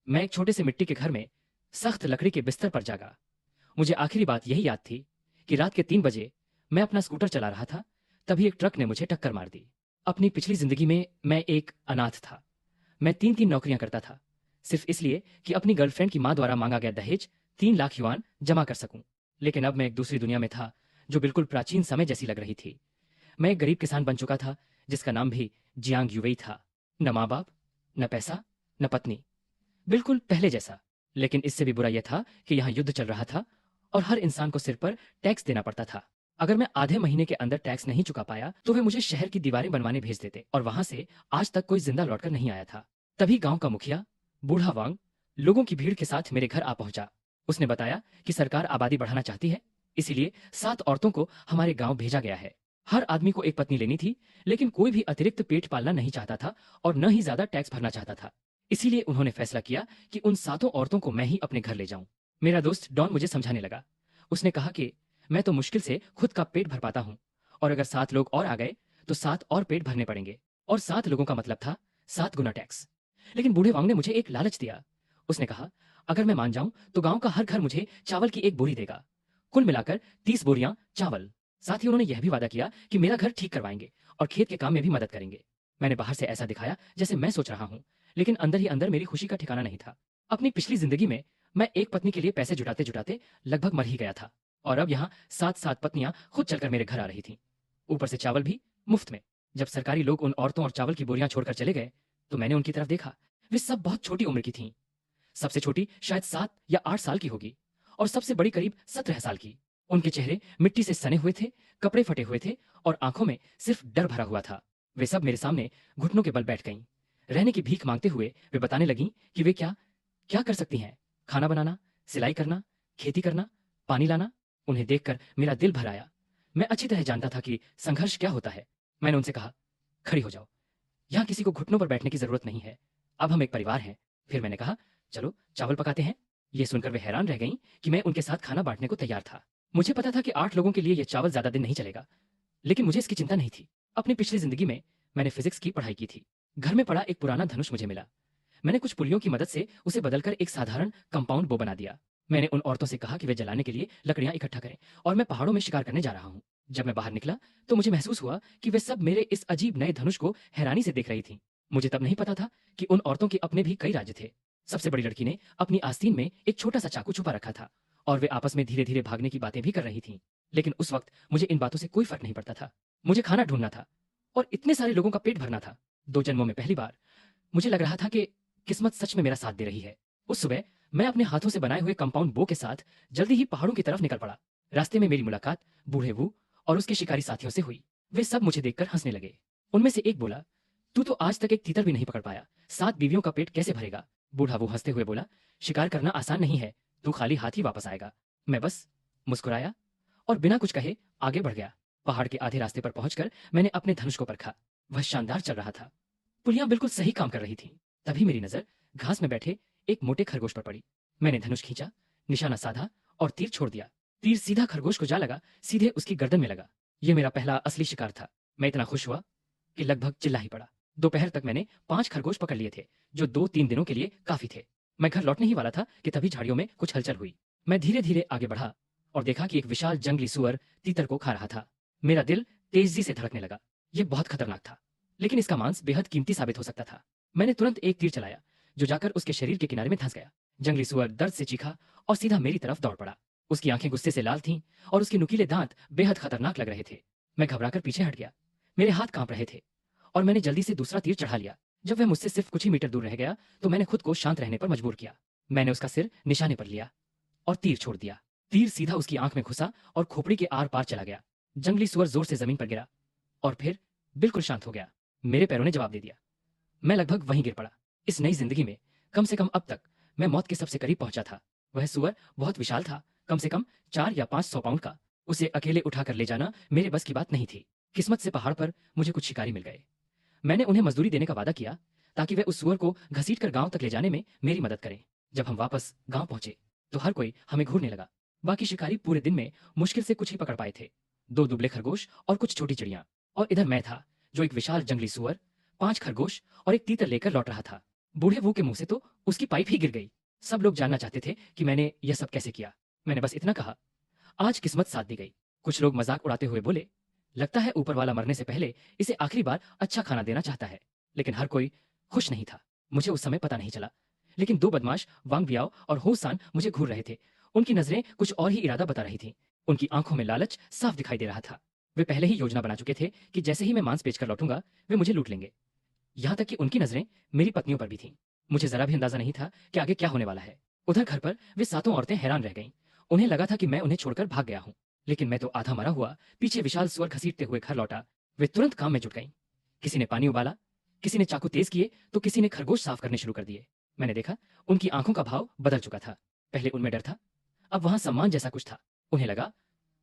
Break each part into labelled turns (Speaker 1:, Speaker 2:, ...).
Speaker 1: मैं एक छोटे से मिट्टी के घर में सख्त लकड़ी के बिस्तर पर जागा। मुझे आखिरी बात यही याद थी कि रात के 3 बजे मैं अपना स्कूटर चला रहा था, तभी एक ट्रक ने मुझे टक्कर मार दी। अपनी पिछली जिंदगी में मैं एक अनाथ था। मैं 3-3 नौकरियां करता था, सिर्फ इसलिए कि अपनी गर्लफ्रेंड की माँ द्वारा मांगा गया दहेज 3 लाख युआन जमा कर सकूं। लेकिन अब मैं एक दूसरी दुनिया में था, जो बिल्कुल प्राचीन समय जैसी लग रही थी। मैं एक गरीब किसान बन चुका था, जिसका नाम भी जियांग युवेई था। न माँ बाप, न पैसा, न पत्नी, बिल्कुल पहले जैसा। लेकिन इससे भी बुरा यह था कि यहाँ युद्ध चल रहा था और हर इंसान को सिर पर टैक्स देना पड़ता था। अगर मैं आधे महीने के अंदर टैक्स नहीं चुका पाया तो वे मुझे शहर की दीवारें बनवाने भेज देते, और वहां से आज तक कोई जिंदा लौटकर नहीं आया था। तभी गांव का मुखिया बूढ़ा वांग लोगों की भीड़ के साथ मेरे घर आ पहुंचा। उसने बताया कि सरकार आबादी बढ़ाना चाहती है, इसीलिए 7 औरतों को हमारे गांव भेजा गया है। हर आदमी को एक पत्नी लेनी थी, लेकिन कोई भी अतिरिक्त पेट पालना नहीं चाहता था और न ही ज्यादा टैक्स भरना चाहता था। इसीलिए उन्होंने फैसला किया कि उन 7 औरतों को मैं ही अपने घर ले जाऊं। मेरा दोस्त डॉन मुझे समझाने लगा। उसने कहा कि मैं तो मुश्किल से खुद का पेट भर पाता हूं, और अगर 7 लोग और आ गए तो 7 और पेट भरने पड़ेंगे, और 7 लोगों का मतलब था 7 गुना टैक्स। लेकिन बूढ़े वांग ने मुझे एक लालच दिया। उसने कहा, अगर मैं मान जाऊं तो गांव का हर घर मुझे चावल की एक बोरी देगा, कुल मिलाकर 30 बोरियां चावल। साथ ही उन्होंने यह भी वादा किया कि मेरा घर ठीक करवाएंगे और खेत के काम में भी मदद करेंगे। मैंने बाहर से ऐसा दिखाया जैसे मैं सोच रहा हूं, लेकिन अंदर ही अंदर मेरी खुशी का ठिकाना नहीं था। अपनी पिछली जिंदगी में मैं एक पत्नी के लिए पैसे जुटाते जुटाते लगभग मर ही गया था, और अब यहाँ 7-7 पत्नियां खुद चलकर मेरे घर आ रही थीं, ऊपर से चावल भी मुफ्त में। जब सरकारी लोग उन औरतों और चावल की बोरियां छोड़कर चले गए तो मैंने उनकी तरफ देखा। वे सब बहुत छोटी उम्र की थीं। सबसे छोटी शायद 7 या 8 साल की होगी, और सबसे बड़ी करीब 17 साल की। उनके चेहरे मिट्टी से सने हुए थे, कपड़े फटे हुए थे, और आंखों में सिर्फ डर भरा हुआ था। वे सब मेरे सामने घुटनों के बल बैठ गईं। रहने की भीख मांगते हुए वे बताने लगीं कि वे क्या क्या कर सकती हैं। खाना बनाना, सिलाई करना, खेती करना, पानी लाना। उन्हें देखकर मेरा दिल भर आया। मैं अच्छी तरह जानता था कि संघर्ष क्या होता है। मैंने उनसे कहा, खड़ी हो जाओ, यहाँ किसी को घुटनों पर बैठने की जरूरत नहीं है। अब हम एक परिवार हैं। फिर मैंने कहा, चलो चावल पकाते हैं। ये सुनकर वे हैरान रह गईं कि मैं उनके साथ खाना बांटने को तैयार था। मुझे पता था कि 8 लोगों के लिए यह चावल ज्यादा दिन नहीं चलेगा, लेकिन मुझे इसकी चिंता नहीं थी। अपनी पिछली जिंदगी में मैंने फिजिक्स की पढ़ाई की थी। घर में पड़ा एक पुराना धनुष मुझे मिला। मैंने कुछ पुलियों की मदद से उसे बदलकर एक साधारण कंपाउंड बो बना दिया। मैंने उन औरतों से कहा कि वे जलाने के लिए लकड़ियां इकट्ठा करें, और मैं पहाड़ों में शिकार करने जा रहा हूं। जब मैं बाहर निकला तो मुझे महसूस हुआ कि वे सब मेरे इस अजीब नए धनुष को हैरानी से देख रही थीं। मुझे तब नहीं पता था कि उन औरतों के अपने भी कई राज्य थे। सबसे बड़ी लड़की ने अपनी आस्तीन में एक छोटा सा चाकू छुपा रखा था, और वे आपस में धीरे धीरे भागने की बातें भी कर रही थीं। लेकिन उस वक्त मुझे इन बातों से कोई फर्क नहीं पड़ता था। मुझे खाना ढूंढना था, और इतने सारे लोगों का पेट भरना था। 2 जन्मों में पहली बार मुझे लग रहा था कि किस्मत सच में मेरा साथ दे रही है। उस सुबह मैं अपने हाथों से बनाए हुए कंपाउंड बो के साथ जल्दी ही पहाड़ों की तरफ निकल पड़ा। रास्ते में मेरी मुलाकात बूढ़े वू और उसके शिकारी साथियों से हुई। वे सब मुझे देखकर हंसने लगे। उनमें से एक बोला, तू तो आज तक एक तीतर भी नहीं पकड़ पाया, 7 बीवियों का पेट कैसे भरेगा? बूढ़ा वो हंसते हुए बोला, शिकार करना आसान नहीं है, तू खाली हाथ ही वापस आएगा। मैं बस मुस्कुराया और बिना कुछ कहे आगे बढ़ गया। पहाड़ के आधे रास्ते पर पहुंचकर मैंने अपने धनुष को परखा। वह शानदार चल रहा था। पुलियां बिल्कुल सही काम कर रही थीं। तभी मेरी नजर घास में बैठे एक मोटे खरगोश पर पड़ी। मैंने धनुष खींचा, निशाना साधा और तीर छोड़ दिया। तीर सीधा खरगोश को जा लगा, सीधे उसकी गर्दन में लगा। यह मेरा पहला असली शिकार था। मैं इतना खुश हुआ कि लगभग चिल्ला ही पड़ा। दोपहर तक मैंने 5 खरगोश पकड़ लिए थे, जो 2-3 दिनों के लिए काफी थे। मैं घर लौटने ही वाला था कि तभी झाड़ियों में कुछ हलचल हुई। मैं धीरे धीरे आगे बढ़ा और देखा कि एक विशाल जंगली सुअर तीतर को खा रहा था। मेरा दिल तेजी से धड़कने लगा। यह बहुत खतरनाक था, लेकिन इसका मांस बेहद कीमती साबित हो सकता था। मैंने तुरंत एक तीर चलाया, जो जाकर उसके शरीर के किनारे में धंस गया। जंगली सुअर दर्द से चीखा और सीधा मेरी तरफ दौड़ पड़ा। उसकी आंखें गुस्से से लाल थीं और उसके नुकीले दांत बेहद खतरनाक लग रहे थे। मैं घबराकर पीछे हट गया। मेरे हाथ कांप रहे थे, और मैंने जल्दी से दूसरा तीर चढ़ा लिया। जब वह मुझसे सिर्फ कुछ ही मीटर दूर रह गया तो मैंने खुद को शांत रहने पर मजबूर किया। मैंने उसका सिर निशाने पर लिया और तीर छोड़ दिया। तीर सीधा उसकी आंख में घुसा और खोपड़ी के आर पार चला गया। जंगली सुअर जोर से जमीन पर गिरा और फिर बिल्कुल शांत हो गया। मेरे पैरों ने जवाब दे दिया। मैं लगभग वहीं गिर पड़ा। इस नई जिंदगी में कम से कम अब तक मैं मौत के सबसे करीब पहुंचा था। वह सुअर बहुत विशाल था, कम से कम 4 या 5 सौ पाउंड का। उसे अकेले उठाकर ले जाना मेरे बस की बात नहीं थी। किस्मत से पहाड़ पर मुझे कुछ शिकारी मिल गए। मैंने उन्हें मजदूरी देने का वादा किया ताकि वे उस सुअर को घसीटकर गांव तक ले जाने में मेरी मदद करें। जब हम वापस गांव पहुंचे तो हर कोई हमें घूरने लगा। बाकी शिकारी पूरे दिन में मुश्किल से कुछ ही पकड़ पाए थे, 2 दुबले खरगोश और कुछ छोटी चिड़िया। और इधर मैं था, जो एक विशाल जंगली सुअर, 5 खरगोश और एक तीतर लेकर लौट रहा था। बूढ़े वो के मुंह से तो उसकी पाइप ही गिर गई। सब लोग जानना चाहते थे कि मैंने यह सब कैसे किया। मैंने बस इतना कहा, आज किस्मत साथ दी गई। कुछ लोग मजाक उड़ाते हुए बोले, लगता है ऊपर वाला मरने से पहले इसे आखिरी बार अच्छा खाना देना चाहता है। लेकिन हर कोई खुश नहीं था। मुझे उस समय पता नहीं चला, लेकिन दो बदमाश वांग बियाओ और हो सान मुझे घूर रहे थे। उनकी नजरें कुछ और ही इरादा बता रही थीं। उनकी आंखों में लालच साफ दिखाई दे रहा था। वे पहले ही योजना बना चुके थे कि जैसे ही मैं मांस बेचकर लौटूंगा वे मुझे लूट लेंगे। यहाँ तक कि उनकी नजरें मेरी पत्नियों पर भी थीं। मुझे जरा भी अंदाजा नहीं था कि आगे क्या होने वाला है। उधर घर पर वे सातों औरतें हैरान रह गईं। उन्हें लगा था कि मैं उन्हें छोड़कर भाग गया हूं, लेकिन मैं तो आधा मरा हुआ पीछे विशाल सुअर घसीटते हुए घर लौटा। वे तुरंत काम में जुट गईं। किसी ने पानी उबाला, किसी ने चाकू तेज किए, तो किसी ने खरगोश साफ करने शुरू कर दिए। मैंने देखा उनकी आंखों का भाव बदल चुका था। पहले उनमें डर था, अब वहां सम्मान जैसा कुछ था। उन्हें लगा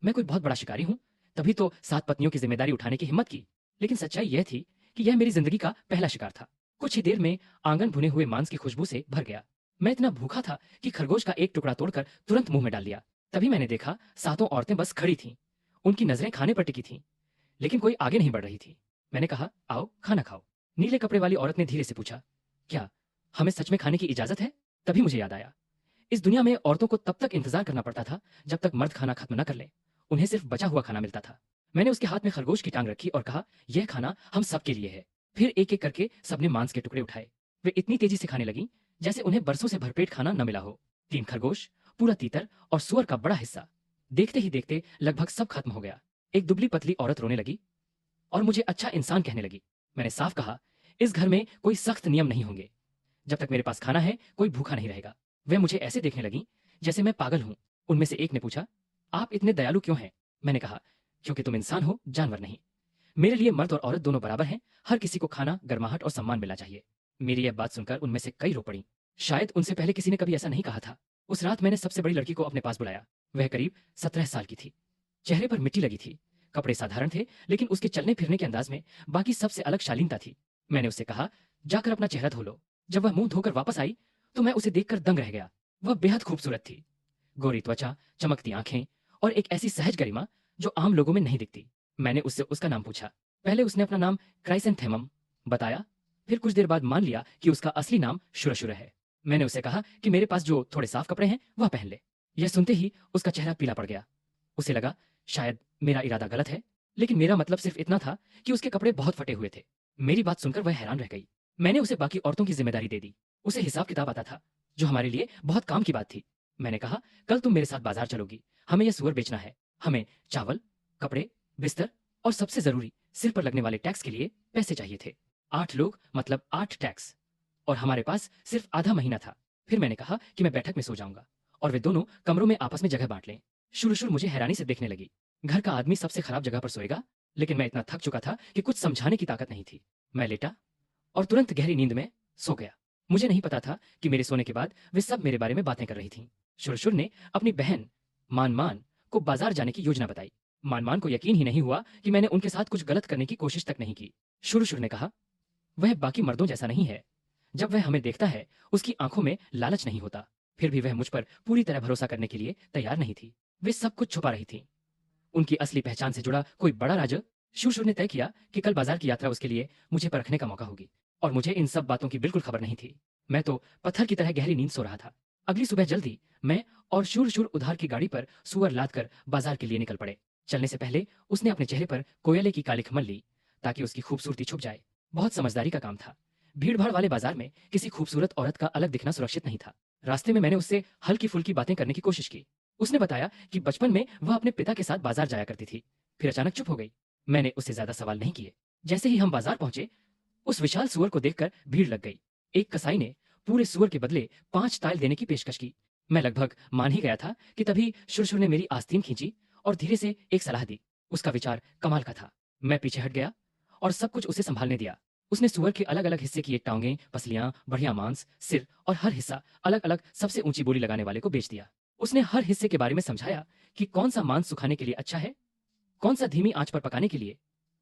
Speaker 1: मैं कोई बहुत बड़ा शिकारी हूं, तभी तो 7 पत्नियों की जिम्मेदारी उठाने की हिम्मत की। लेकिन सच्चाई यह थी कि यह मेरी जिंदगी का पहला शिकार था। कुछ ही देर में आंगन भुने हुए मांस की खुशबू से भर गया। मैं इतना भूखा था कि खरगोश का एक टुकड़ा तोड़कर तुरंत मुंह में डाल लिया। तभी मैंने देखा सातों औरतें बस खड़ी थीं। उनकी नजरें खाने पर टिकी थीं, लेकिन कोई आगे नहीं बढ़ रही थी। मैंने कहा, आओ खाना खाओ। नीले कपड़े वाली औरत ने धीरे से पूछा, क्या हमें सच में खाने की इजाजत है? तभी मुझे याद आया, इस दुनिया में औरतों को तब तक इंतजार करना पड़ता था जब तक मर्द खाना खत्म न कर ले। उन्हें सिर्फ बचा हुआ खाना मिलता था। मैंने उसके हाथ में खरगोश की टांग रखी और कहा, यह खाना हम सबके लिए है। फिर एक एक करके सबने मांस के टुकड़े उठाए। वे इतनी तेजी से खाने लगी जैसे उन्हें बरसों से भरपेट खाना न मिला हो। 3 खरगोश, पूरा तीतर और सुअर का बड़ा हिस्सा। देखते ही देखते लगभग सब खत्म हो गया। एक दुबली पतली औरत रोने लगी और मुझे अच्छा इंसान कहने लगी। मैंने साफ कहा, इस घर में कोई सख्त नियम नहीं होंगे। जब तक मेरे पास खाना है कोई भूखा नहीं रहेगा। वे मुझे ऐसे देखने लगी जैसे मैं पागल हूं। उनमें से एक ने पूछा, आप इतने दयालु क्यों हैं? मैंने कहा, क्योंकि तुम इंसान हो, जानवर नहीं। मेरे लिए मर्द और औरत दोनों बराबर हैं। हर किसी को खाना, गर्माहट और सम्मान मिलना चाहिए। मेरी यह बात सुनकर उनमें से कई रो पड़ी। शायद उनसे पहले किसी ने कभी ऐसा नहीं कहा था। उस रात मैंने सबसे बड़ी लड़की को अपने पास बुलाया। वह करीब 17 साल की थी। चेहरे पर मिट्टी लगी थी। कपड़े साधारण थे, लेकिन उसके चलने फिरने के अंदाज में बाकी सबसे अलग शालीनता थी। मैंने उससे कहा, जाकर अपना चेहरा धो लो। जब वह मुंह धोकर वापस आई तो मैं उसे देखकर दंग रह गया। वह बेहद खूबसूरत थी। गोरी त्वचा, चमकती आंखें और एक ऐसी सहज गरिमा जो आम लोगों में नहीं दिखती। मैंने उससे उसका नाम पूछा। पहले उसने अपना नाम क्राइसेंथेमम बताया, फिर कुछ देर बाद मान लिया कि उसका असली नाम शुरशुर है। मैंने उसे कहा कि मेरे पास जो थोड़े साफ कपड़े हैं वह पहन ले। यह सुनते ही उसका चेहरा पीला पड़ गया। उसे लगा शायद मेरा इरादा गलत है, लेकिन मेरा मतलब सिर्फ इतना था कि उसके कपड़े बहुत फटे हुए थे। मेरी बात सुनकर वह हैरान रह गई। मैंने उसे बाकी औरतों की जिम्मेदारी दे दी। उसे हिसाब किताब आता था, जो हमारे लिए बहुत काम की बात थी। मैंने कहा, कल तुम मेरे साथ बाजार चलोगी। हमें यह सुअर बेचना है। हमें चावल, कपड़े, बिस्तर और सबसे जरूरी सिर पर लगने वाले टैक्स के लिए पैसे चाहिए थे। 8 लोग मतलब 8 टैक्स, और हमारे पास सिर्फ आधा महीना था। फिर मैंने कहा कि मैं बैठक में सो जाऊंगा और वे दोनों कमरों में आपस में जगह बांट लें। शुरू मुझे हैरानी से देखने लगी। घर का आदमी सबसे खराब जगह पर सोएगा, लेकिन मैं इतना थक चुका था कि कुछ समझाने की ताकत नहीं थी। मैं लेटा और तुरंत गहरी नींद में सो गया। मुझे नहीं पता था कि मेरे सोने के बाद वे सब मेरे बारे में बातें कर रही थीं। शुरशुर ने अपनी बहन मान मान को बाजार जाने की योजना बताई। मान मान को यकीन ही नहीं हुआ कि मैंने उनके साथ कुछ गलत करने की कोशिश तक नहीं की। शुरशुर ने कहा, वह बाकी मर्दों जैसा नहीं है। जब वह हमें देखता है उसकी आंखों में लालच नहीं होता। फिर भी वह मुझ पर पूरी तरह भरोसा करने के लिए तैयार नहीं थी। वे सब कुछ छुपा रही थी। उनकी असली पहचान से जुड़ा कोई बड़ा राज। शुरशुर ने तय किया कि कल बाजार की यात्रा उसके लिए मुझे परखने का मौका होगी, और मुझे इन सब बातों की बिल्कुल खबर नहीं थी। मैं तो पत्थर की तरह गहरी नींद सो रहा था। अगली सुबह जल्दी मैं और शुरशुर उधार की गाड़ी पर सुअर लाद कर बाजार के लिए निकल पड़े। चलने से पहले उसने अपने चेहरे पर कोयले की काली खमल ली ताकि उसकी खूबसूरती छुप जाए। बहुत समझदारी का काम था। भीड़-भाड़ वाले बाजार में किसी खूबसूरत औरत का अलग दिखना सुरक्षित नहीं था। रास्ते में मैंने उससे हल्की फुल्की बातें करने की कोशिश की। उसने बताया कि बचपन में वह अपने पिता के साथ बाजार जाया करती थी। फिर अचानक चुप हो गई। मैंने उससे ज्यादा सवाल नहीं किए। जैसे ही हम बाजार पहुंचे, उस विशाल सुअर को देखकर भीड़ लग गई। एक कसाई ने पूरे सुअर के बदले 5 ताइल देने की पेशकश की। मैं लगभग मान ही गया था कि तभी शुरशुर ने मेरी आस्तीन खींची और धीरे से एक सलाह दी। उसका विचार कमाल का था। मैं पीछे हट गया और सब कुछ उसे संभालने दिया। उसने सुअर के अलग अलग हिस्से किए टांगें, पसलियां, बढ़िया मांस, सिर और हर हिस्सा अलग अलग सबसे ऊंची बोली लगाने वाले को बेच दिया। उसने हर हिस्से के बारे में समझाया कि कौन सा मांस सुखाने के लिए अच्छा है, कौन सा धीमी आंच पर पकाने के लिए,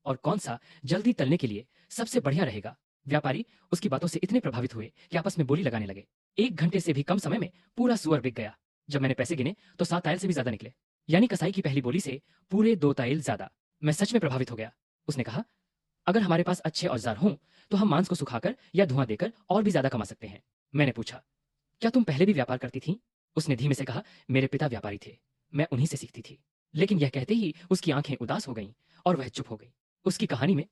Speaker 1: और कौन सा जल्दी तलने के लिए सबसे बढ़िया रहेगा। व्यापारी उसकी बातों से इतने प्रभावित हुए कि आपस में बोली लगाने लगे। 1 घंटे से भी कम समय में पूरा सुअर बिक गया। जब मैंने पैसे गिने तो 7 ताइल से भी ज्यादा निकले, यानी कसाई की पहली बोली से पूरे 2 ताइल ज्यादा। मैं सच में प्रभावित हो गया। उसने कहा, अगर हमारे पास अच्छे औजार हों तो हम मांस को सुखाकर या धुआं देकर और भी ज्यादा कमा सकते हैं। मैंने पूछा, क्या तुम पहले भी व्यापार करती थी? उसने धीमे से कहा, मेरे पिता व्यापारी थे, मैं उन्हीं से सीखती थी। लेकिन यह कहते ही उसकी आंखें उदास हो गईं और वह चुप हो गई। उसकी कहानी में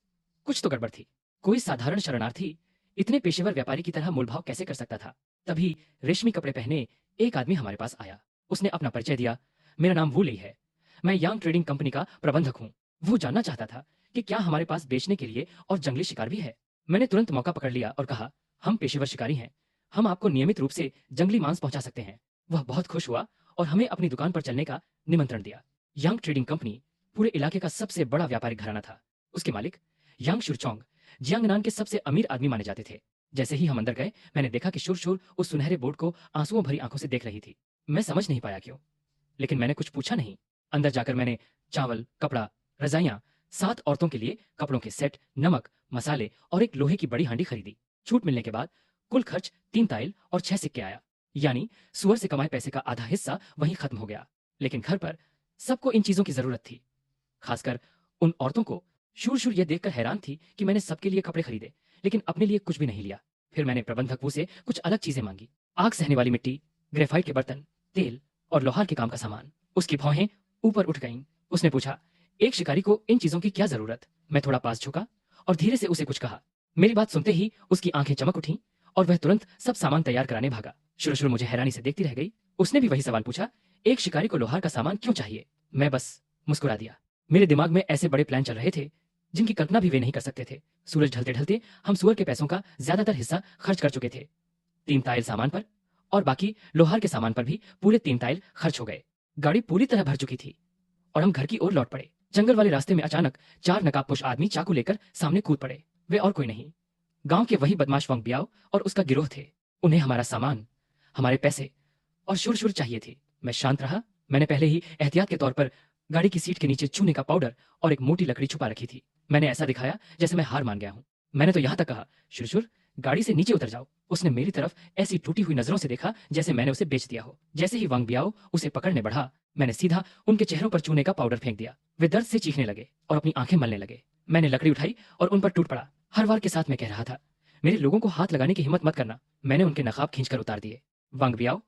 Speaker 1: कुछ तो गड़बड़ थी। कोई साधारण शरणार्थी इतने पेशेवर व्यापारी की तरह मोलभाव कैसे कर सकता था? तभी रेशमी कपड़े पहने एक आदमी हमारे पास आया। उसने अपना परिचय दिया। मेरा नाम वू लेई है, मैं यांग ट्रेडिंग कंपनी का प्रबंधक हूँ। वो जानना चाहता था कि क्या हमारे पास बेचने के लिए और जंगली शिकार भी है। मैंने तुरंत मौका पकड़ लिया और कहा, हम पेशेवर शिकारी हैं, हम आपको नियमित रूप से जंगली मांस पहुंचा सकते हैं। वह बहुत खुश हुआ और हमें अपनी दुकान पर चलने का निमंत्रण दिया। यांग ट्रेडिंग कंपनी पूरे इलाके का सबसे बड़ा व्यापारिक घराना था। उसके मालिक यांग शुरचोंग जियांगनान के सबसे अमीर आदमी माने जाते थे। जैसे ही हम अंदर गए, मैंने देखा कि शुर उस सुनहरे बोर्ड को आंसुओं भरी आंखों से देख रही थी। मैं समझ नहीं पाया क्यों, लेकिन मैंने कुछ पूछा नहीं। अंदर जाकर मैंने चावल, कपड़ा, रजाइयां, 7 औरतों के लिए कपड़ों के सेट, नमक, मसाले और एक लोहे की बड़ी हांडी खरीदी। छूट मिलने के बाद कुल खर्च 3 ताइल और 6 सिक्के आया। यानी सुअर से कमाए पैसे का आधा हिस्सा वहीं खत्म हो गया। लेकिन घर पर सबको इन चीजों की जरूरत थी, खासकर उन औरतों को। शूर यह देखकर हैरान थी कि मैंने सबके लिए कपड़े खरीदे, लेकिन अपने लिए कुछ भी नहीं लिया। फिर मैंने प्रबंधक वो से कुछ अलग चीजें मांगी। आग सहने वाली मिट्टी, ग्रेफाइट के बर्तन, तेल और लोहार के काम का सामान। उसकी भौहें ऊपर उठ गईं। उसने पूछा, एक शिकारी को इन चीजों की क्या जरूरत? मैं थोड़ा पास झुका और धीरे से उसे कुछ कहा। मेरी बात सुनते ही उसकी आंखें चमक उठीं और वह तुरंत सब सामान तैयार कराने भागा। शुरू मुझे हैरानी से देखती रह गई। उसने भी वही सवाल पूछा, एक शिकारी को लोहार का सामान क्यों चाहिए? मैं बस मुस्कुरा दिया। मेरे दिमाग में ऐसे बड़े प्लान चल रहे थे जिनकी कल्पना भी वे नहीं कर सकते थे। सूरज ढलते ढलते हम सुअर के पैसों का ज्यादातर हिस्सा खर्च कर चुके थे। 3 ताइल सामान पर और बाकी लोहार के सामान पर भी पूरे 3 ताइल खर्च हो गए। गाड़ी पूरी तरह भर चुकी थी और हम घर की ओर लौट पड़े। जंगल वाले रास्ते में अचानक 4 नकाबपोश आदमी चाकू लेकर सामने कूद पड़े। वे और कोई नहीं, गांव के वही बदमाश वंग बियाओ और उसका गिरोह थे। उन्हें हमारा सामान, हमारे पैसे और शुर चाहिए थी। मैं शांत रहा। मैंने पहले ही एहतियात के तौर पर गाड़ी की सीट के नीचे चूने का पाउडर और एक मोटी लकड़ी छुपा रखी थी। मैंने ऐसा दिखाया जैसे मैं हार मान गया हूं। मैंने तो यहां तक कहा, शुर गाड़ी से नीचे उतर जाओ। उसने मेरी तरफ ऐसी टूटी हुई नजरों से देखा जैसे मैंने उसे बेच दिया हो। जैसे ही वांग बियाओ उसे पकड़ने बढ़ा, मैंने सीधा उनके चेहरों पर चूने का पाउडर फेंक दिया। वे दर्द से चीखने लगे और अपनी आंखें मलने लगे। मैंने लकड़ी उठाई और उन पर टूट पड़ा। हर वार के साथ मैं कह रहा था, मेरे लोगों को हाथ लगाने की हिम्मत मत करना। मैंने उनके नकाब खींचकर उतार दिए। वांग बियाओ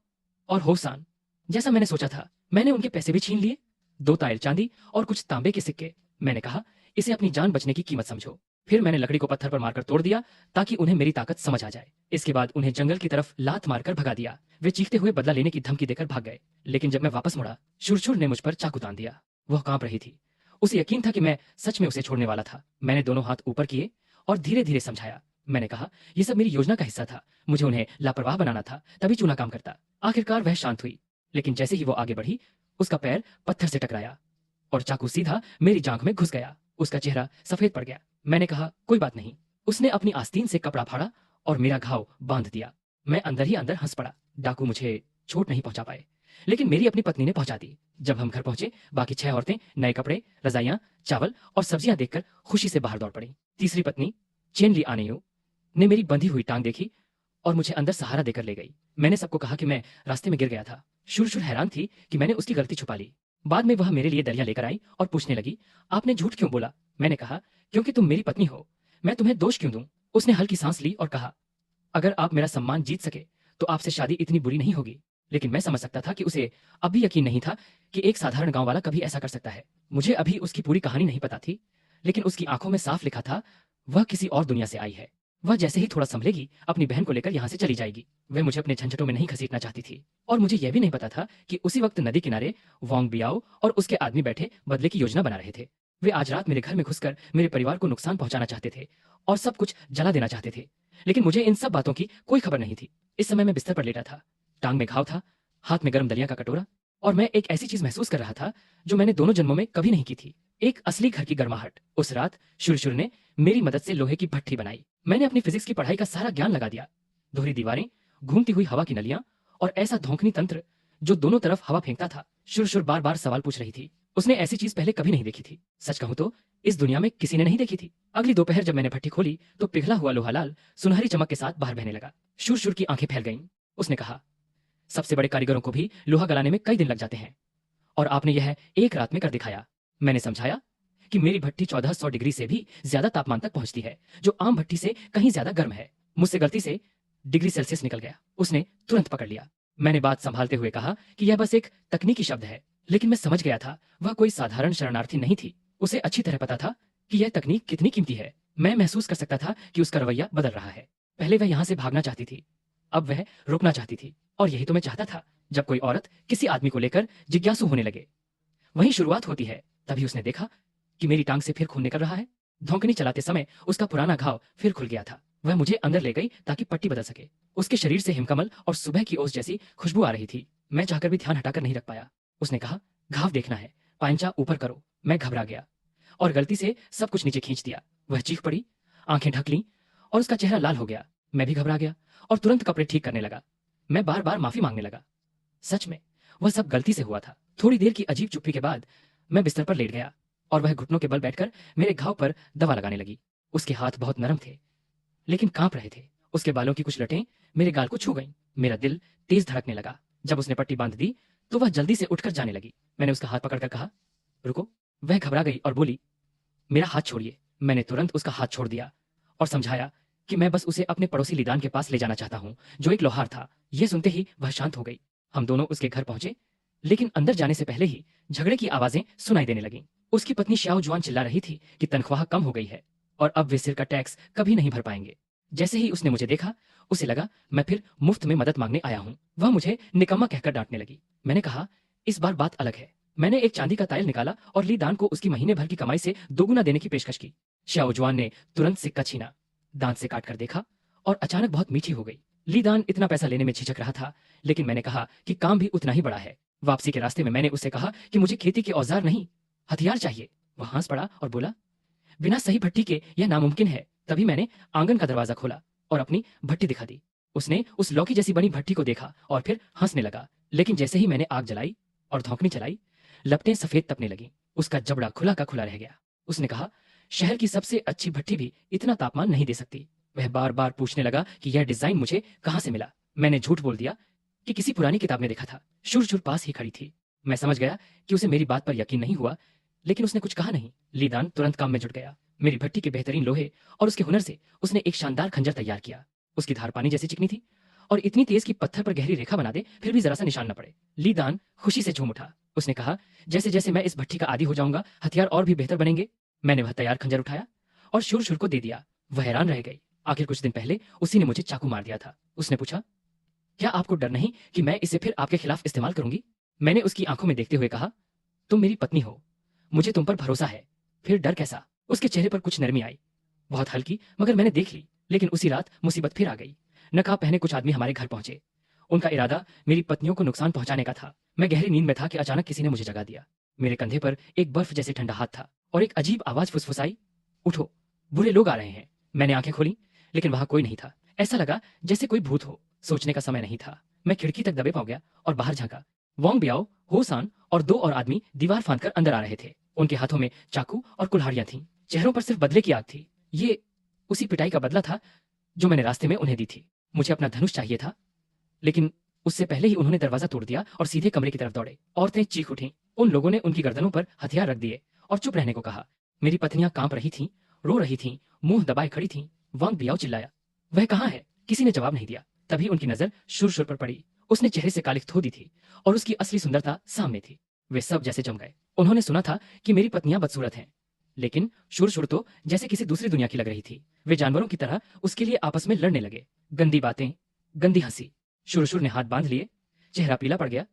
Speaker 1: और होसान, जैसा मैंने सोचा था, मैंने उनके पैसे भी छीन लिए। 2 ताइल चांदी और कुछ तांबे के सिक्के। मैंने कहा, इसे अपनी जान बचने की कीमत समझो। फिर मैंने लकड़ी को पत्थर पर मारकर तोड़ दिया ताकि उन्हें मेरी ताकत समझ आ जाए। इसके बाद उन्हें जंगल की तरफ लात मारकर भगा दिया। वे चीखते हुए बदला लेने की धमकी देकर भाग गए। लेकिन जब मैं वापस मुड़ा, शुर ने मुझ पर चाकू तान दिया। वह कांप रही थी। उसे यकीन था कि मैं सच में उसे छोड़ने वाला था। मैंने दोनों हाथ ऊपर किए और धीरे धीरे समझाया। मैंने कहा, यह सब मेरी योजना का हिस्सा था। मुझे उन्हें लापरवाह बनाना था, तभी चूना काम करता। आखिरकार वह शांत हुई, लेकिन जैसे ही वो आगे बढ़ी, उसका पैर पत्थर से टकराया और चाकू सीधा मेरी जांघ में घुस गया। उसका चेहरा सफेद पड़ गया। मैंने कहा, कोई बात नहीं। उसने अपनी आस्तीन से कपड़ा फाड़ा और मेरा घाव बांध दिया। मैं अंदर ही अंदर हंस पड़ा। डाकू मुझे चोट नहीं पहुंचा पाए, लेकिन मेरी अपनी पत्नी ने पहुंचा दी। जब हम घर पहुंचे, बाकी 6 औरतें नए कपड़े, रजाइयां, चावल और सब्जियां देखकर खुशी से बाहर दौड़ पड़ी। तीसरी पत्नी चेन ली आनेयू ने मेरी बंधी हुई टांग देखी और मुझे अंदर सहारा देकर ले गई। मैंने सबको कहा कि मैं रास्ते में गिर गया था। शुर हैरान थी कि मैंने उसकी गलती छुपा ली। बाद में वह मेरे लिए दलिया लेकर आई और पूछने लगी, आपने झूठ क्यों बोला? मैंने कहा, क्योंकि तुम मेरी पत्नी हो, मैं तुम्हें दोष क्यों दूं? उसने हल्की सांस ली और कहा, अगर आप मेरा सम्मान जीत सके तो आपसे शादी इतनी बुरी नहीं होगी। लेकिन मैं समझ सकता था कि उसे अब भी यकीन नहीं था कि एक साधारण गांव वाला कभी ऐसा कर सकता है। मुझे अभी उसकी पूरी कहानी नहीं पता थी, लेकिन उसकी आंखों में साफ लिखा था, वह किसी और दुनिया से आई है। वह जैसे ही थोड़ा संभलेगी, अपनी बहन को लेकर यहाँ से चली जाएगी। वह मुझे अपने झंझटों में नहीं घसीटना चाहती थी। और मुझे यह भी नहीं पता था कि उसी वक्त नदी किनारे वांग बियाओ और उसके आदमी बैठे बदले की योजना बना रहे थे। वे आज रात मेरे घर में घुसकर मेरे परिवार को नुकसान पहुंचाना चाहते थे और सब कुछ जला देना चाहते थे। लेकिन मुझे इन सब बातों की कोई खबर नहीं थी। इस समय मैं बिस्तर पर लेटा था। टांग में घाव था, हाथ में गर्म दलिया का कटोरा, और मैं एक ऐसी चीज महसूस कर रहा था जो मैंने दोनों जन्मों में कभी नहीं की थी। एक असली घर की गर्माहट। उस रात शुर ने मेरी मदद से लोहे की भट्ठी बनाई। मैंने अपनी फिजिक्स की पढ़ाई का सारा ज्ञान लगा दिया। दोहरी दीवारें, घूमती हुई हवा की नलियां और ऐसा धौंकनी तंत्र जो दोनों तरफ हवा फेंकता था। शुर बार बार सवाल पूछ रही थी। उसने ऐसी चीज पहले कभी नहीं देखी थी। सच कहूं तो इस दुनिया में किसी ने नहीं देखी थी। अगली दोपहर जब मैंने भट्ठी खोली तो पिघला हुआ लोहा लाल सुनहरी चमक के साथ बाहर बहने लगा। शुर की आंखें फैल गईं। उसने कहा, सबसे बड़े कारीगरों को भी लोहा गलाने में कई दिन लग जाते हैं और आपने यह एक रात में कर दिखाया। मैंने समझाया कि मेरी भट्टी 1400 डिग्री से भी ज्यादा तापमान तक पहुंचती है, जो आम भट्टी से कहीं ज्यादा गर्म है। मुझसे गलती से डिग्री सेल्सियस निकल गया। उसने तुरंत पकड़ लिया। मैंने बात संभालते हुए कहा कि यह बस एक तकनीकी शब्द है, लेकिन मैं समझ गया था वह कोई साधारण शरणार्थी नहीं थी। उसे अच्छी तरह पता था कि यह तकनीक कितनी कीमती है। मैं महसूस कर सकता था कि उसका रवैया बदल रहा है। पहले वह यहां से भागना चाहती थी, अब वह रुकना चाहती थी। और यही तो मैं चाहता था। जब कोई औरत किसी आदमी को लेकर जिज्ञासु होने लगे, वहीं शुरुआत होती है। तभी उसने देखा कि मेरी टांग से फिर खून निकल रहा है। धौंकनी चलाते समय उसका पुराना घाव फिर खुल गया था। वह मुझे अंदर ले गई ताकि पट्टी बदल सके। उसके शरीर से हिमकमल और सुबह की ओस जैसी खुशबू आ रही थी। मैं चाहकर भी ध्यान हटाकर नहीं रख पाया। उसने कहा, घाव देखना है, पांचा ऊपर करो। मैं घबरा गया और गलती से सब कुछ नीचे खींच दिया। वह चीख पड़ी, आंखें ढक लीं और उसका चेहरा लाल हो गया। मैं भी घबरा गया और तुरंत कपड़े ठीक करने लगा। मैं बार बार माफी मांगने लगा। सच में वह सब गलती से हुआ था। थोड़ी देर की अजीब चुप्पी के बाद मैं बिस्तर पर लेट गया और वह घुटनों के बल बैठकर मेरे घाव पर दवा लगाने लगी। उसके हाथ बहुत नरम थे, लेकिन कांप रहे थे। उसके बालों की कुछ लटें मेरे गाल को छू गईं। मेरा दिल तेज धड़कने लगा। जब उसने पट्टी बांध दी तो वह जल्दी से उठकर जाने लगी। मैंने उसका हाथ पकड़कर कहा, रुको। वह घबरा गई और बोली, मेरा हाथ छोड़िए। मैंने तुरंत उसका हाथ छोड़ दिया और समझाया कि मैं बस उसे अपने पड़ोसी लीदान के पास ले जाना चाहता हूं, जो एक लोहार था। यह सुनते ही वह शांत हो गई। हम दोनों उसके घर पहुंचे, लेकिन अंदर जाने से पहले ही झगड़े की आवाजें सुनाई देने लगीं। उसकी पत्नी श्याओ जुआन चिल्ला रही थी कि तनख्वाह कम हो गई है और अब वे सिर का टैक्स कभी नहीं भर पाएंगे। जैसे ही उसने मुझे देखा, उसे लगा मैं फिर मुफ्त में मदद मांगने आया हूं। वह मुझे निकम्मा कहकर डांटने लगी। मैंने कहा, इस बार बात अलग है। मैंने एक चांदी का तायल निकाला और ली दान को उसकी महीने भर की कमाई से दोगुना देने की पेशकश की। श्याओ जुआन ने तुरंत सिक्का छीना, दांत से काट कर देखा और अचानक बहुत मीठी हो गई। ली दान इतना पैसा लेने में झिझक रहा था, लेकिन मैंने कहा कि काम भी उतना ही बड़ा है। वापसी के रास्ते में मैंने उससे कहा कि मुझे खेती के औजार नहीं, हथियार चाहिए। वह हंस पड़ा और बोला, बिना सही भट्टी के यह नामुमकिन है। तभी मैंने आंगन का दरवाजा खोला और अपनी भट्टी दिखा दी। उसने उस लौकी जैसी बनी भट्टी को देखा और फिर हंसने लगा। लेकिन जैसे ही मैंने आग जलाई और धौंकनी चलाई, लपटें सफेद तपने लगी। उसका जबड़ा खुला का खुला रह गया। उसने कहा, शहर की सबसे अच्छी भट्टी भी इतना तापमान नहीं दे सकती। वह बार बार पूछने लगा कि यह डिजाइन मुझे कहां से मिला। मैंने झूठ बोल दिया कि किसी पुरानी किताब में देखा था। शुर शुर पास ही खड़ी थी। मैं समझ गया कि उसे मेरी बात पर यकीन नहीं हुआ, लेकिन उसने कुछ कहा नहीं। लीदान तुरंत काम में जुट गया। मेरी भट्टी के बेहतरीन लोहे और उसके हुनर से उसने एक शानदार खंजर तैयार किया। उसकी धार पानी जैसी चिकनी थी और इतनी तेज कि पत्थर पर गहरी रेखा बना दे फिर भी जरा सा निशान न पड़े। लीदान खुशी से झूम उठा। उसने कहा, जैसे जैसे मैं इस भट्टी का आदी हो जाऊंगा, हथियार और भी बेहतर बनेंगे। मैंने वह तैयार खंजर उठाया और शुर शुर को दे दिया। वह हैरान रह गई। आखिर कुछ दिन पहले उसी ने मुझे चाकू मार दिया था। उसने पूछा, क्या आपको डर नहीं कि मैं इसे फिर आपके खिलाफ इस्तेमाल करूंगी? मैंने उसकी आंखों में देखते हुए कहा, तुम मेरी पत्नी हो, मुझे तुम पर भरोसा है, फिर डर कैसा? उसके चेहरे पर कुछ नरमी आई, बहुत हल्की, मगर मैंने देख ली। लेकिन उसी रात मुसीबत फिर आ गई। नकाब पहने कुछ आदमी हमारे घर पहुंचे। उनका इरादा मेरी पत्नियों को नुकसान पहुंचाने का था। मैं गहरी नींद में था कि अचानक किसी ने मुझे जगा दिया। मेरे कंधे पर एक बर्फ जैसे ठंडा हाथ था और एक अजीब आवाज फुसफुसाई, उठो, बुरे लोग आ रहे हैं। मैंने आंखें खोली, लेकिन वहां कोई नहीं था। ऐसा लगा जैसे कोई भूत हो। सोचने का समय नहीं था। मैं खिड़की तक दबे पा गया और बाहर झांका। वांग बियाओ, होसान और दो और आदमी दीवार फांदकर अंदर आ रहे थे। उनके हाथों में चाकू और कुल्हाड़ियां थीं। चेहरों पर सिर्फ बदले की आग थी। ये उसी पिटाई का बदला था जो मैंने रास्ते में उन्हें दी थी। मुझे अपना धनुष चाहिए था, लेकिन उससे पहले ही उन्होंने दरवाजा तोड़ दिया और सीधे कमरे की तरफ दौड़े। औरतें चीख उठीं। उन लोगों ने उनकी गर्दनों पर हथियार रख दिए और चुप रहने को कहा। मेरी पत्नियां कांप रही थीं, रो रही थीं, मुंह दबाए खड़ी थीं। वांग बियाओ चिल्लाया, वह कहाँ है? किसी ने जवाब नहीं दिया। तभी उनकी नजर शुर शुर पर पड़ी। उसने चेहरे से कालिख धो दी थी और उसकी असली सुंदरता सामने थी। वे सब जैसे जम गए। उन्होंने सुना था कि मेरी पत्नियां बदसूरत हैं, लेकिन शुर शुर तो जैसे किसी दूसरी दुनिया की लग रही थी। वे जानवरों की तरह उसके लिए आपस में लड़ने लगे। गंदी बातें, गंदी हंसी। शुर शुर ने हाथ बांध लिए। चेहरा पीला पड़ गया,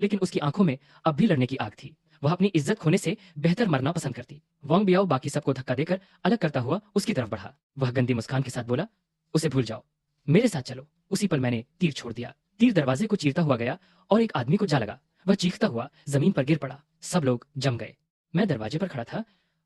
Speaker 1: लेकिन उसकी आंखों में अब भी लड़ने की आग थी। वह अपनी इज्जत खोने से बेहतर मरना पसंद करती। वांग बियाओ बाकी सबको धक्का देकर अलग करता हुआ उसकी तरफ बढ़ा। वह गंदी मुस्कान के साथ बोला, उसे भूल जाओ, मेरे साथ चलो। उसी पर मैंने तीर छोड़ दिया। तीर दरवाजे को चीरता हुआ गया और एक आदमी को जा लगा। वह चीखता हुआ जमीन पर गिर पड़ा। सब लोग जम गए। मैं दरवाजे पर खड़ा था,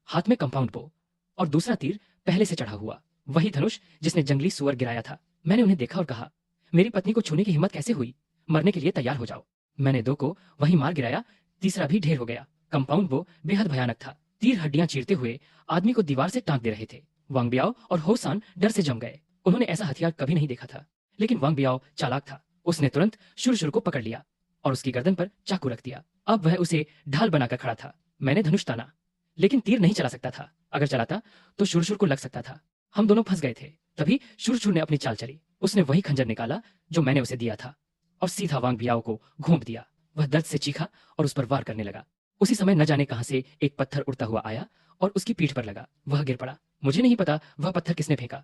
Speaker 1: हाथ में कंपाउंड बो और दूसरा तीर पहले से चढ़ा हुआ, वही धनुष जिसने जंगली सुअर गिराया था। मैंने उन्हें देखा और कहा, मेरी पत्नी को छूने की हिम्मत कैसे हुई? मरने के लिए तैयार हो जाओ। मैंने दो को वहीं मार गिराया, तीसरा भी ढेर हो गया। कंपाउंड बो बेहद भयानक था। तीर हड्डियां चीरते हुए आदमी को दीवार से टांग दे रहे थे। वांग बियाओ और होसान डर से जम गए। उन्होंने ऐसा हथियार कभी नहीं देखा था। लेकिन वांग बियाओ चालाक था। उसने तुरंत शुर शुर को पकड़ लिया और उसकी गर्दन पर चाकू रख दिया। अब वह उसे ढाल बनाकर खड़ा था। मैंने धनुष ताना, लेकिन तीर नहीं चला सकता था। अगर चलाता तो शुरशुर को लग सकता था। हम दोनों फंस गए थे। तभी शुरशुर ने अपनी चाल चली। उसने वही खंजर निकाला जो मैंने उसे दिया था और सीधा वांग बियाओ को घोंप दिया। वह दर्द से चीखा और उस पर वार करने लगा। उसी समय न जाने कहां से एक पत्थर उड़ता हुआ आया और उसकी पीठ पर लगा। वह गिर पड़ा। मुझे नहीं पता वह पत्थर किसने फेंका,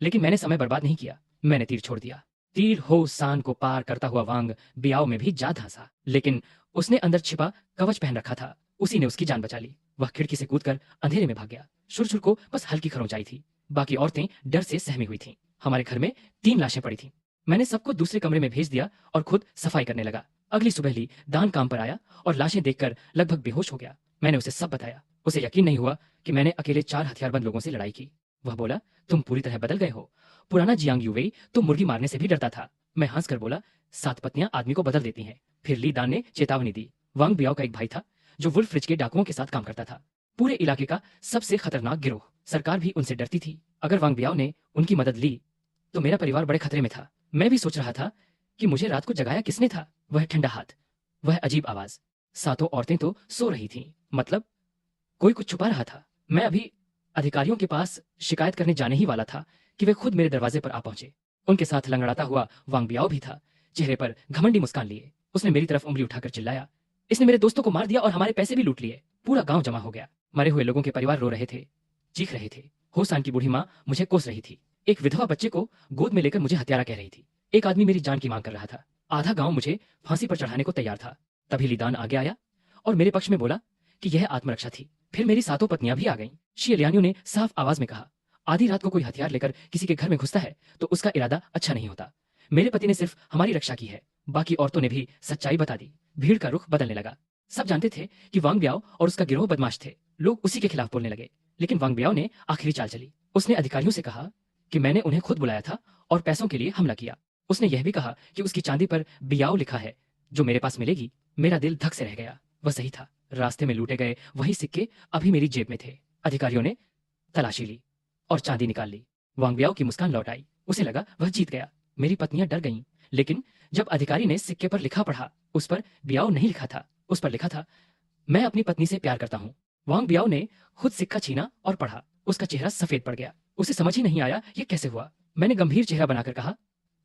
Speaker 1: लेकिन मैंने समय बर्बाद नहीं किया। मैंने तीर छोड़ दिया। तीर हो सान को पार करता हुआ वांग बियाओ में भी जा धंसा, लेकिन उसने अंदर छिपा कवच पहन रखा था। उसी ने उसकी जान बचा ली। वह खिड़की से कूदकर अंधेरे में भाग गया। शुरशुर को बस हल्की खरोंच आई थी। बाकी औरतें डर से सहमी हुई थीं। हमारे घर में 3 लाशें पड़ी थीं। मैंने सबको दूसरे कमरे में भेज दिया और खुद सफाई करने लगा। अगली सुबह ली दान काम पर आया और लाशें देखकर लगभग बेहोश हो गया। मैंने उसे सब बताया। उसे यकीन नहीं हुआ कि मैंने अकेले 4 हथियारबंद लोगों से लड़ाई की। वह बोला, तुम पूरी तरह बदल गए हो। पुराना जियांग यूवेई तो मुर्गी मारने से भी डरता था। मैं हंसकर बोला, 7 पत्नियां आदमी को बदल देती हैं। फिर ली दान ने चेतावनी दी। वांग बियाओ का एक भाई था जो वुल्फ रिज के डाकुओं के साथ काम करता था। पूरे इलाके का सबसे खतरनाक गिरोह। सरकार भी उनसे डरती थी। अगर वांग बियाओ ने उनकी मदद ली तो मेरा परिवार बड़े खतरे में था। मैं भी सोच रहा था कि मुझे रात को जगाया किसने था। वह ठंडा हाथ, वह अजीब आवाज। 7 औरतें तो सो रही थीं। मतलब कोई कुछ छुपा रहा था। मैं अभी अधिकारियों के पास शिकायत करने जाने ही वाला था कि वे खुद मेरे दरवाजे पर आ पहुंचे। उनके साथ लंगड़ाता हुआ वांग बियाओ भी था, चेहरे पर घमंडी मुस्कान लिए। उसने मेरी तरफ उंगली उठाकर चिल्लाया, इसने मेरे दोस्तों को मार दिया और हमारे पैसे भी लूट लिए। पूरा गांव जमा हो गया। मरे हुए लोगों के परिवार रो रहे थे, चीख रहे थे। होसान की बूढ़ी मां मुझे कोस रही थी। एक विधवा बच्चे को गोद में लेकर मुझे हत्यारा कह रही थी। एक आदमी मेरी जान की मांग कर रहा था। आधा गांव मुझे फांसी पर चढ़ाने को तैयार था। तभी लीदान आगे आया और मेरे पक्ष में बोला कि यह आत्मरक्षा थी। फिर मेरी 7 पत्नियां भी आ गईं। शियलियानियों ने साफ आवाज में कहा, आधी रात को कोई हथियार लेकर किसी के घर में घुसता है तो उसका इरादा अच्छा नहीं होता। मेरे पति ने सिर्फ हमारी रक्षा की है। बाकी औरतों ने भी सच्चाई बता दी। भीड़ का रुख बदलने लगा। सब जानते थे कि वांग बियाओ और उसका गिरोह बदमाश थे। लोग उसी के खिलाफ बोलने लगे। लेकिन वांग बियाओ ने आखिरी चाल चली। उसने अधिकारियों से कहा कि मैंने उन्हें खुद बुलाया था और पैसों के लिए हमला किया। उसने यह भी कहा कि उसकी चांदी पर बियाओ लिखा है, जो मेरे पास मिलेगी। मेरा दिल धक से रह गया। वह सही था। रास्ते में लूटे गए वही सिक्के अभी मेरी जेब में थे। अधिकारियों ने तलाशी ली और चांदी निकाल ली। वांग बियाओ की मुस्कान लौट आई। उसे लगा वह जीत गया। मेरी पत्नियां डर गईं। लेकिन जब अधिकारी ने सिक्के पर लिखा पढ़ा, उस पर बियाओ नहीं लिखा था। उस पर लिखा था, मैं अपनी पत्नी से प्यार करता हूँ। वांग बियाओ ने खुद सिक्का छीना और पढ़ा। उसका चेहरा सफेद पड़ गया। उसे समझ ही नहीं आया ये कैसे हुआ। मैंने गंभीर चेहरा बनाकर कहा,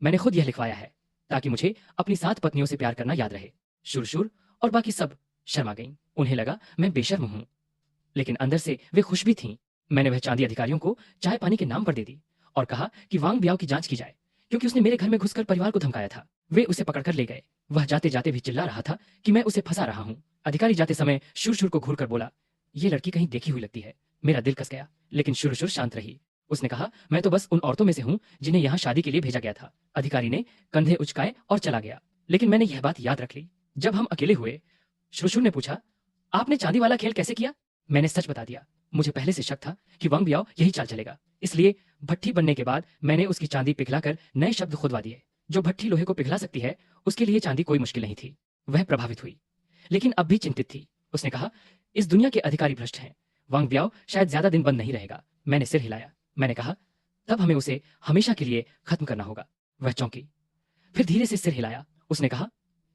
Speaker 1: मैंने खुद यह लिखवाया है ताकि मुझे अपनी 7 पत्नियों से प्यार करना याद रहे। शुरशुर और बाकी सब शर्मा गईं। उन्हें लगा मैं बेशर्म हूं, लेकिन अंदर से वे खुश भी थीं। मैंने वह चांदी अधिकारियों को चाय पानी के नाम पर दे दी और कहा कि वांग बियाओ की जांच की जाए, क्योंकि उसने मेरे घर में घुसकर परिवार को धमकाया था। वे उसे पकड़कर ले गए। वह जाते जाते भी चिल्ला रहा था कि मैं उसे फंसा रहा हूं। अधिकारी जाते समय शुरशुर को घूरकर बोला, ये लड़की कहीं देखी हुई लगती है। मेरा दिल कस गया, लेकिन शुरशुर शांत रही। उसने कहा, मैं तो बस उन औरतों में से हूं जिन्हें यहाँ शादी के लिए भेजा गया था। अधिकारी ने कंधे उचकाए और चला गया, लेकिन मैंने यह बात याद रख ली। जब हम अकेले हुए, शुरशुर ने पूछा, आपने चांदी वाला खेल कैसे किया? मैंने सच बता दिया। मुझे पहले से शक था कि वांग बियाओ यही चाल चलेगा। इसलिए भट्ठी बनने के बाद मैंने उसकी चांदी पिघलाकर नए शब्द खुदवा दिए। जो भट्ठी लोहे को पिघला सकती है, उसके लिए चांदी कोई मुश्किल नहीं थी। वह प्रभावित हुई, लेकिन अब भी चिंतित थी। उसने कहा, इस दुनिया के अधिकारी भ्रष्ट हैं। वांग बियाओ शायद ज्यादा दिन बंद नहीं रहेगा। मैंने सिर हिलाया। मैंने कहा, तब हमें उसे हमेशा के लिए खत्म करना होगा। वह चौंकी, फिर धीरे से सिर हिलाया। उसने कहा,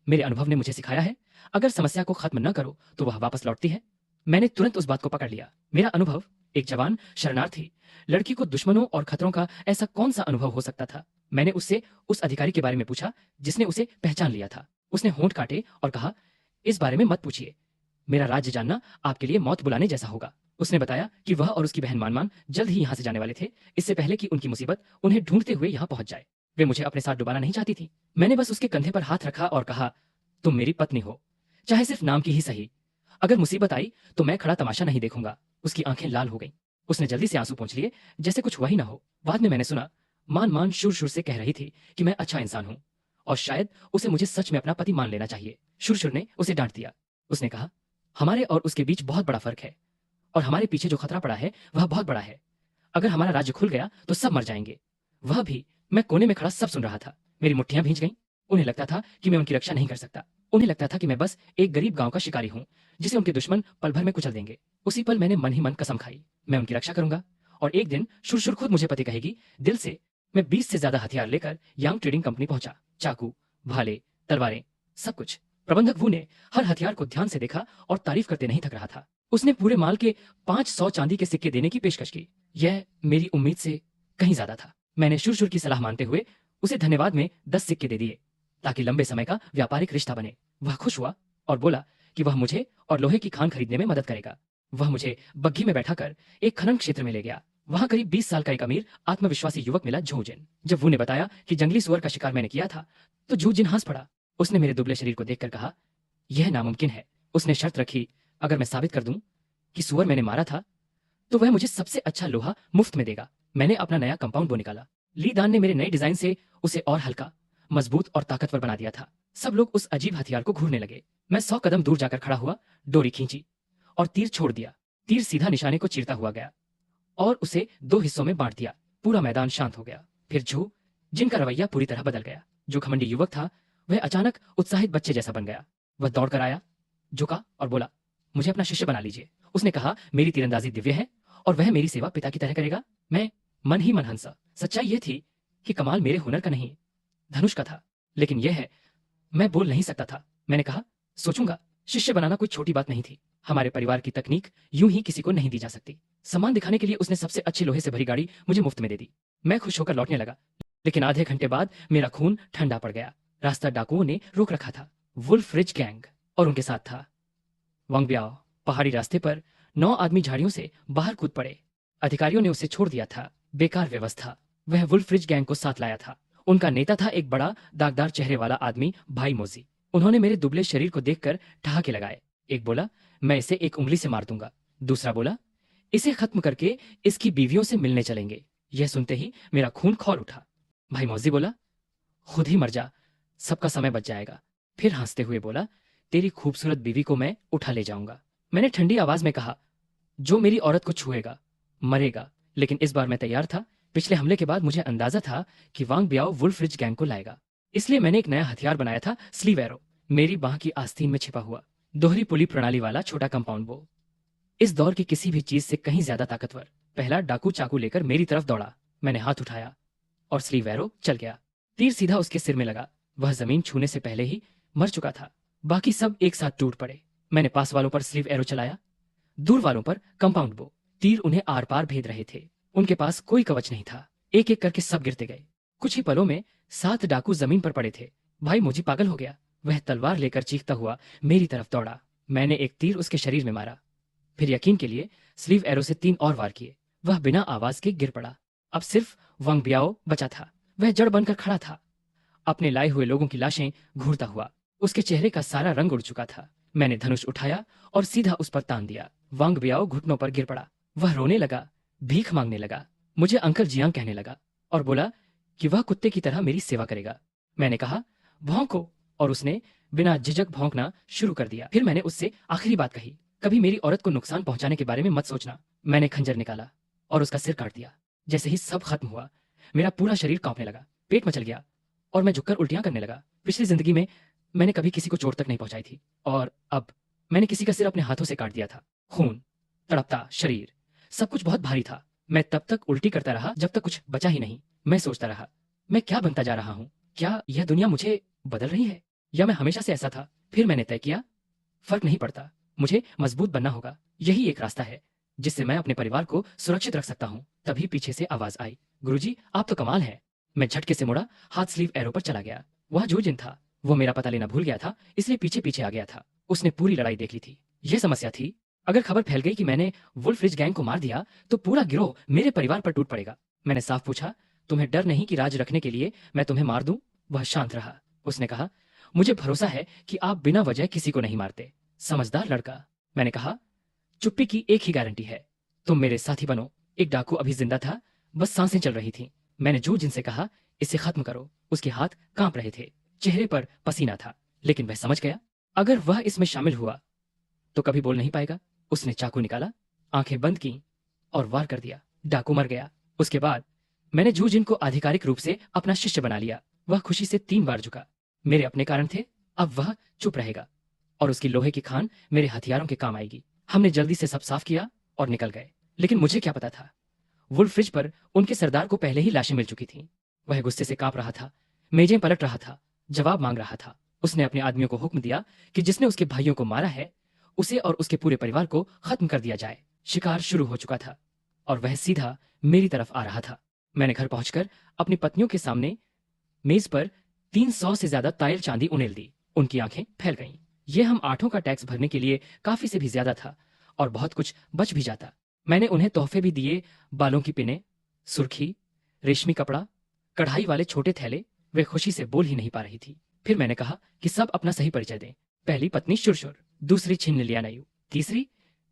Speaker 1: मेरे अनुभव ने मुझे सिखाया है, अगर समस्या को खत्म न करो तो वह वापस लौटती है। मैंने तुरंत उस बात को पकड़ लिया। मेरा अनुभव, एक जवान शरणार्थी लड़की को दुश्मनों और खतरों का ऐसा कौन सा अनुभव हो सकता था? मैंने उससे उस अधिकारी के बारे में पूछा जिसने उसे पहचान लिया था। उसने होंठ काटे और कहा, इस बारे में मत पूछिए। मेरा राज्य जानना आपके लिए मौत बुलाने जैसा होगा। उसने बताया कि वह और उसकी बहन मानमान जल्द ही यहाँ से जाने वाले थे, इससे पहले कि उनकी मुसीबत उन्हें ढूंढते हुए यहाँ पहुंच जाए। वे मुझे अपने साथ डुबाना नहीं चाहती थी। मैंने बस उसके कंधे पर हाथ रखा और कहा, तुम मेरी पत्नी हो, चाहे सिर्फ नाम की ही सही। अगर मुसीबत आई तो मैं खड़ा तमाशा नहीं देखूंगा। उसकी आंखें लाल हो गईं। उसने जल्दी से आंसू पोंछ लिए, जैसे कुछ हुआ ही ना हो। बाद में मैंने सुना, मान शुर से कह रही थी कि मैं अच्छा इंसान हूं और शायद उसे मुझे सच में अपना पति मान लेना चाहिए। शुर ने उसे डांट दिया। उसने कहा, हमारे और उसके बीच बहुत बड़ा फर्क है और हमारे पीछे जो खतरा पड़ा है वह बहुत बड़ा है। अगर हमारा राज्य खुल गया तो सब मर जाएंगे। वह भी। मैं कोने में खड़ा सब सुन रहा था। मेरी मुट्ठियां भींच गईं। उन्हें लगता था कि मैं उनकी रक्षा नहीं कर सकता। उन्हें लगता था कि मैं बस एक गरीब गांव का शिकारी हूं जिसे उनके दुश्मन पल भर में कुचल देंगे। उसी पल मैंने मन ही मन कसम खाई, मैं उनकी रक्षा करूंगा और एक दिन शुर खुद मुझे पति कहेगी। दिल से मैं 20 से ज्यादा हथियार लेकर यांग ट्रेडिंग कंपनी पहुंचा। चाकू, भाले, तलवारें, सब कुछ। प्रबंधक वू ने हर हथियार को ध्यान से देखा और तारीफ करते नहीं थक रहा था। उसने पूरे माल के 500 चांदी के सिक्के देने की पेशकश की। यह मेरी उम्मीद से कहीं ज्यादा था। मैंने शुर की सलाह मानते हुए उसे धन्यवाद में 10 सिक्के दे दिए ताकि लंबे समय का व्यापारिक रिश्ता बने। वह खुश हुआ और बोला कि वह मुझे और लोहे की खान खरीदने में मदद करेगा। वह मुझे बग्घी में बैठाकर एक खनन क्षेत्र में ले गया। वहां करीब 20 साल का एक अमीर आत्मविश्वासी युवक मिला, जूजिन। जब वो ने बताया कि जंगली सुअर का शिकार मैंने किया था तो जूजिन हंस पड़ा। उसने मेरे दुबले शरीर को देखकर कहा, यह नामुमकिन है। उसने शर्त रखी, अगर मैं साबित कर दूं कि सुअर मैंने मारा था तो वह मुझे सबसे अच्छा लोहा मुफ्त में देगा। मैंने अपना नया कंपाउंड बो निकाला। ली दान ने मेरे नए डिजाइन से उसे और हल्का, मजबूत और ताकतवर बना दिया था। सब लोग उस अजीब हथियार को घूरने लगे। मैं 100 कदम दूर जाकर खड़ा हुआ, डोरी खींची और तीर छोड़ दिया। तीर सीधा निशाने को चीरता हुआ गया और उसे 2 हिस्सों में बांट दिया। पूरा मैदान शांत हो गया। फिर जू, जिनका रवैया पूरी तरह बदल गया। जो घमंडी युवक था वह अचानक उत्साहित बच्चे जैसा बन गया। वह दौड़कर आया, झुका और बोला, मुझे अपना शिष्य बना लीजिए। उसने कहा, मेरी तीरंदाजी दिव्य है और वह मेरी सेवा पिता की तरह करेगा। मैं मन ही मन हंसा। सच्चाई यह थी कि कमाल मेरे हुनर का नहीं, धनुष का था। लेकिन यह है, मैं बोल नहीं सकता था। मैंने कहा, सोचूंगा। शिष्य बनाना कोई छोटी बात नहीं थी। हमारे परिवार की तकनीक यूं ही किसी को नहीं दी जा सकती। सम्मान दिखाने के लिए उसने सबसे अच्छे लोहे से भरी गाड़ी मुझे मुफ्त में दे दी। मैं खुश होकर लौटने लगा, लेकिन आधे घंटे बाद मेरा खून ठंडा पड़ गया। रास्ता डाकुओं ने रोक रखा था। वुल्फ रिज गैंग और उनके साथ था वांग ब्याओ। पहाड़ी रास्ते पर 9 आदमी झाड़ियों से बाहर कूद पड़े। अधिकारियों ने उसे छोड़ दिया था। बेकार व्यवस्था। वह वुल्फ रिज गैंग को साथ लाया था। उनका नेता था एक बड़ा दागदार चेहरे वाला आदमी, भाई मोजी। उन्होंने मेरे दुबले शरीर को देखकर ठहाके लगाए। एक बोला, मैं इसे एक उंगली से मार दूंगा। दूसरा बोला, इसे खत्म करके इसकी बीवियों से मिलने चलेंगे। यह सुनते ही मेरा खून खौल उठा। भाई मौजी बोला, खुद ही मर जा, सबका समय बच जाएगा। फिर हंसते हुए बोला, तेरी खूबसूरत बीवी को मैं उठा ले जाऊंगा। मैंने ठंडी आवाज में कहा, जो मेरी औरत को छुएगा मरेगा। लेकिन इस बार मैं तैयार था। पिछले हमले के बाद मुझे अंदाजा था कि वांग ब्याओ वुल्फ रिज गैंग को लाएगा। इसलिए मैंने एक नया हथियार बनाया था, स्लीव एरो। मेरी बाह की आस्तीन में छिपा हुआ दोहरी पुली प्रणाली वाला छोटा कंपाउंड बो। इस दौर की किसी भी चीज से कहीं ज्यादा ताकतवर। पहला डाकू चाकू लेकर मेरी तरफ दौड़ा। मैंने हाथ उठाया और स्लीव एरो चल गया। तीर सीधा उसके सिर में लगा। वह जमीन छूने से पहले ही मर चुका था। बाकी सब एक साथ टूट पड़े। मैंने पास वालों पर स्लीव एरो चलाया, दूर वालों पर कंपाउंड बो। तीर उन्हें आर पार भेद रहे थे। उनके पास कोई कवच नहीं था। एक एक करके सब गिरते गए। कुछ ही पलों में 7 डाकू जमीन पर पड़े थे। भाई मुझे पागल हो गया। वह तलवार लेकर चीखता हुआ मेरी तरफ दौड़ा। मैंने एक तीर उसके शरीर में मारा। फिर यकीन के लिए स्लीव एरो से 3 और वार किए। वह बिना आवाज के गिर पड़ा। अब सिर्फ वांग ब्याओ बचा था। वह जड़ बनकर खड़ा था, अपने लाए हुए लोगों की लाशें घूरता हुआ। उसके चेहरे का सारा रंग उड़ चुका था। मैंने धनुष उठाया और सीधा उस पर तान दिया। वांग ब्याओ घुटनों पर गिर पड़ा। वह रोने लगा, भीख मांगने लगा, मुझे अंकल जियांग कहने लगा और बोला कि वह कुत्ते की तरह मेरी सेवा करेगा। मैंने कहा, भौंको, और उसने बिना झिझक भौंकना शुरू कर दिया। फिर मैंने उससे आखिरी बात कही, कभी मेरी औरत को नुकसान पहुंचाने के बारे में मत सोचना। मैंने खंजर निकाला और उसका सिर काट दिया। जैसे ही सब खत्म हुआ, मेरा पूरा शरीर कांपने लगा, पेट मचल गया और मैं झुककर उल्टियां करने लगा। पिछली जिंदगी में मैंने कभी किसी को चोट तक नहीं पहुंचाई थी और अब मैंने किसी का सिर अपने हाथों से काट दिया था। खून, तड़पता शरीर, सब कुछ बहुत भारी था। मैं तब तक उल्टी करता रहा जब तक कुछ बचा ही नहीं। मैं सोचता रहा, मैं क्या बनता जा रहा हूं? क्या यह दुनिया मुझे बदल रही है या मैं हमेशा से ऐसा था? फिर मैंने तय किया, फर्क नहीं पड़ता, मुझे मजबूत बनना होगा। यही एक रास्ता है जिससे मैं अपने परिवार को सुरक्षित रख सकता हूँ। तभी पीछे से आवाज आई, गुरुजी आप तो कमाल है। मैं झटके से मुड़ा, हाथ स्लीव एरो पर चला गया। वह जूजिन था। वो मेरा पता लेना भूल गया था, इसलिए पीछे पीछे आ गया था। उसने पूरी लड़ाई देख ली थी। यह समस्या थी, अगर खबर फैल गई कि मैंने वुल्फ रिज गैंग को मार दिया तो पूरा गिरोह मेरे परिवार पर टूट पड़ेगा। मैंने साफ पूछा, तुम्हें डर नहीं कि राज रखने के लिए मैं तुम्हें मार दूं? वह शांत रहा। उसने कहा, मुझे भरोसा है कि आप बिना वजह किसी को नहीं मारते। समझदार लड़का। मैंने कहा, चुप्पी की एक ही गारंटी है, तुम मेरे साथी बनो। एक डाकू अभी जिंदा था, बस सांसें चल रही थीं। मैंने जूजिन से कहा, इसे खत्म करो। उसके हाथ कांप रहे थे, चेहरे पर पसीना था, लेकिन वह समझ गया, अगर वह इसमें शामिल हुआ तो कभी बोल नहीं पाएगा। उसने चाकू निकाला, आंखें बंद की और वार कर दिया। डाकू मर गया। उसके बाद मैंने जूजिन को आधिकारिक रूप से अपना शिष्य बना लिया। वह खुशी से 3 बार झुका। मेरे अपने कारण थे, अब वह चुप रहेगा और उसकी लोहे की खान मेरे हथियारों के काम आएगी। हमने जल्दी से सब साफ किया और निकल गए। लेकिन मुझे क्या पता था, वुल्फ रिज पर उनके सरदार को पहले ही लाशें मिल चुकी थीं। वह गुस्से से कांप रहा था, मेजें पलट रहा था, जवाब मांग रहा था। उसने अपने आदमियों को हुक्म दिया कि जिसने उसके भाइयों को मारा है उसे और उसके पूरे परिवार को खत्म कर दिया जाए। शिकार शुरू हो चुका था और वह सीधा मेरी तरफ आ रहा था। मैंने घर पहुंचकर अपनी पत्नियों के सामने मेज पर 300 से ज्यादा तायल चांदी उड़ेल दी। उनकी आंखें फैल गईं। ये हम 8 का टैक्स भरने के लिए काफी से भी ज्यादा था और बहुत कुछ बच भी जाता। मैंने उन्हें तोहफे भी दिए, बालों की पिने, सुर्खी, रेशमी कपड़ा, कढ़ाई वाले छोटे थैले। वे खुशी से बोल ही नहीं पा रही थी। फिर मैंने कहा कि सब अपना सही परिचय दें। पहली पत्नी शुरशुर, दूसरी छिन्न लियानायु, तीसरी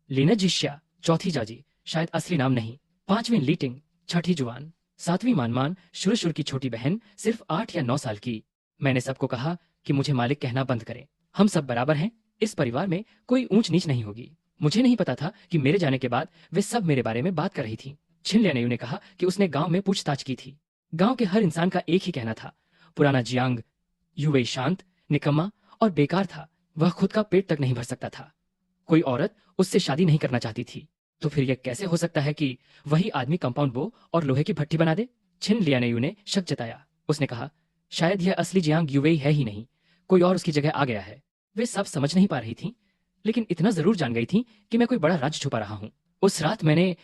Speaker 1: लीना जिश्या, चौथी जाजी, शायद असली नाम नहीं, पांचवीं लीटिंग, छठी जुआन, सातवीं मानमान, शुरशुर की छोटी बहन सिर्फ 8 या 9 साल की। मैंने सबको कहा कि मुझे मालिक कहना बंद करें। हम सब बराबर हैं। इस परिवार में कोई ऊंच नीच नहीं होगी। मुझे नहीं पता था कि मेरे जाने के बाद वे सब मेरे बारे में बात कर रही थी। छिन लियानायु ने कहा कि उसने गांव में पूछताछ की थी। गांव के हर इंसान का एक ही कहना था, पुराना जियांग युवे शांत, निकम्मा और बेकार था। वह खुद का पेट तक नहीं भर सकता था। कोई औरत उससे शादी नहीं करना चाहती थी। तो फिर यह कैसे हो सकता है कि वही आदमी कंपाउंड बो और लोहे की भट्टी बना दे? छिन लियानायु ने शक जताया। उसने कहा, शायद यह असली जियांग युवेई है ही नहीं, कोई और उसकी जगह आ गया है। वे सब समझ नहीं पा रही थीं, लेकिन इतना जरूर जान गई थीं कि मैं कोई बड़ा राज छुपा रहा हूं। उस रात मैंने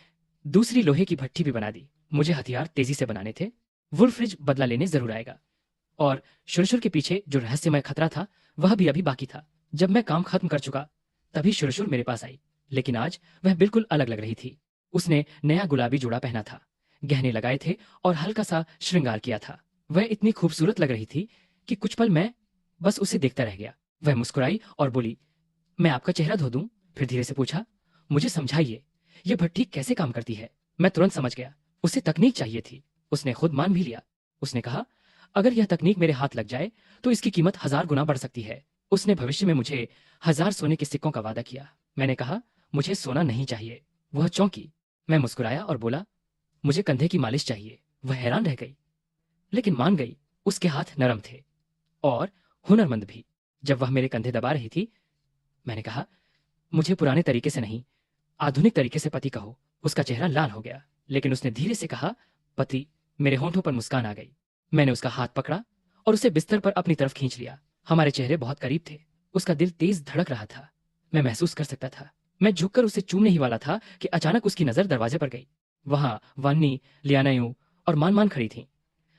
Speaker 1: दूसरी लोहे की भट्टी भी बना दी। मुझे हथियार तेजी से बनाने थे। वुल्फ्रिज बदला लेने जरूर आएगा। और शुरशुर के पीछे जो रहस्यमय खतरा था वह भी अभी बाकी था। जब मैं काम खत्म कर चुका तभी शुरशुर मेरे पास आई, लेकिन आज वह बिल्कुल अलग लग रही थी। उसने नया गुलाबी जोड़ा पहना था, गहने लगाए थे और हल्का सा श्रृंगार किया था। वह इतनी खूबसूरत लग रही थी कि कुछ पल मैं बस उसे देखता रह गया। वह मुस्कुराई और बोली, मैं आपका चेहरा धो दूं? फिर धीरे से पूछा, मुझे समझाइए, यह भट्टी कैसे काम करती है? मैं तुरंत समझ गया, उसे तकनीक चाहिए थी। उसने खुद मान भी लिया। उसने कहा, अगर यह तकनीक मेरे हाथ लग जाए तो इसकी कीमत 1000 गुना बढ़ सकती है। उसने भविष्य में मुझे 1000 सोने के सिक्कों का वादा किया। मैंने कहा, मुझे सोना नहीं चाहिए। वह चौंकी। मैं मुस्कुराया और बोला, मुझे कंधे की मालिश चाहिए। वह हैरान रह गई, लेकिन मान गई। उसके हाथ नरम थे और हुनरमंद भी। जब वह मेरे कंधे दबा रही थी, मैंने कहा, मुझे पुराने तरीके से नहीं, आधुनिक तरीके से पति कहो। उसका चेहरा लाल हो गया, लेकिन उसने धीरे से कहा, पति। मेरे होंठों पर मुस्कान आ गई। मैंने उसका हाथ पकड़ा और उसे बिस्तर पर अपनी तरफ खींच लिया। हमारे चेहरे बहुत करीब थे। उसका दिल तेज धड़क रहा था। मैं महसूस कर सकता था। मैं झुककर उसे चूमने ही वाला था कि अचानक उसकी नजर दरवाजे पर गई। वहां वान्नी, लियानायु और मानमान खड़ी थीं।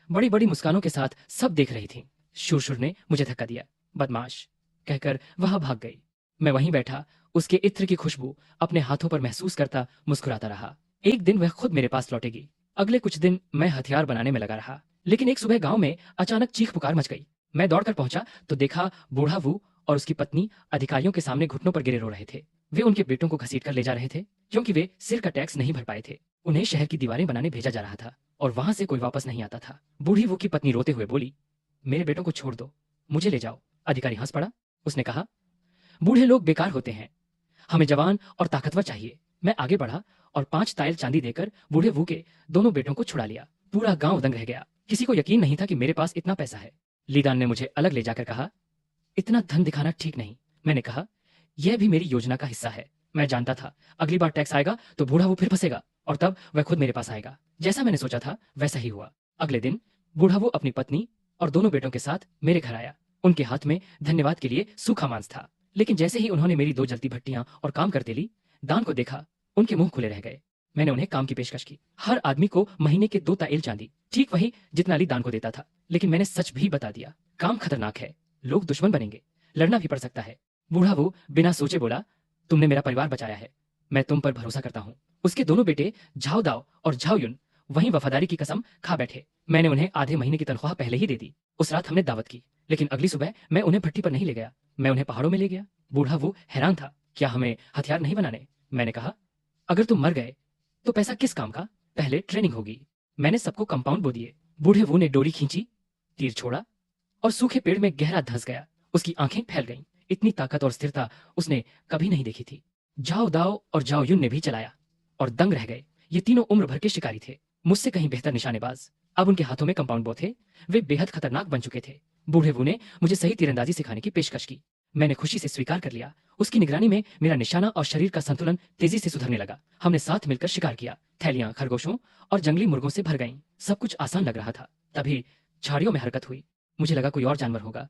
Speaker 1: बड़ी बड़ी मुस्कानों के साथ सब देख रही थीं। शुरशुर ने मुझे धक्का दिया। बदमाश कहकर वह भाग गई। मैं वहीं बैठा उसके इत्र की खुशबू अपने हाथों पर महसूस करता मुस्कुराता रहा। एक दिन वह खुद मेरे पास लौटेगी। अगले कुछ दिन मैं हथियार बनाने में लगा रहा, लेकिन एक सुबह गांव में अचानक चीख पुकार मच गई। मैं दौड़कर पहुंचा तो देखा बूढ़ा वू और उसकी पत्नी अधिकारियों के सामने घुटनों पर गिरे रो रहे थे। वे उनके बेटों को घसीट कर ले जा रहे थे, क्योंकि वे सिर का टैक्स नहीं भर पाए थे। उन्हें शहर की दीवारें बनाने भेजा जा रहा था और वहां से कोई वापस नहीं आता था। बूढ़ी वू की पत्नी रोते हुए बोली, मेरे बेटों को छोड़ दो, मुझे ले जाओ। अधिकारी हंस पड़ा। उसने कहा, बूढ़े लोग बेकार होते हैं, हमें जवान और ताकतवर चाहिए। मैं आगे बढ़ा और 5 तायल चांदी देकर बूढ़े वू के दोनों बेटों को छुड़ा लिया। पूरा गांव दंग रह गया। किसी को यकीन नहीं था कि मेरे पास इतना पैसा है। लीदान ने मुझे अलग ले जाकर कहा, इतना धन दिखाना ठीक नहीं। मैंने कहा, यह भी मेरी योजना का हिस्सा है। मैं जानता था अगली बार टैक्स आएगा तो बूढ़ा वो फिर फंसेगा और तब वह खुद मेरे पास आएगा। जैसा मैंने सोचा था वैसा ही हुआ। अगले दिन बूढ़ा वो अपनी पत्नी और दोनों बेटों के साथ मेरे घर आया। उनके हाथ में धन्यवाद के लिए सूखा मांस था, लेकिन जैसे ही उन्होंने मेरी 2 जलती भट्टियां और काम करते ली, दान को देखा, उनके मुंह खुले रह गए। मैंने उन्हें काम की पेशकश की। हर आदमी को महीने के 2 ताएल चांदी, ठीक वही जितना अली दान को देता था। लेकिन मैंने सच भी बता दिया, काम खतरनाक है, लोग दुश्मन बनेंगे, लड़ना भी पड़ सकता है। बूढ़ा वो बिना सोचे बोला, तुमने मेरा परिवार बचाया है, मैं तुम पर भरोसा करता हूँ। उसके दोनों बेटे झाओ दाओ और झाओ युन वहीं वफादारी की कसम खा बैठे। मैंने उन्हें आधे महीने की तनख्वाह पहले ही दे दी। उस रात हमने दावत की, लेकिन अगली सुबह मैं उन्हें भट्टी पर नहीं ले गया, मैं उन्हें पहाड़ों में ले गया। बूढ़ा वो हैरान था, क्या हमें हथियार नहीं बनाने? मैंने कहा, अगर तुम मर गए तो पैसा किस काम का? पहले ट्रेनिंग होगी। मैंने सबको कंपाउंड बो दिए। बूढ़े वो ने डोरी खींची, तीर छोड़ा और सूखे पेड़ में गहरा धंस गया। उसकी आंखें फैल गईं। इतनी ताकत और स्थिरता उसने कभी नहीं देखी थी। झाओ दाओ और झाओ युन ने भी चलाया और दंग रह गए। ये तीनों उम्र भर के शिकारी थे, मुझसे कहीं बेहतर निशानेबाज। अब उनके हाथों में कंपाउंड बो थे। वे बेहद खतरनाक बन चुके थे। बूढ़े वो ने मुझे सही तीरंदाजी सिखाने की पेशकश की। मैंने खुशी से स्वीकार कर लिया। उसकी निगरानी में मेरा निशाना और शरीर का संतुलन तेजी से सुधरने लगा। हमने साथ मिलकर शिकार किया। थैलियां खरगोशों और जंगली मुर्गों से भर गईं। सब कुछ आसान लग रहा था। तभी झाड़ियों में हरकत हुई। मुझे लगा कोई और जानवर होगा,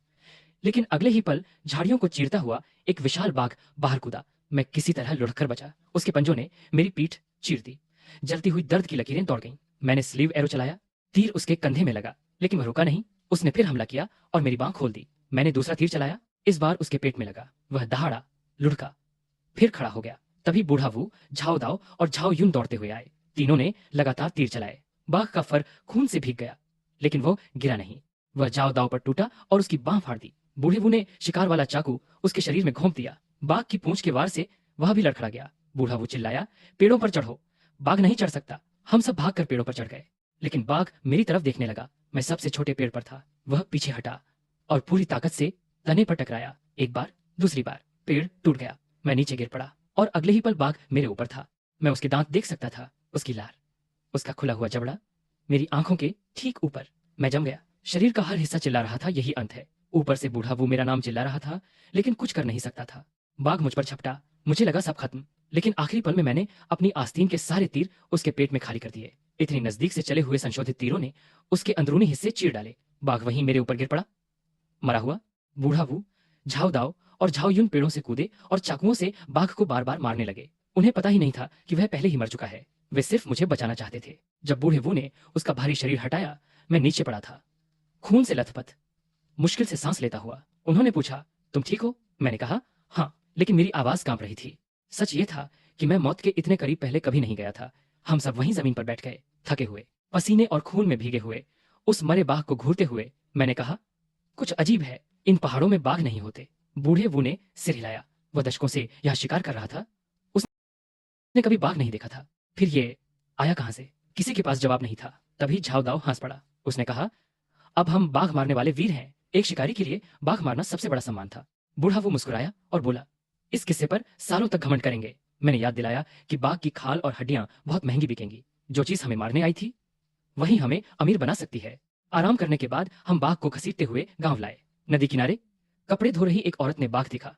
Speaker 1: लेकिन अगले ही पल झाड़ियों को चीरता हुआ एक विशाल बाघ बाहर कूदा। मैं किसी तरह लुढ़क कर बचा। उसके पंजों ने मेरी पीठ चीर दी। जलती हुई दर्द की लकीरें दौड़ गईं। मैंने स्लीव एरो चलाया। तीर उसके कंधे में लगा, लेकिन वह रुका नहीं। उसने फिर हमला किया और मेरी बांह खोल दी। मैंने दूसरा तीर चलाया। इस बार उसके पेट में लगा। वह दहाड़ा, लुढ़का, फिर खड़ा हो गया। तभी बूढ़ा वू, झाओ दाओ और झाओ यून दौड़ते हुए आए। तीनों ने लगातार तीर चलाए। बाघ का फर खून से भीग गया, लेकिन वो गिरा नहीं। वह झाओ दाओ पर टूटा और उसकी बांह फाड़ दी। बूढ़े वू ने शिकार वाला चाकू उसके शरीर में घोंप दिया। बाघ की पूंछ के वार से वह भी लड़खड़ा गया। बूढ़ा वू चिल्लाया, पेड़ों पर चढ़ो। बाघ नहीं चढ़ सकता। हम सब भागकर पेड़ों पर चढ़ गए, लेकिन बाघ मेरी तरफ देखने लगा। मैं सबसे छोटे पेड़ पर था। वह पीछे हटा और पूरी ताकत से तने पर टकराया। एक बार, दूसरी बार। पेड़ टूट गया। मैं नीचे गिर पड़ा और अगले ही पल बाघ मेरे ऊपर था। मैं उसके दांत देख सकता था, उसकी लार, उसका खुला हुआ जबड़ा मेरी आंखों के ठीक ऊपर। मैं जम गया। शरीर का हर हिस्सा चिल्ला रहा था, यही अंत है। ऊपर से बूढ़ा वो मेरा नाम चिल्ला रहा था, लेकिन कुछ कर नहीं सकता था। बाघ मुझ पर झपटा। मुझे लगा सब खत्म, लेकिन आखिरी पल में मैंने अपनी आस्तीन के सारे तीर उसके पेट में खाली कर दिए। इतनी नजदीक से चले हुए संशोधित तीरों ने उसके अंदरूनी हिस्से चीर डाले। बाघ वहीं मेरे ऊपर गिर पड़ा, मरा हुआ। बूढ़ा वू, झाओ दाओ और झाओ यून पेड़ों से कूदे और चाकुओं से बाघ को बार बार मारने लगे। उन्हें पता ही नहीं था कि वह पहले ही मर चुका है। वे सिर्फ मुझे बचाना चाहते थे। जब बूढ़े वू ने उसका भारी शरीर हटाया, मैं नीचे पड़ा था, खून से लथपथ, मुश्किल से सांस लेता हुआ। उन्होंने पूछा, तुम ठीक हो? मैंने कहा, हाँ, लेकिन मेरी आवाज कांप रही थी। सच ये था कि मैं मौत के इतने करीब पहले कभी नहीं गया था। हम सब वहीं जमीन पर बैठ गए, थके हुए, पसीने और खून में भीगे हुए, उस मरे बाघ को घूरते हुए। मैंने कहा, कुछ अजीब है, इन पहाड़ों में बाघ नहीं होते। बूढ़े वू ने सिर हिलाया। वह दशकों से यहाँ शिकार कर रहा था। उसने कभी बाघ नहीं देखा था। फिर ये आया कहां से? किसी के पास जवाब नहीं था। तभी झाओ दाओ हंस पड़ा। उसने कहा, अब हम बाघ मारने वाले वीर हैं। एक शिकारी के लिए बाघ मारना सबसे बड़ा सम्मान था। बूढ़ा वो मुस्कुराया और बोला, इस किस्से पर सालों तक घमंड करेंगे। मैंने याद दिलाया कि बाघ की खाल और हड्डियां बहुत महंगी बिकेंगी। जो चीज हमें मारने आई थी, वही हमें अमीर बना सकती है। आराम करने के बाद हम बाघ को घसीटते हुए गांव लाए। नदी किनारे कपड़े धो रही एक औरत ने बाघ देखा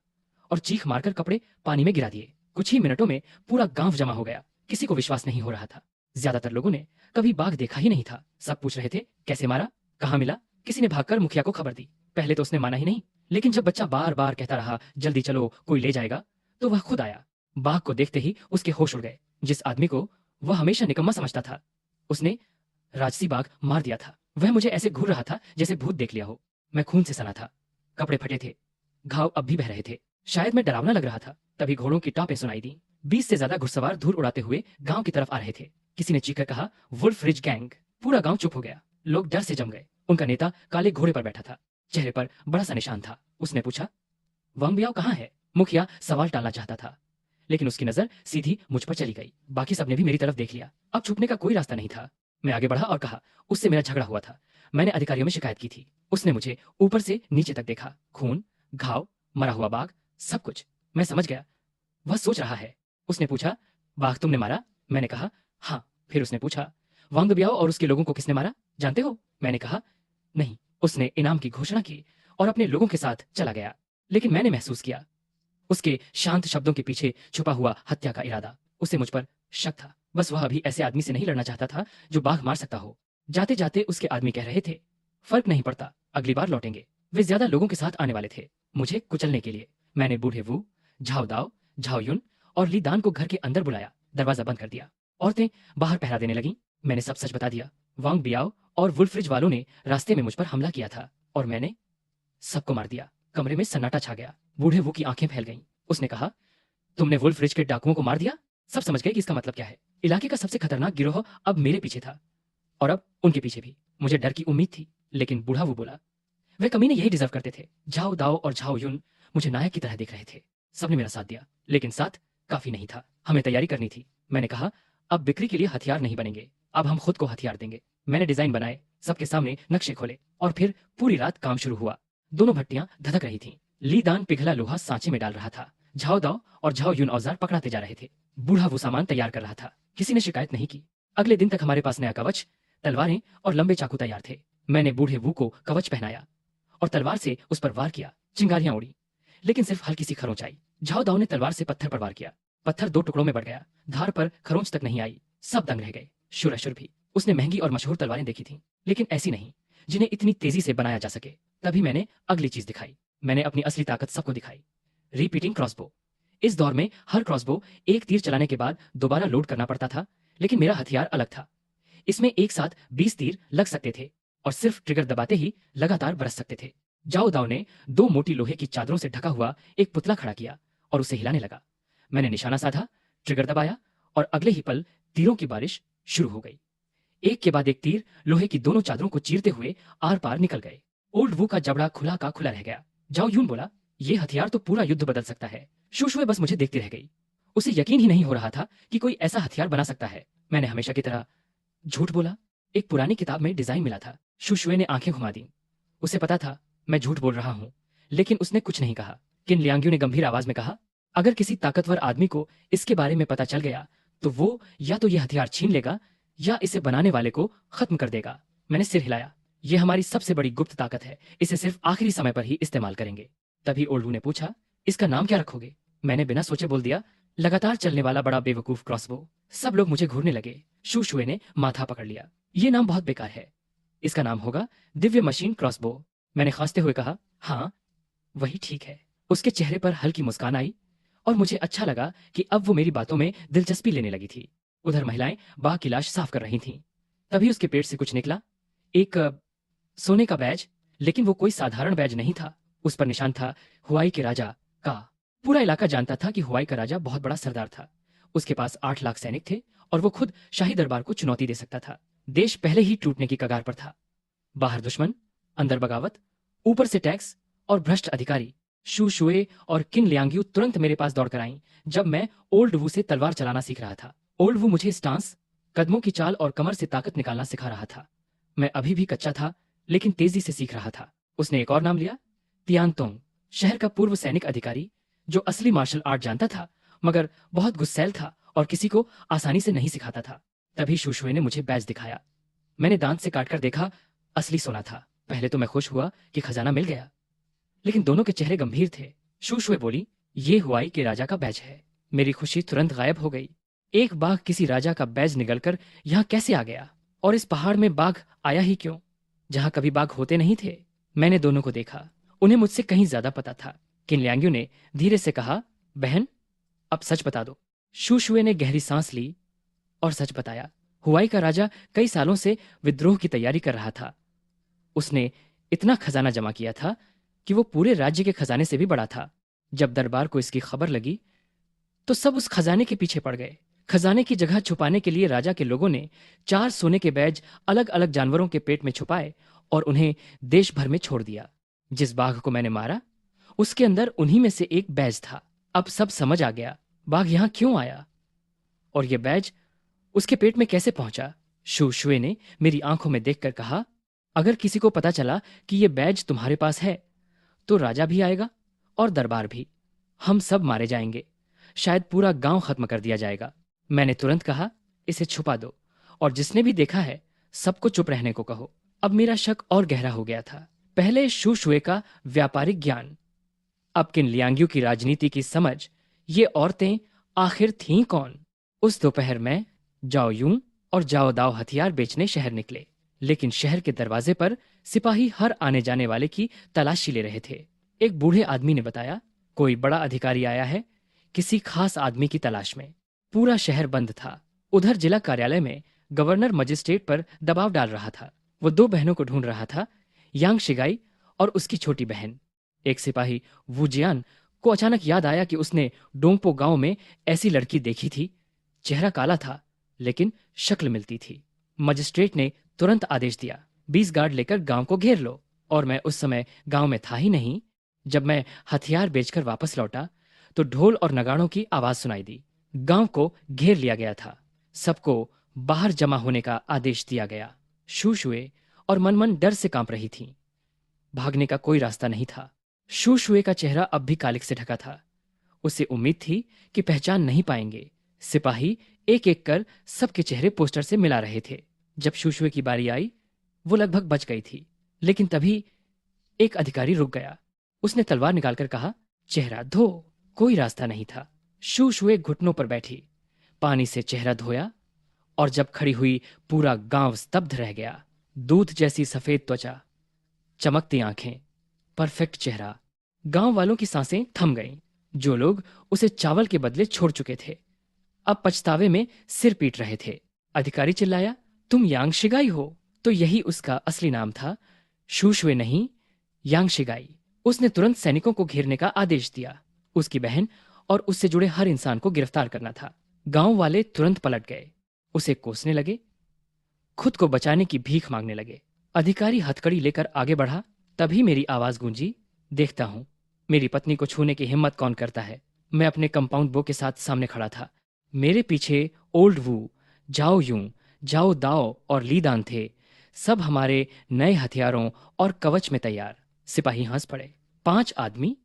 Speaker 1: और चीख मारकर कपड़े पानी में गिरा दिए। कुछ ही मिनटों में पूरा गांव जमा हो गया। किसी को विश्वास नहीं हो रहा था। ज्यादातर लोगों ने कभी बाघ देखा ही नहीं था। सब पूछ रहे थे, कैसे मारा, कहाँ मिला? किसी ने भागकर मुखिया को खबर दी। पहले तो उसने माना ही नहीं, लेकिन जब बच्चा बार बार कहता रहा, जल्दी चलो, कोई ले जाएगा, तो वह खुद आया। बाघ को देखते ही उसके होश उड़ गए। जिस आदमी को वह हमेशा निकम्मा समझता था, उसने राजसी बाघ मार दिया था। वह मुझे ऐसे घूर रहा था जैसे भूत देख लिया हो। मैं खून से सना था, कपड़े फटे थे, घाव अब भी बह रहे थे। शायद मैं डरावना लग रहा था। तभी घोड़ों की टापें सुनाई दी। 20 से ज्यादा घुड़सवार धूल उड़ाते हुए गांव की तरफ आ रहे थे। किसी ने चीखकर कहा, वुल्फ रिज गैंग। पूरा गांव चुप हो गया। लोग डर से जम गए। उनका नेता काले घोड़े पर बैठा था, चेहरे पर बड़ा सा निशान था। उसने पूछा, वांग बियाओ कहाँ है? मुखिया सवाल टालना चाहता था, लेकिन उसकी नजर सीधी मुझ पर चली गई। बाकी सबने भी मेरी तरफ देख लिया। अब छुपने का कोई रास्ता नहीं था। मैं आगे बढ़ा और कहा, उससे मेरा झगड़ा हुआ था। मैंने अधिकारियों में शिकायत की थी। उसने मुझे ऊपर से नीचे तक देखा। खून, घाव, मरा हुआ बाघ, सब कुछ। मैं समझ गया वह सोच रहा है। उसने पूछा, बाघ तुमने मारा? मैंने कहा, हाँ। फिर उसने पूछा, वांग बियाओ और उसके लोगों को किसने मारा, जानते हो? मैंने कहा, नहीं। उसने इनाम की घोषणा की और अपने लोगों के साथ चला गया। लेकिन मैंने महसूस किया उसके शांत शब्दों के पीछे छुपा हुआ हत्या का इरादा। उसे मुझ पर शक था। बस वह अभी ऐसे आदमी से नहीं लड़ना चाहता था जो बाघ मार सकता हो। जाते जाते उसके आदमी कह रहे थे, फर्क नहीं पड़ता, अगली बार लौटेंगे। वे ज्यादा लोगों के साथ आने वाले थे, मुझे कुचलने के लिए। मैंने बूढ़े वू, झाओ दाओ, झाओ युन और ली दान को घर के अंदर बुलाया। दरवाजा बंद कर दिया। औरतें बाहर पहरा देने लगीं। मैंने सब सच बता दिया। वांग बियाओ और वुल्फ्रिज वालों ने रास्ते में मुझ पर हमला किया था और मैंने सबको मार दिया। कमरे में सन्नाटा छा गया। बूढ़े वू की आंखें फैल गईं। उसने कहा, तुमने वुल्फ्रिज के डाकुओं को मार दिया? सब समझ गए कि इसका मतलब क्या है। इलाके का सबसे खतरनाक गिरोह अब मेरे पीछे था और अब उनके पीछे भी। मुझे डर की उम्मीद थी, लेकिन बूढ़ा वो बोला, वे कमीने यही डिजर्व करते थे। झाओ दाओ और झाओ युन मुझे नायक की तरह देख रहे थे। सबने मेरा साथ दिया, लेकिन साथ काफी नहीं था। हमें तैयारी करनी थी। मैंने कहा, अब बिक्री के लिए हथियार नहीं बनेंगे, अब हम खुद को हथियार देंगे। मैंने डिजाइन बनाए, सबके सामने नक्शे खोले और फिर पूरी रात काम शुरू हुआ। दोनों भट्टियां धधक रही थीं। ली दान पिघला लोहा सांचे में डाल रहा था। झाओ दाओ और झाओ युन औजार पकड़ाते जा रहे थे। बूढ़ा वो सामान तैयार कर रहा था। किसी ने शिकायत नहीं की। अगले दिन तक हमारे पास नया कवच, तलवारें और लंबे चाकू तैयार थे। मैंने बूढ़े वू को कवच पहनाया और तलवार से उस पर वार किया। चिंगारियां उड़ी, लेकिन सिर्फ हल्की सी खरोंच आई। झाओ दाओ ने तलवार से पत्थर पर वार किया। पत्थर 2 टुकड़ों में बढ़ गया। धार पर खरोंच तक नहीं आई। सब दंग रह गए। शुर भी। उसने महंगी और मशहूर तलवारें देखी थीं, लेकिन ऐसी नहीं जिन्हें इतनी तेजी से बनाया जा सके। तभी मैंने अगली चीज दिखाई। मैंने अपनी असली ताकत सबको दिखाई। Repeating crossbow. इस दौर में हर क्रॉसबो एक तीर चलाने के बाद दोबारा लोड करना पड़ता था, लेकिन मेरा हथियार अलग था। इसमें एक साथ 20 तीर लग सकते थे और सिर्फ ट्रिगर दबाते ही लगातार बरस सकते थे। जाओ दाओ ने 2 मोटी लोहे की चादरों से ढका हुआ एक पुतला खड़ा किया और उसे हिलाने लगा। मैंने निशाना साधा, ट्रिगर दबाया और अगले ही पल तीरों की बारिश शुरू हो गई। एक के बाद एक तीर लोहे की दोनों चादरों को चीरते हुए आर पार निकल गए। ओल्ड वू का जबड़ा खुला का खुला रह गया। जाओ यून बोला, ये हथियार तो पूरा युद्ध बदल सकता है। शूशुए बस मुझे देखती रह गई। उसे यकीन ही नहीं हो रहा था कि कोई ऐसा हथियार बना सकता है। मैंने हमेशा की तरह झूठ बोला। एक पुरानी किताब में डिजाइन मिला था। शूशुए ने आंखें घुमा दी। उसे पता था मैं झूठ बोल रहा हूं, लेकिन उसने कुछ नहीं कहा। किन लियांग्यू ने गंभीर आवाज में कहा, अगर किसी ताकतवर आदमी को इसके बारे में पता चल गया तो वो या तो ये हथियार छीन लेगा या इसे बनाने वाले को खत्म कर देगा। मैंने सिर हिलाया। यह हमारी सबसे बड़ी गुप्त ताकत है, इसे सिर्फ आखिरी समय पर ही इस्तेमाल करेंगे। तभी ओल्डू ने पूछा, इसका नाम क्या रखोगे? मैंने बिना सोचे बोल दिया, लगातार चलने वाला बड़ा बेवकूफ क्रॉसबो। सब लोग मुझे घूरने लगे। शूशुए ने माथा पकड़ लिया। ये नाम बहुत बेकार है, इसका नाम होगा दिव्य मशीन क्रॉसबो। मैंने खांसते हुए कहा, हाँ वही ठीक है। उसके चेहरे पर हल्की मुस्कान आई और मुझे अच्छा लगा कि अब वो मेरी बातों में दिलचस्पी लेने लगी थी। उधर महिलाएं बाघ की लाश साफ कर रही थीं। तभी उसके पेट से कुछ निकला, एक सोने का बैज, लेकिन वो कोई साधारण बैज नहीं था। उस पर निशान था हुआई के राजा का। पूरा इलाका जानता था कि हुआई का राजा बहुत बड़ा सरदार था। उसके पास 8 लाख सैनिक थे और वो खुद शाही दरबार को चुनौती दे सकता था। देश पहले ही टूटने की कगार पर था। बाहर दुश्मन, अंदर बगावत, ऊपर से टैक्स और भ्रष्ट अधिकारी। शूशुए और किन लियांग्यू तुरंत मेरे पास दौड़ कर आईं जब मैं ओल्ड वू से तलवार चलाना सीख रहा था। ओल्ड वू मुझे स्टांस, कदमों की चाल और कमर से ताकत निकालना सिखा रहा था। मैं अभी भी कच्चा था, लेकिन तेजी से सीख रहा था। उसने एक और नाम लिया, तियानतोंग, शहर का पूर्व सैनिक अधिकारी जो असली मार्शल आर्ट जानता था, मगर बहुत गुस्सैल था और किसी को आसानी से नहीं सिखाता था। तभी शूशुए ने मुझे बैज दिखाया। मैंने दांत से काटकर देखा, असली सोना था। पहले तो मैं खुश हुआ कि खजाना मिल गया, लेकिन दोनों के चेहरे गंभीर थे। शूशुए बोली, ये हुआई के राजा का बैज है। मेरी खुशी तुरंत गायब हो गई। एक बाघ किसी राजा का बैज निगलकर यहाँ कैसे आ गया? और इस पहाड़ में बाघ आया ही क्यों, जहां कभी बाघ होते नहीं थे? मैंने दोनों को देखा। उन्हें मुझसे कहीं ज्यादा पता था। किन लियांग्यू ने धीरे से कहा, बहन अब सच बता दो। शूशुए ने गहरी सांस ली और सच बताया। हुआई का राजा कई सालों से विद्रोह की तैयारी कर रहा था। उसने इतना खजाना जमा किया था कि वो पूरे राज्य के खजाने से भी बड़ा था। जब दरबार को इसकी खबर लगी तो सब उस खजाने के पीछे पड़ गए। खजाने की जगह छुपाने के लिए राजा के लोगों ने 4 सोने के बैज अलग अलग जानवरों के पेट में छुपाए और उन्हें देश भर में छोड़ दिया। जिस बाघ को मैंने मारा, उसके अंदर उन्हीं में से एक बैज था। अब सब समझ आ गया, बाघ यहां क्यों आया और यह बैज उसके पेट में कैसे पहुंचा। शूशुए ने मेरी आंखों में देखकर कहा, अगर किसी को पता चला कि यह बैज तुम्हारे पास है तो राजा भी आएगा और दरबार भी। हम सब मारे जाएंगे, शायद पूरा गांव खत्म कर दिया जाएगा। मैंने तुरंत कहा, इसे छुपा दो और जिसने भी देखा है सबको चुप रहने को कहो। अब मेरा शक और गहरा हो गया था। पहले शूशुए का व्यापारिक ज्ञान, अब किन लियांग्यू की राजनीति की समझ। ये औरतें आखिर थीं कौन? उस दोपहर में जाओ यूं और जाओ दाओ हथियार बेचने शहर निकले, लेकिन शहर के दरवाजे पर सिपाही हर आने जाने वाले की तलाशी ले रहे थे। एक बूढ़े आदमी ने बताया, कोई बड़ा अधिकारी आया है, किसी खास आदमी की तलाश में। पूरा शहर बंद था। उधर जिला कार्यालय में गवर्नर मजिस्ट्रेट पर दबाव डाल रहा था। वो 2 बहनों को ढूंढ रहा था, यांग शिगाई और उसकी छोटी बहन। एक सिपाही वुजियान को अचानक याद आया कि उसने डोंगपो गांव में ऐसी लड़की देखी थी। चेहरा काला था, लेकिन शक्ल मिलती थी। मजिस्ट्रेट ने तुरंत आदेश दिया, 20 गार्ड लेकर गांव को घेर लो। और मैं उस समय गांव में था ही नहीं। जब मैं हथियार बेचकर वापस लौटा तो ढोल और नगाड़ों की आवाज सुनाई दी। गांव को घेर लिया गया था। सबको बाहर जमा होने का आदेश दिया गया। शूशुए और मनमन डर से कांप रही थीं। भागने का कोई रास्ता नहीं था। शूशुए का चेहरा अब भी कालिक से ढका था। उसे उम्मीद थी कि पहचान नहीं पाएंगे। सिपाही एक एक कर सबके चेहरे पोस्टर से मिला रहे थे। जब शूशुए की बारी आई, वो लगभग बच गई थी, लेकिन तभी एक अधिकारी रुक गया। उसने तलवार निकालकर कहा, चेहरा धो। कोई रास्ता नहीं था। शूशुए घुटनों पर बैठी, पानी से चेहरा धोया और जब खड़ी हुई पूरा गांव स्तब्ध रह गया। दूध जैसी सफेद त्वचा, चमकती आंखें, परफेक्ट चेहरा। गांव वालों की सांसें थम गईं। जो लोग उसे चावल के बदले छोड़ चुके थे अब पछतावे में सिर पीट रहे थे। अधिकारी चिल्लाया, तुम यांग शिगाई हो? तो यही उसका असली नाम था, शूशुए नहीं, यांग शिगाई। उसने तुरंत सैनिकों को घेरने का आदेश दिया। उसकी बहन और उससे जुड़े हर इंसान को गिरफ्तार करना था। गांव वाले तुरंत पलट गए, उसे कोसने लगे, खुद को बचाने की भीख मांगने लगे। अधिकारी हथकड़ी लेकर आगे बढ़ा, तभी मेरी आवाज गूंजी, देखता हूं मेरी पत्नी को छूने की हिम्मत कौन करता है। मैं अपने कंपाउंड बो के साथ सामने खड़ा था। मेरे पीछे ओल्ड वू, जाओ यूं, जाओ दाओ और लीदान थे, सब हमारे नए हथियारों और कवच में तैयार। सिपाही हंस पड़े। 5 आदमी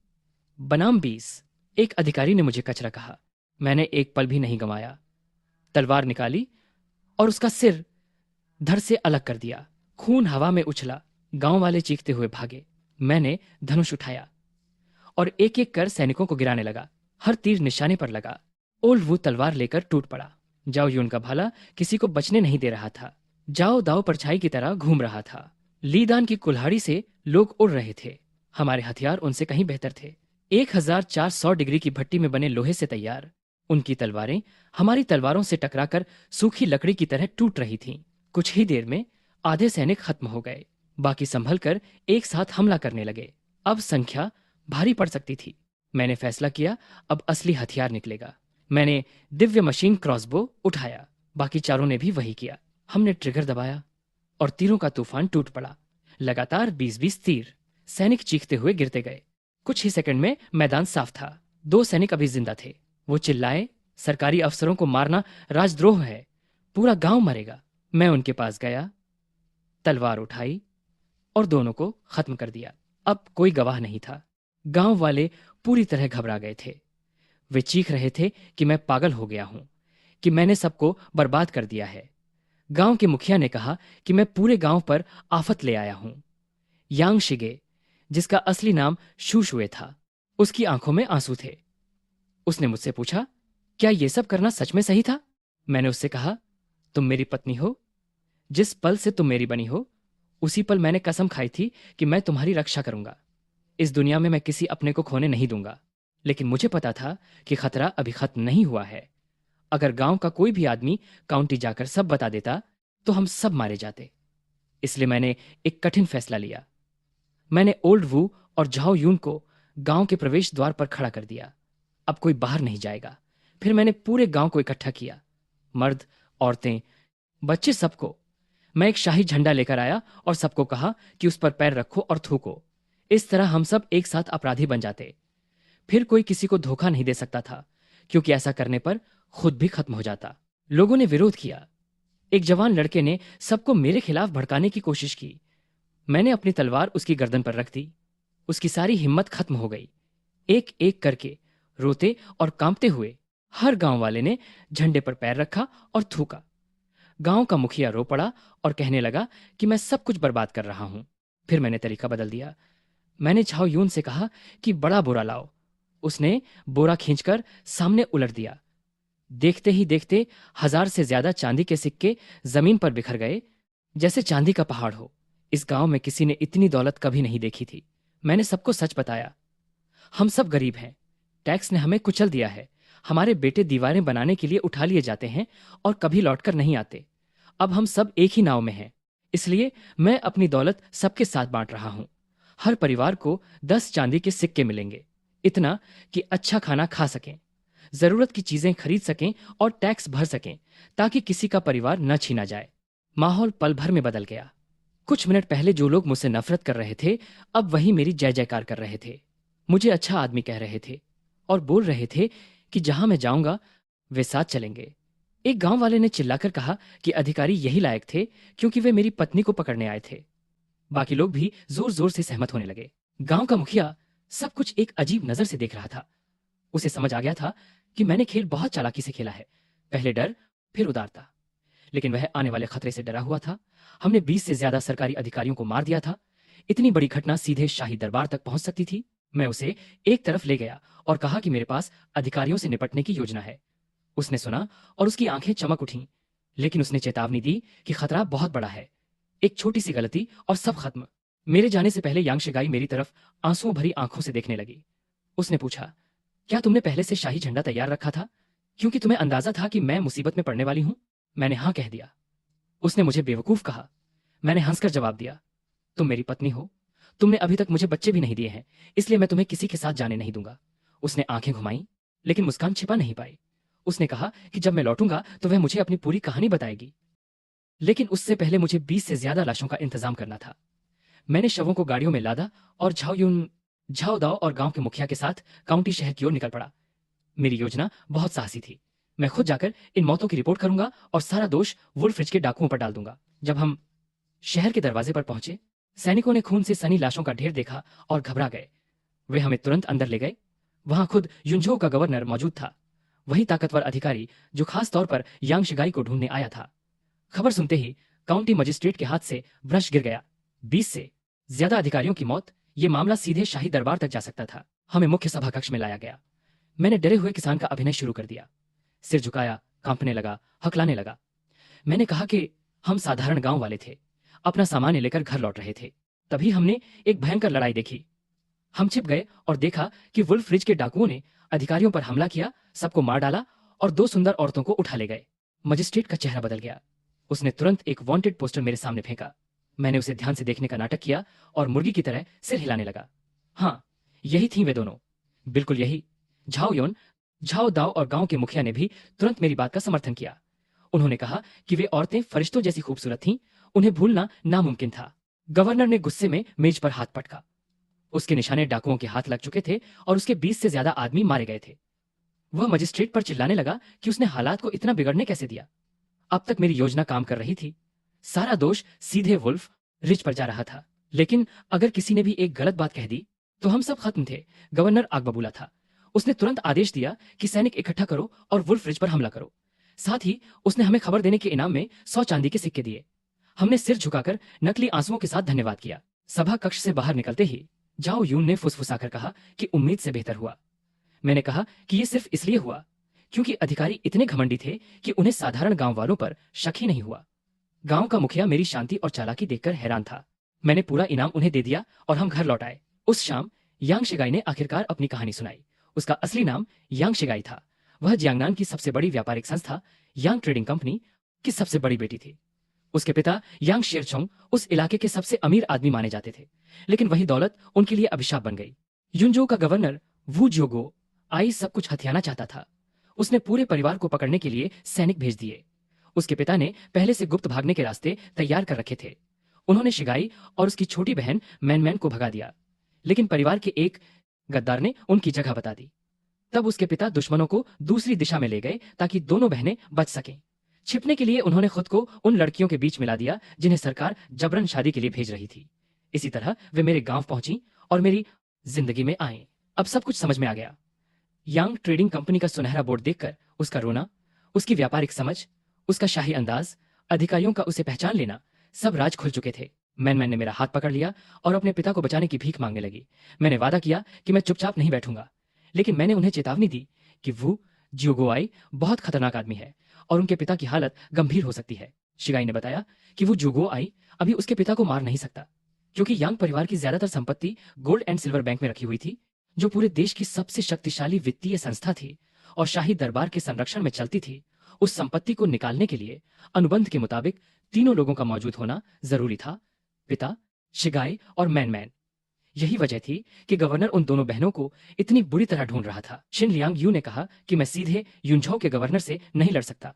Speaker 1: बनाम 20। एक अधिकारी ने मुझे कचरा कहा। मैंने एक पल भी नहीं गंवाया, तलवार निकाली और उसका सिर धड़ से अलग कर दिया। खून हवा में उछला। गांव वाले चीखते हुए भागे। मैंने धनुष उठाया और एक एक कर सैनिकों को गिराने लगा। हर तीर निशाने पर लगा। ओल्ड वू तलवार लेकर टूट पड़ा। जाओ यून का भाला किसी को बचने नहीं दे रहा था। जाओ दाव परछाई की तरह घूम रहा था। लीदान की कुल्हाड़ी से लोग उड़ रहे थे। हमारे हथियार उनसे कहीं बेहतर थे। 1400 डिग्री की भट्टी में बने लोहे से तैयार उनकी तलवारें हमारी तलवारों से टकराकर सूखी लकड़ी की तरह टूट रही थीं। कुछ ही देर में आधे सैनिक खत्म हो गए। बाकी संभल कर एक साथ हमला करने लगे। अब संख्या भारी पड़ सकती थी। मैंने फैसला किया, अब असली हथियार निकलेगा। मैंने दिव्य मशीन क्रॉसबो उठाया। बाकी चारों ने भी वही किया। हमने ट्रिगर दबाया और तीरों का तूफान टूट पड़ा। लगातार 20-20 तीर। सैनिक चीखते हुए गिरते गए। कुछ ही सेकंड में मैदान साफ था। 2 सैनिक अभी जिंदा थे। वो चिल्लाए, सरकारी अफसरों को मारना राजद्रोह है, पूरा गांव मरेगा। मैं उनके पास गया, तलवार उठाई और दोनों को खत्म कर दिया। अब कोई गवाह नहीं था। गांव वाले पूरी तरह घबरा गए थे। वे चीख रहे थे कि मैं पागल हो गया हूं, कि मैंने सबको बर्बाद कर दिया है। गांव के मुखिया ने कहा कि मैं पूरे गांव पर आफत ले आया हूं। यांग शिगे, जिसका असली नाम शूशुए था, उसकी आंखों में आंसू थे। उसने मुझसे पूछा, क्या यह सब करना सच में सही था? मैंने उससे कहा, तुम मेरी पत्नी हो। जिस पल से तुम मेरी बनी हो, उसी पल मैंने कसम खाई थी कि मैं तुम्हारी रक्षा करूंगा। इस दुनिया में मैं किसी अपने को खोने नहीं दूंगा। लेकिन मुझे पता था कि खतरा अभी खत्म नहीं हुआ है। अगर गांव का कोई भी आदमी काउंटी जाकर सब बता देता तो हम सब मारे जाते। इसलिए मैंने एक कठिन फैसला लिया। मैंने ओल्ड वू और झाओ यून को गांव के प्रवेश द्वार पर खड़ा कर दिया। अब कोई बाहर नहीं जाएगा। फिर मैंने पूरे गांव को इकट्ठा किया, मर्द, औरतें, बच्चे, सबको। मैं एक शाही झंडा लेकर आया और सबको कहा कि उस पर पैर रखो और थूको। इस तरह हम सब एक साथ अपराधी बन जाते। फिर कोई किसी को धोखा नहीं दे सकता था, क्योंकि ऐसा करने पर खुद भी खत्म हो जाता। लोगों ने विरोध किया। एक जवान लड़के ने सबको मेरे खिलाफ भड़काने की कोशिश की। मैंने अपनी तलवार उसकी गर्दन पर रख दी। उसकी सारी हिम्मत खत्म हो गई। एक एक करके, रोते और कांपते हुए, हर गांव वाले ने झंडे पर पैर रखा और थूका। गांव का मुखिया रो पड़ा और कहने लगा कि मैं सब कुछ बर्बाद कर रहा हूं। फिर मैंने तरीका बदल दिया। मैंने झाओ यून से कहा कि बड़ा बोरा लाओ। उसने बोरा खींचकर सामने उलट दिया। देखते ही देखते 1000 से ज्यादा चांदी के सिक्के जमीन पर बिखर गए, जैसे चांदी का पहाड़ हो। इस गांव में किसी ने इतनी दौलत कभी नहीं देखी थी। मैंने सबको सच बताया। हम सब गरीब हैं। टैक्स ने हमें कुचल दिया है। हमारे बेटे दीवारें बनाने के लिए उठा लिए जाते हैं और कभी लौटकर नहीं आते। अब हम सब एक ही नाव में हैं। इसलिए मैं अपनी दौलत सबके साथ बांट रहा हूं। हर परिवार को 10 चांदी के सिक्के मिलेंगे, इतना कि अच्छा खाना खा सकें, जरूरत की चीजें खरीद सकें और टैक्स भर सकें, ताकि किसी का परिवार न छीना जाए। माहौल पल भर में बदल गया। कुछ मिनट पहले जो लोग मुझसे नफरत कर रहे थे, अब वही मेरी जय जयकार कर रहे थे। मुझे अच्छा आदमी कह रहे थे और बोल रहे थे कि जहां मैं जाऊंगा वे साथ चलेंगे। एक गांव वाले ने चिल्लाकर कहा कि अधिकारी यही लायक थे क्योंकि वे मेरी पत्नी को पकड़ने आए थे। बाकी लोग भी जोर जोर से सहमत होने लगे। गांव का मुखिया सब कुछ एक अजीब नजर से देख रहा था। उसे समझ आ गया था कि मैंने खेल बहुत चालाकी से खेला है। पहले डर, फिर उदारता। लेकिन वह आने वाले खतरे से डरा हुआ था। हमने 20 से ज्यादा सरकारी अधिकारियों को मार दिया था। इतनी बड़ी घटना सीधे शाही दरबार तक पहुंच सकती थी। मैं उसे एक तरफ ले गया और कहा कि मेरे पास अधिकारियों से निपटने की योजना है। उसने सुना और उसकी आंखें चमक उठीं, लेकिन उसने चेतावनी दी कि खतरा बहुत बड़ा है। एक छोटी सी गलती और सब खत्म। मेरे जाने से पहले यांग शिगाई मेरी तरफ आंसुओं भरी आंखों से देखने लगी। उसने पूछा, क्या तुमने पहले से शाही झंडा तैयार रखा था, क्योंकि तुम्हें अंदाजा था कि मैं मुसीबत में पड़ने वाली हूं? मैंने हाँ कह दिया। उसने मुझे बेवकूफ कहा। मैंने हंसकर जवाब दिया, तुम मेरी पत्नी हो, तुमने अभी तक मुझे बच्चे भी नहीं दिए हैं, इसलिए मैं तुम्हें किसी के साथ जाने नहीं दूंगा। उसने आंखें घुमाई, लेकिन मुस्कान छिपा नहीं पाई। उसने कहा कि जब मैं लौटूंगा तो वह मुझे अपनी पूरी कहानी बताएगी, लेकिन उससे पहले मुझे 20 से ज्यादा लाशों का इंतजाम करना था। मैंने शवों को गाड़ियों में लादा और झाओ दाओ और गांव के मुखिया के साथ काउंटी शहर की ओर निकल पड़ा। मेरी योजना बहुत साहसी थी। मैं खुद जाकर इन मौतों की रिपोर्ट करूंगा और सारा दोष वुल्फ्रिज के डाकुओं पर डाल दूंगा। जब हम शहर के दरवाजे पर पहुंचे, सैनिकों ने खून से सनी लाशों का ढेर देखा और घबरा गए। वे हमें तुरंत अंदर ले गए। वहां खुद युनझो का गवर्नर मौजूद था, वही ताकतवर अधिकारी जो खास तौर पर यांग शिगाई को ढूंढने आया था। खबर सुनते ही काउंटी मजिस्ट्रेट के हाथ से ब्रश गिर गया। 20 से ज्यादा अधिकारियों की मौत, ये मामला सीधे शाही दरबार तक जा सकता था। हमें मुख्य सभा कक्ष में लाया गया। मैंने डरे हुए किसान का अभिनय शुरू कर दिया। सिर झुकाया, कांपने लगा, हकलाने लगा। मैंने कहा कि हम साधारण गांव वाले थे, अपना सामान लेकर घर लौट रहे थे। तभी हमने एक भयंकर लड़ाई देखी। हम छिप गए और देखा कि वुल्फ्रिज के डाकुओं ने अधिकारियों पर हमला किया, सबको मार डाला और 2 सुंदर औरतों को उठा ले गए। मजिस्ट्रेट का चेहरा बदल गया। उसने तुरंत एक वांटेड पोस्टर मेरे सामने फेंका। मैंने उसे ध्यान से देखने का नाटक किया और मुर्गी की तरह सिर हिलाने लगा। हाँ, यही थी वे दोनों, बिल्कुल यही। झाओ योन, झाओ दाओ और गांव के मुखिया ने भी तुरंत मेरी बात का समर्थन किया। उन्होंने कहा कि वे औरतें फरिश्तों जैसी खूबसूरत थीं, उन्हें भूलना नामुमकिन था। गवर्नर ने गुस्से में मेज पर हाथ पटका। उसके निशाने डाकुओं के हाथ लग चुके थे और उसके 20 से ज्यादा आदमी मारे गए थे। वह मजिस्ट्रेट पर चिल्लाने लगा कि उसने हालात को इतना बिगड़ने कैसे दिया। अब तक मेरी योजना काम कर रही थी। सारा दोष सीधे वुल्फ रिज पर जा रहा था। लेकिन अगर किसी ने भी एक गलत बात कह दी तो हम सब खत्म थे। गवर्नर आग बबूला था। उसने तुरंत आदेश दिया कि सैनिक इकट्ठा करो और वुल्फ रिज पर हमला करो। साथ ही उसने हमें खबर देने के इनाम में 100 चांदी के सिक्के दिए। हमने सिर झुकाकर नकली आंसुओं के साथ धन्यवाद किया। सभा कक्ष से बाहर निकलते ही जाओ यून ने फुसफुसाकर कहा कि उम्मीद से बेहतर हुआ। मैंने कहा कि यह सिर्फ इसलिए हुआ क्योंकि अधिकारी इतने घमंडी थे कि उन्हें साधारण गांव वालों पर शक ही नहीं हुआ। गांव का मुखिया मेरी शांति और चालाकी देखकर हैरान था। मैंने पूरा इनाम उन्हें दे दिया और हम घर लौट आए। उस शाम यांग शिगाई ने आखिरकार अपनी कहानी सुनाई। उसका असली नाम यांग शिगाई था। वह जियांगनान की सबसे बड़ी व्यापारिक संस्था यांग ट्रेडिंग कंपनी की सबसे बड़ी बेटी थी। उसके पिता यांग शेरचोंग उस इलाके के सबसे अमीर आदमी माने जाते थे, लेकिन वही दौलत उनके लिए अभिशाप बन गई। युनजो का गवर्नर वू ज्योगो आई सब कुछ हथियाना चाहता था। उसने पूरे परिवार को पकड़ने के लिए सैनिक भेज दिए। उसके पिता ने पहले से गुप्त भागने के रास्ते तैयार कर रखे थे। उन्होंने शिगाई और उसकी छोटी बहन मैनमैन को भगा दिया, लेकिन परिवार के एक गद्दार ने उनकी जगह बता दी। तब उसके पिता दुश्मनों को दूसरी दिशा में ले गए ताकि दोनों बहनें बच सकें। छिपने के लिए उन्होंने खुद को उन लड़कियों के बीच मिला दिया जिन्हें सरकार जबरन शादी के लिए भेज रही थी। इसी तरह वे मेरे गांव पहुंची और मेरी जिंदगी में आए। अब सब कुछ समझ में आ गया। यांग ट्रेडिंग कंपनी का सुनहरा बोर्ड देखकर उसका रोना, उसकी व्यापारिक समझ, उसका शाही अंदाज, अधिकारियों का उसे पहचान लेना, सब राज खुल चुके थे। मैन ने मेरा हाथ पकड़ लिया और अपने पिता को बचाने की भीख मांगने लगी। मैंने वादा किया कि मैं चुपचाप नहीं बैठूंगा, लेकिन मैंने उन्हें चेतावनी दी कि वो जियोगोआई बहुत खतरनाक आदमी है और उनके पिता की हालत गंभीर हो सकती है। शिगाई ने बताया कि वो जुगोआई अभी उसके पिता को मार नहीं सकता, क्योंकि यांग परिवार की ज्यादातर संपत्ति गोल्ड एंड सिल्वर बैंक में रखी हुई थी, जो पूरे देश की सबसे शक्तिशाली वित्तीय संस्था थी और शाही दरबार के संरक्षण में चलती थी। उस संपत्ति को निकालने के लिए अनुबंध के मुताबिक तीनों लोगों का मौजूद होना जरूरी था, पिता, शिगाई और मैन। यही वजह थी कि गवर्नर उन दोनों बहनों को इतनी बुरी तरह ढूंढ रहा था। शिन लियांग यू ने कहा कि मैं सीधे युनझो के गवर्नर से नहीं लड़ सकता।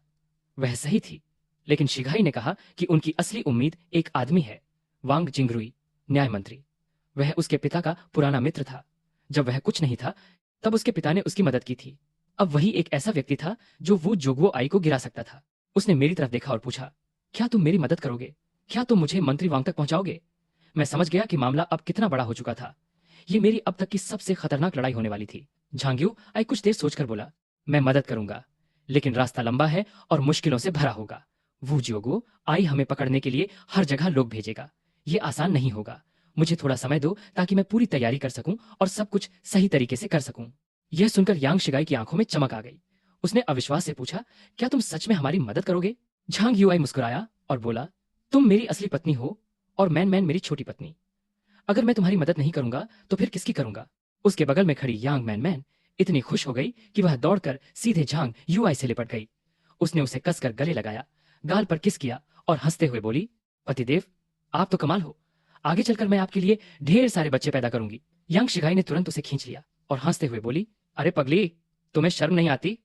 Speaker 1: वह सही थी, लेकिन शिगाई ने कहा कि उनकी असली उम्मीद एक आदमी है, वांग जिंगरुई, न्याय मंत्री। वह उसके पिता का पुराना मित्र था। जब वह कुछ नहीं था, तब उसके पिता ने उसकी मदद की थी। अब वही एक ऐसा व्यक्ति था जो वो जोगो आई को गिरा सकता था। उसने मेरी तरफ देखा और पूछा, क्या तुम मेरी मदद करोगे? क्या तुम मुझे मंत्री वांग तक पहुंचाओगे? मैं समझ गया कि मामला अब कितना बड़ा हो चुका था। ये मेरी अब तक की सबसे खतरनाक लड़ाई होने वाली थी। झांग्यू आई कुछ देर सोचकर बोला, मैं मदद करूंगा, लेकिन रास्ता लंबा है और मुश्किलों से भरा होगा। वू जियोगो आई हमें पकड़ने के लिए हर जगह लोग भेजेगा। ये आसान नहीं होगा। मुझे थोड़ा समय दो ताकि मैं पूरी तैयारी कर सकूं और सब कुछ सही तरीके से कर सकूं। यह सुनकर यांग शिगाई की आंखों में चमक आ गई। उसने अविश्वास से पूछा, क्या तुम सच में हमारी मदद करोगे? झांग युआई मुस्कुराया और बोला, तुम मेरी असली पत्नी हो और मैन मेरी छोटी पत्नी। अगर मैं तुम्हारी मदद नहीं करूंगा तो फिर किसकी करूंगा? उसके बगल में खड़ी यांग मैन इतनी खुश हो गई कि वह दौड़कर सीधे झांग युआई से लिपट गई। उसने उसे कसकर गले लगाया, गाल पर किस किया और हंसते हुए बोली, पतिदेव, आप तो कमाल हो। आगे चलकर मैं आपके लिए ढेर सारे बच्चे पैदा करूंगी। यांग शिगाई ने तुरंत उसे खींच लिया और हंसते हुए बोली, अरे पगली, तुम्हें शर्म नहीं आती?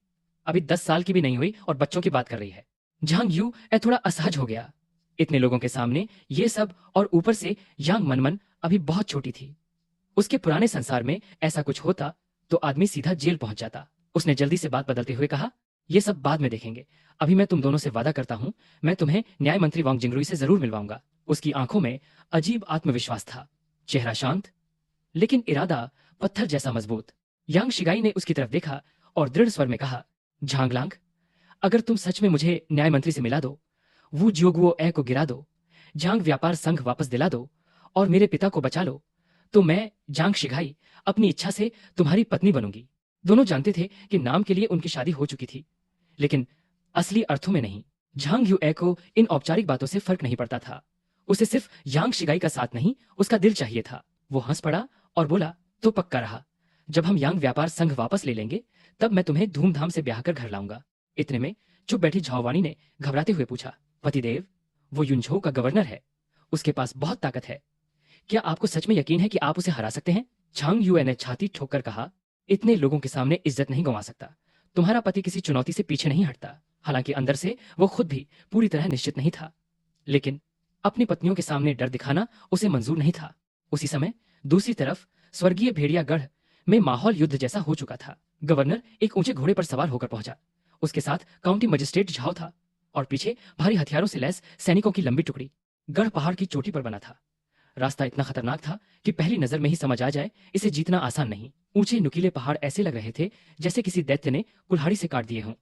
Speaker 1: अभी 10 साल की भी नहीं हुई और बच्चों की बात कर रही है। झांग यू थोड़ा असहज हो गया। इतने लोगों के सामने ये सब, और ऊपर से यांग मनमन अभी बहुत छोटी थी। उसके पुराने संसार में ऐसा कुछ होता तो आदमी सीधा जेल पहुंच जाता। उसने जल्दी से बात बदलते हुए कहा, ये सब बाद में देखेंगे। अभी मैं तुम दोनों से वादा करता हूं, मैं तुम्हें न्याय मंत्री वांग जिंगरुई से जरूर मिलवाऊंगा। उसकी आंखों में अजीब आत्मविश्वास था, चेहरा शांत लेकिन इरादा पत्थर जैसा मजबूत। यांग शिगाई ने उसकी तरफ देखा और दृढ़ स्वर में कहा, झांगलांग, अगर तुम सच में मुझे न्याय मंत्री से मिला दो, वो जियोगुओ ए को गिरा दो, झांग व्यापार संघ वापस दिला दो और मेरे पिता को बचा लो, तो मैं झांग शिगाई अपनी इच्छा से तुम्हारी पत्नी बनूंगी। दोनों जानते थे कि नाम के लिए उनकी शादी हो चुकी थी, लेकिन असली अर्थों में नहीं। झांग युए को इन औपचारिक बातों से फर्क नहीं पड़ता था। उसे सिर्फ यांग शिगाई का साथ नहीं, उसका दिल चाहिए था। वो हंस पड़ा और बोला, तो पक्का रहा, जब हम यांग व्यापार संघ वापस ले लेंगे तब मैं तुम्हें धूमधाम से ब्याह कर घर लाऊंगा। इतने में चुप बैठी झाओवानी ने घबराते हुए पूछा, पतिदेव, वो युनझो का गवर्नर है, उसके पास बहुत ताकत है। क्या आपको सच में यकीन है कि आप उसे हरा सकते हैं? झांग युए ने छाती ठोककर कहा, इतने लोगों के सामने इज्जत नहीं गंवा सकता। तुम्हारा पति किसी चुनौती से पीछे नहीं हटता। हालांकि अंदर से वो खुद भी पूरी तरह निश्चित नहीं था, लेकिन अपनी पत्नियों के सामने डर दिखाना उसे मंजूर नहीं था। उसी समय दूसरी तरफ स्वर्गीय भेड़ियागढ़ में माहौल युद्ध जैसा हो चुका था। गवर्नर एक ऊंचे घोड़े पर सवार होकर पहुंचा। उसके साथ काउंटी मजिस्ट्रेट झाओ था और पीछे भारी हथियारों से लैस सैनिकों की लंबी टुकड़ी। गढ़ पहाड़ की चोटी पर बना था। रास्ता इतना खतरनाक था कि पहली नजर में ही समझ आ जाए इसे जीतना आसान नहीं। ऊंचे नुकीले पहाड़ ऐसे लग रहे थे जैसे किसी दैत्य ने कुल्हाड़ी से काट दिए हों।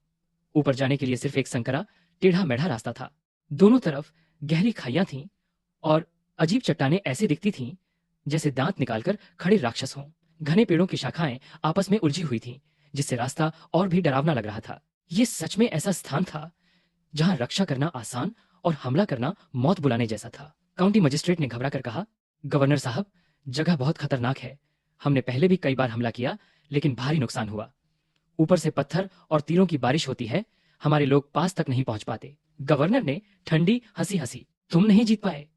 Speaker 1: ऊपर जाने के लिए सिर्फ एक संकरा टेढ़ा मेढ़ा रास्ता था। दोनों तरफ गहरी खाइयां थीं और अजीब चट्टानें ऐसे दिखती थीं जैसे दांत निकालकर खड़े राक्षस हों। घने पेड़ों की शाखाएं आपस में उलझी हुई थीं, जिससे रास्ता और भी डरावना लग रहा था। ये सच में ऐसा स्थान था जहां रक्षा करना आसान और हमला करना मौत बुलाने जैसा था। काउंटी मजिस्ट्रेट ने घबरा कर कहा, गवर्नर साहब, जगह बहुत खतरनाक है। हमने पहले भी कई बार हमला किया, लेकिन भारी नुकसान हुआ। ऊपर से पत्थर और तीरों की बारिश होती है, हमारे लोग पास तक नहीं पहुंच पाते। गवर्नर ने ठंडी हंसी हंसी, तुम नहीं जीत पाए,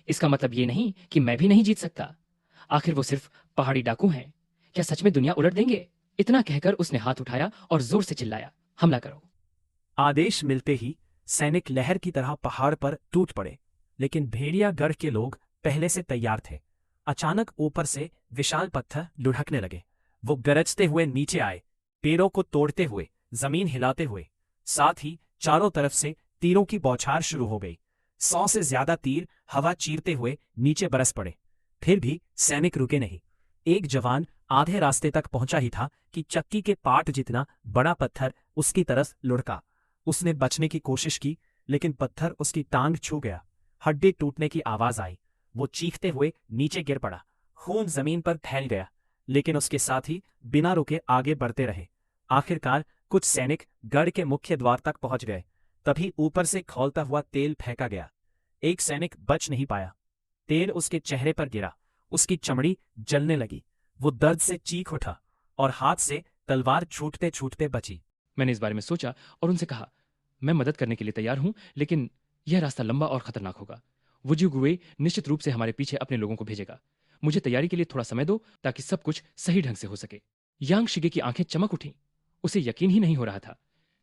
Speaker 1: इसका मतलब ये नहीं कि मैं भी नहीं जीत सकता। आखिर वो सिर्फ पहाड़ी डाकू हैं, क्या सच में दुनिया उलट देंगे? इतना कहकर उसने हाथ उठाया और जोर से चिल्लाया, हमला करो।
Speaker 2: आदेश मिलते ही सैनिक लहर की तरह पहाड़ पर टूट पड़े, लेकिन भेड़ियागढ़ के लोग पहले से तैयार थे। अचानक ऊपर से विशाल पत्थर लुढ़कने लगे। वो गरजते हुए नीचे आए, पेड़ों को तोड़ते हुए, जमीन हिलाते हुए। साथ ही चारों तरफ से तीरों की बौछार शुरू हो गई। 100 से ज्यादा तीर हवा चीरते हुए नीचे बरस पड़े। फिर भी सैनिक रुके नहीं। एक जवान आधे रास्ते तक पहुंचा ही था कि चक्की के पाट जितना बड़ा पत्थर उसकी तरफ लुढ़का। उसने बचने की कोशिश की, लेकिन पत्थर उसकी टांग छू गया। हड्डी टूटने की आवाज आई। वो चीखते हुए नीचे गिर पड़ा। खून जमीन पर फैल गया, लेकिन उसके साथ ही बिना रुके आगे बढ़ते रहे। आखिरकार कुछ सैनिक गढ़ के मुख्य द्वार तक पहुंच गए। तभी ऊपर से खौलता हुआ तेल फेंका गया। एक सैनिक बच नहीं पाया। तेल उसके चेहरे पर गिरा, उसकी चमड़ी जलने लगी। वो दर्द से चीख उठा और हाथ से तलवार छूटते छूटते बची।
Speaker 1: मैंने इस बारे में सोचा और उनसे कहा, मैं मदद करने के लिए तैयार हूं, लेकिन यह रास्ता लंबा और खतरनाक होगा। वुजू गुवे निश्चित रूप से हमारे पीछे अपने लोगों को भेजेगा। मुझे तैयारी के लिए थोड़ा समय दो ताकि सब कुछ सही ढंग से हो सके। यांग शिगे की आंखें चमक उठी। उसे यकीन ही नहीं हो रहा था।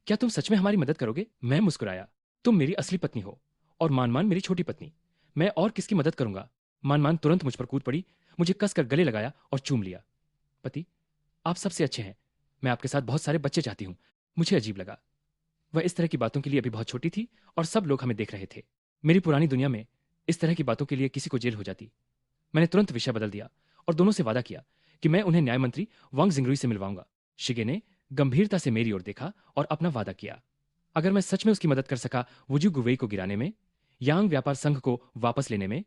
Speaker 1: क्या तुम सच में हमारी मदद करोगे? मैं मुस्कुराया। तुम मेरी असली पत्नी हो और मानमान मेरी छोटी पत्नी। मैं और किसकी मदद करूंगा? मानमान तुरंत मुझ पर कूद पड़ी, मुझे कसकर गले लगाया और चूम लिया। पति, आप सबसे अच्छे हैं। मैं आपके साथ बहुत सारे बच्चे चाहती हूं। मुझे अजीब लगा। वह इस तरह की बातों के लिए अभी बहुत छोटी थी और सब लोग हमें देख रहे थे। मेरी पुरानी दुनिया में इस तरह की बातों के लिए किसी को जेल हो जाती। मैंने तुरंत विषय बदल दिया और दोनों से वादा किया कि मैं उन्हें न्याय मंत्री वांग जिंगरुई से मिलवाऊंगा। शिगे ने गंभीरता से मेरी ओर देखा और अपना वादा किया। अगर मैं सच में उसकी मदद कर सका वुजू गुवेई को गिराने में, यांग व्यापार संघ को वापस लेने में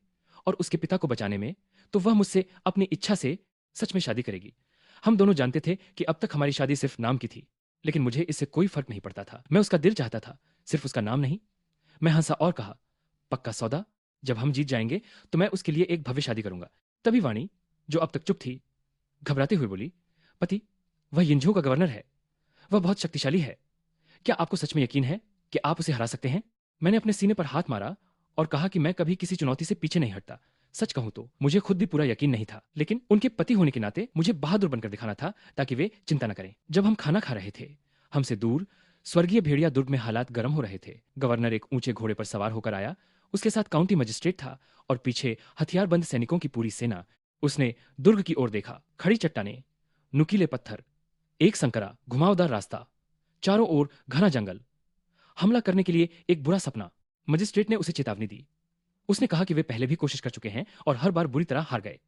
Speaker 1: और उसके पिता को बचाने में, तो वह मुझसे अपनी इच्छा से सच में शादी करेगी। हम दोनों जानते थे कि अब तक हमारी शादी सिर्फ नाम की थी, लेकिन मुझे इससे कोई फर्क नहीं पड़ता था। मैं उसका दिल चाहता था, सिर्फ उसका नाम नहीं। मैं हंसा और कहा, पक्का सौदा? जब हम जीत जाएंगे तो मैं उसके लिए एक भव्य शादी करूंगा। तभी वाणी, जो अब तक चुप थी, घबराते हुए बोली, पति, वह यिंझो का गवर्नर है। वह बहुत शक्तिशाली है। क्या आपको सच में यकीन है कि आप उसे हरा सकते हैं? मैंने अपने सीने पर हाथ मारा और कहा कि मैं कभी किसी चुनौती से पीछे नहीं हटता। सच कहूं तो मुझे खुद भी पूरा यकीन नहीं था, लेकिन उनके पति होने के नाते मुझे बहादुर बनकर दिखाना था ताकि वे चिंता न करें। जब हम खाना खा रहे थे, हमसे दूर स्वर्गीय भेड़िया दुर्ग में हालात गर्म हो रहे थे। गवर्नर एक ऊंचे घोड़े पर सवार होकर आया। उसके साथ काउंटी मजिस्ट्रेट था और पीछे हथियारबंद सैनिकों की पूरी सेना। उसने दुर्ग की ओर देखा। खड़ी चट्टानें, नुकीले पत्थर, एक संकरा, घुमावदार रास्ता, चारों ओर घना जंगल, हमला करने के लिए एक बुरा सपना। मजिस्ट्रेट ने उसे चेतावनी दी। उसने कहा कि वे पहले भी कोशिश कर चुके हैं और हर बार बुरी तरह हार गए।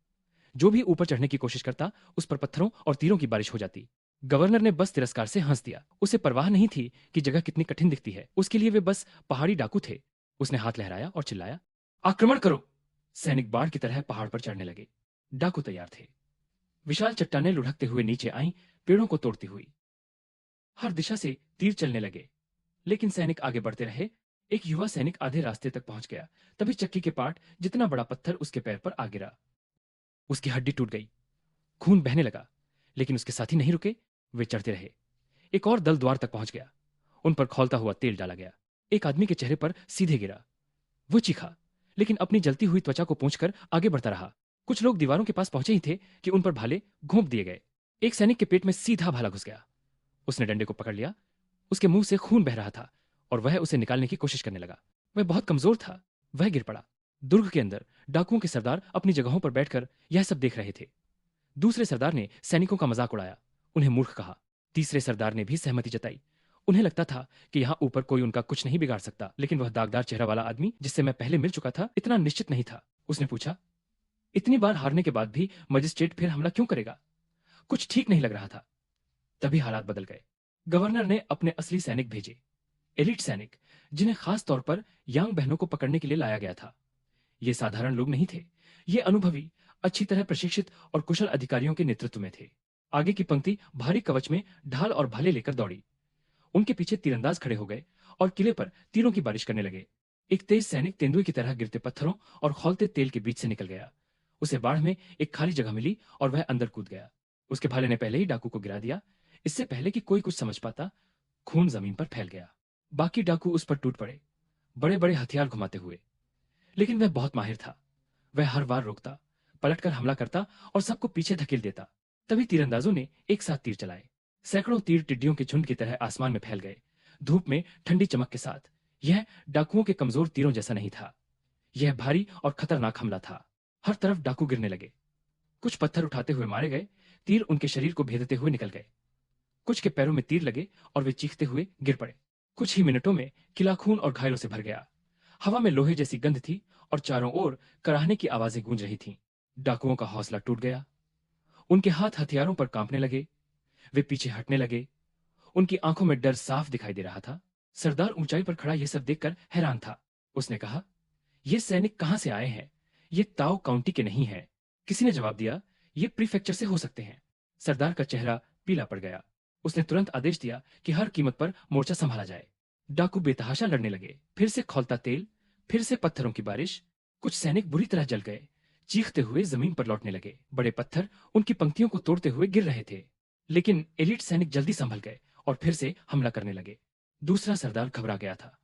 Speaker 1: जो भी ऊपर चढ़ने की कोशिश करता, उस पर पत्थरों और तीरों की बारिश हो जाती। गवर्नर ने बस तिरस्कार से हंस दिया। उसे परवाह नहीं थी कि जगह कितनी कठिन दिखती है। उसके लिए वे बस पहाड़ी डाकू थे। उसने हाथ लहराया और चिल्लाया, आक्रमण करो। सैनिक बाढ़ की तरह पहाड़ पर चढ़ने लगे। डाकू तैयार थे। विशाल चट्टानें लुढ़कते हुए नीचे आईं, पेड़ों को तोड़ती हुई। हर दिशा से तीर चलने लगे, लेकिन सैनिक आगे बढ़ते रहे। एक युवा सैनिक आधे रास्ते तक पहुंच गया। तभी चक्की के पाट जितना बड़ा पत्थर उसके पैर पर आ गिरा। उसकी हड्डी टूट गई। खून बहने लगा, लेकिन उसके साथी नहीं रुके। वे चढ़ते रहे। एक और दल द्वार तक पहुंच गया। उन पर खौलता हुआ तेल डाला गया। एक आदमी के चेहरे पर सीधे गिरा। वो चीखा, लेकिन अपनी जलती हुई त्वचा को पोंछकर आगे बढ़ता रहा। कुछ लोग दीवारों के पास पहुंचे ही थे कि उन पर भाले घोंप दिए गए। एक सैनिक के पेट में सीधा भाला घुस गया। उसने डंडे को पकड़ लिया। उसके मुंह से खून बह रहा था और वह उसे निकालने की कोशिश करने लगा। वह बहुत कमजोर था। वह गिर पड़ा। दुर्ग के अंदर डाकुओं के सरदार अपनी जगहों पर बैठकर यह सब देख रहे थे। दूसरे सरदार ने सैनिकों का मजाक उड़ाया, उन्हें मूर्ख कहा। तीसरे सरदार ने भी सहमति जताई। उन्हें लगता था कि यहां ऊपर कोई उनका कुछ नहीं बिगाड़ सकता। लेकिन वह दागदार चेहरा वाला आदमी, जिससे मैं पहले मिल चुका था, इतना निश्चित नहीं था। उसने पूछा, इतनी बार हारने के बाद भी मजिस्ट्रेट फिर हमला क्यों करेगा? कुछ ठीक नहीं लग रहा था। तभी हालात बदल गए। गवर्नर ने अपने असली सैनिक भेजे, एलिट सैनिक, जिन्हें खास तौर पर यांग बहनों को पकड़ने के लिए लाया गया था। ये साधारण लोग नहीं थे। ये अनुभवी, अच्छी तरह प्रशिक्षित और कुशल अधिकारियों के नेतृत्व में थे। आगे की पंक्ति भारी कवच में ढाल और भाले लेकर दौड़ी। उनके पीछे तीरंदाज खड़े हो गए और किले पर तीरों की बारिश करने लगे। एक तेज सैनिक तेंदुए की तरह गिरते पत्थरों और खौलते तेल के बीच से निकल गया। उसे बाढ़ में एक खाली जगह मिली और वह अंदर कूद गया। उसके भाले ने पहले ही डाकू को गिरा दिया। इससे पहले कि कोई कुछ समझ पाता, खून जमीन पर फैल गया। बाकी डाकू उस पर टूट पड़े, बड़े बड़े हथियार घुमाते हुए। लेकिन वह बहुत माहिर था। वह हर बार रोकता, पलटकर हमला करता और सबको पीछे धकेल देता। तभी तीरंदाजों ने एक साथ तीर चलाए। सैकड़ों तीर टिड्डियों के झुंड की तरह आसमान में फैल गए, धूप में ठंडी चमक के साथ। यह डाकुओं के कमजोर तीरों जैसा नहीं था। यह भारी और खतरनाक हमला था। हर तरफ डाकू गिरने लगे। कुछ पत्थर उठाते हुए मारे गए। तीर उनके शरीर को भेदते हुए निकल गए। कुछ के पैरों में तीर लगे और वे चीखते हुए गिर पड़े। कुछ ही मिनटों में किला खून और घायलों से भर गया। हवा में लोहे जैसी गंध थी और चारों ओर कराहने की आवाजें गूंज रही थीं। डाकुओं का हौसला टूट गया। उनके हाथ हथियारों पर कांपने लगे। वे पीछे हटने लगे। उनकी आंखों में डर साफ दिखाई दे रहा था। सरदार ऊंचाई पर खड़ा यह सब देखकर हैरान था। उसने कहा, ये सैनिक कहां से आए हैं? ये ताओ काउंटी के नहीं है। किसी ने जवाब दिया, ये प्रीफेक्चर से हो सकते हैं। सरदार का चेहरा पीला पड़ गया। उसने तुरंत आदेश दिया कि हर कीमत पर मोर्चा संभाला जाए। डाकू बेतहाशा लड़ने लगे। फिर से खौलता तेल, फिर से पत्थरों की बारिश। कुछ सैनिक बुरी तरह जल गए, चीखते हुए जमीन पर लौटने लगे। बड़े पत्थर उनकी पंक्तियों को तोड़ते हुए गिर रहे थे। लेकिन एलिट सैनिक जल्दी संभल गए और फिर से हमला करने लगे। दूसरा सरदार घबरा गया था।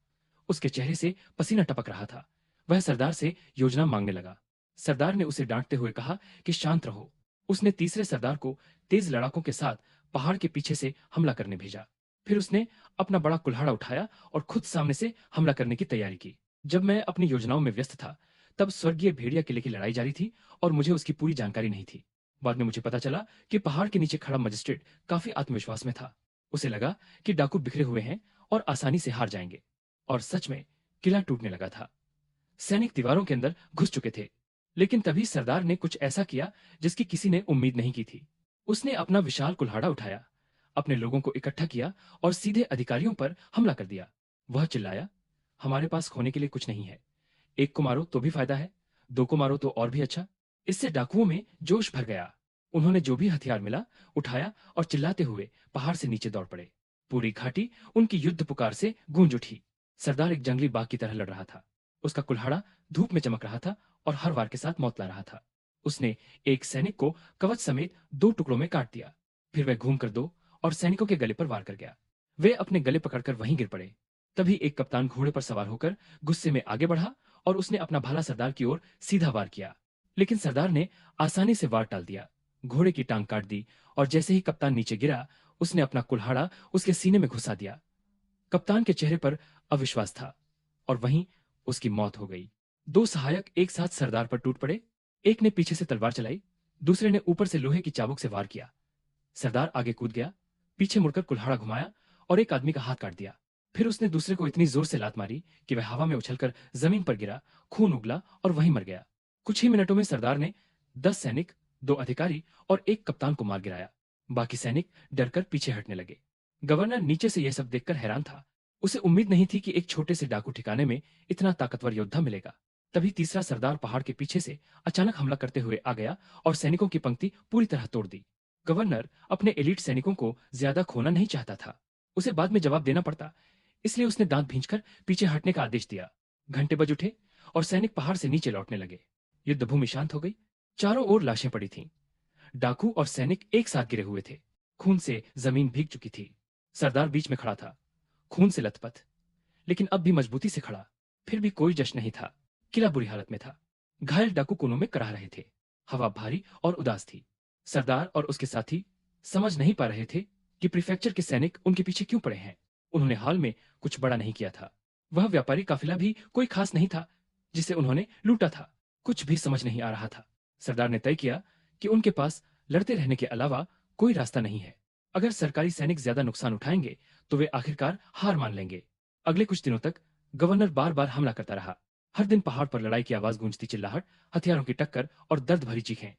Speaker 1: उसके चेहरे से पसीना टपक रहा था। वह सरदार से योजना मांगने लगा। सरदार ने उसे डांटते हुए कहा कि शांत रहो। उसने तीसरे सरदार को तेज लड़ाकों के साथ पहाड़ के पीछे से हमला करने भेजा। फिर उसने अपना बड़ा कुल्हाड़ा उठाया और खुद सामने से हमला करने की तैयारी की। जब मैं अपनी योजनाओं में व्यस्त था, तब स्वर्गीय भेड़िया किले की लड़ाई जारी थी और मुझे उसकी पूरी जानकारी नहीं थी। बाद में मुझे पता चला कि पहाड़ के नीचे खड़ा मजिस्ट्रेट काफी आत्मविश्वास में था। उसे लगा कि डाकू बिखरे हुए हैं और आसानी से हार जाएंगे। और सच में किला टूटने लगा था। सैनिक दीवारों के अंदर घुस चुके थे। लेकिन तभी सरदार ने कुछ ऐसा किया जिसकी किसी ने उम्मीद नहीं की थी। उसने अपना विशाल कुल्हाड़ा उठाया, अपने लोगों को इकट्ठा किया और सीधे अधिकारियों पर हमला कर दिया। वह चिल्लाया, हमारे पास खोने के लिए कुछ नहीं है। एक को मारो तो भी फायदा है, दो को मारो तो और भी अच्छा। इससे डाकुओं में जोश भर गया। उन्होंने जो भी हथियार मिला उठाया और चिल्लाते हुए पहाड़ से नीचे दौड़ पड़े। पूरी घाटी उनकी युद्ध पुकार से गूंज उठी। सरदार एक जंगली बाघ की तरह लड़ रहा था। उसका कुल्हाड़ा धूप में चमक रहा था और हर वार के साथ मौत ला रहा था। उसने एक सैनिक को कवच समेत दो टुकड़ों में काट दिया। फिर वह घूम कर दो और सैनिकों के गले पर वार कर गया। वे अपने गले पकड़कर वहीं गिर पड़े। तभी एक कप्तान घोड़े पर सवार होकर गुस्से में आगे बढ़ा और उसने अपना भाला सरदार की ओर सीधा वार किया। लेकिन सरदार ने आसानी से वार टाल दिया, घोड़े की टांग काट दी और जैसे ही कप्तान नीचे गिरा, उसने अपना कुल्हाड़ा उसके सीने में घुसा दिया। कप्तान के चेहरे पर अविश्वास था और वहीं उसकी मौत हो गई। दो सहायक एक साथ सरदार पर टूट पड़े। एक ने पीछे से तलवार चलाई, दूसरे ने ऊपर से लोहे की चाबुक से वार किया। सरदार आगे कूद गया, पीछे मुड़कर कुल्हाड़ा घुमाया और एक आदमी का हाथ काट दिया। फिर उसने दूसरे को इतनी जोर से लात मारी कि वह हवा में उछलकर जमीन पर गिरा, खून उगला और वहीं मर गया। कुछ ही मिनटों में सरदार ने 10 सैनिक, 2 अधिकारी और एक कप्तान को मार गिराया। बाकी सैनिक डरकर पीछे हटने लगे। गवर्नर नीचे से यह सब देखकर हैरान था। उसे उम्मीद नहीं थी कि एक छोटे से डाकू ठिकाने में इतना ताकतवर योद्धा मिलेगा। तभी तीसरा सरदार पहाड़ के पीछे से अचानक हमला करते हुए आ गया और सैनिकों की पंक्ति पूरी तरह तोड़ दी। गवर्नर अपने एलीट सैनिकों को ज्यादा खोना नहीं चाहता था। उसे बाद में जवाब देना पड़ता, इसलिए उसने दांत भींचकर पीछे हटने का आदेश दिया। घंटे बज उठे और सैनिक पहाड़ से नीचे लौटने लगे। युद्ध भूमि शांत हो गई। चारों ओर लाशें पड़ी थीं। डाकू और सैनिक एक साथ गिरे हुए थे। खून से जमीन भीग चुकी थी। सरदार बीच में खड़ा था, खून से लथपथ, लेकिन अब भी मजबूती से खड़ा। फिर भी कोई जश्न नहीं था। किला बुरी हालत में था। घायल डाकू कोनों में कराह रहे थे। हवा भारी और उदास थी। सरदार और उसके साथी समझ नहीं पा रहे थे कि प्रीफेक्चर के सैनिक उनके पीछे क्यों पड़े हैं। उन्होंने हाल में कुछ बड़ा नहीं किया था। वह व्यापारी काफिला भी कोई खास नहीं था जिसे उन्होंने लूटा था। कुछ भी समझ नहीं आ रहा था। सरदार ने तय किया कि उनके पास लड़ते रहने के अलावा कोई रास्ता नहीं है। अगर सरकारी सैनिक ज्यादा नुकसान उठाएंगे तो वे आखिरकार हार मान लेंगे। अगले कुछ दिनों तक गवर्नर बार बार हमला करता रहा। हर दिन पहाड़ पर लड़ाई की आवाज गूंजती, चिल्लाहट, हथियारों की टक्कर और दर्द भरी चीखें।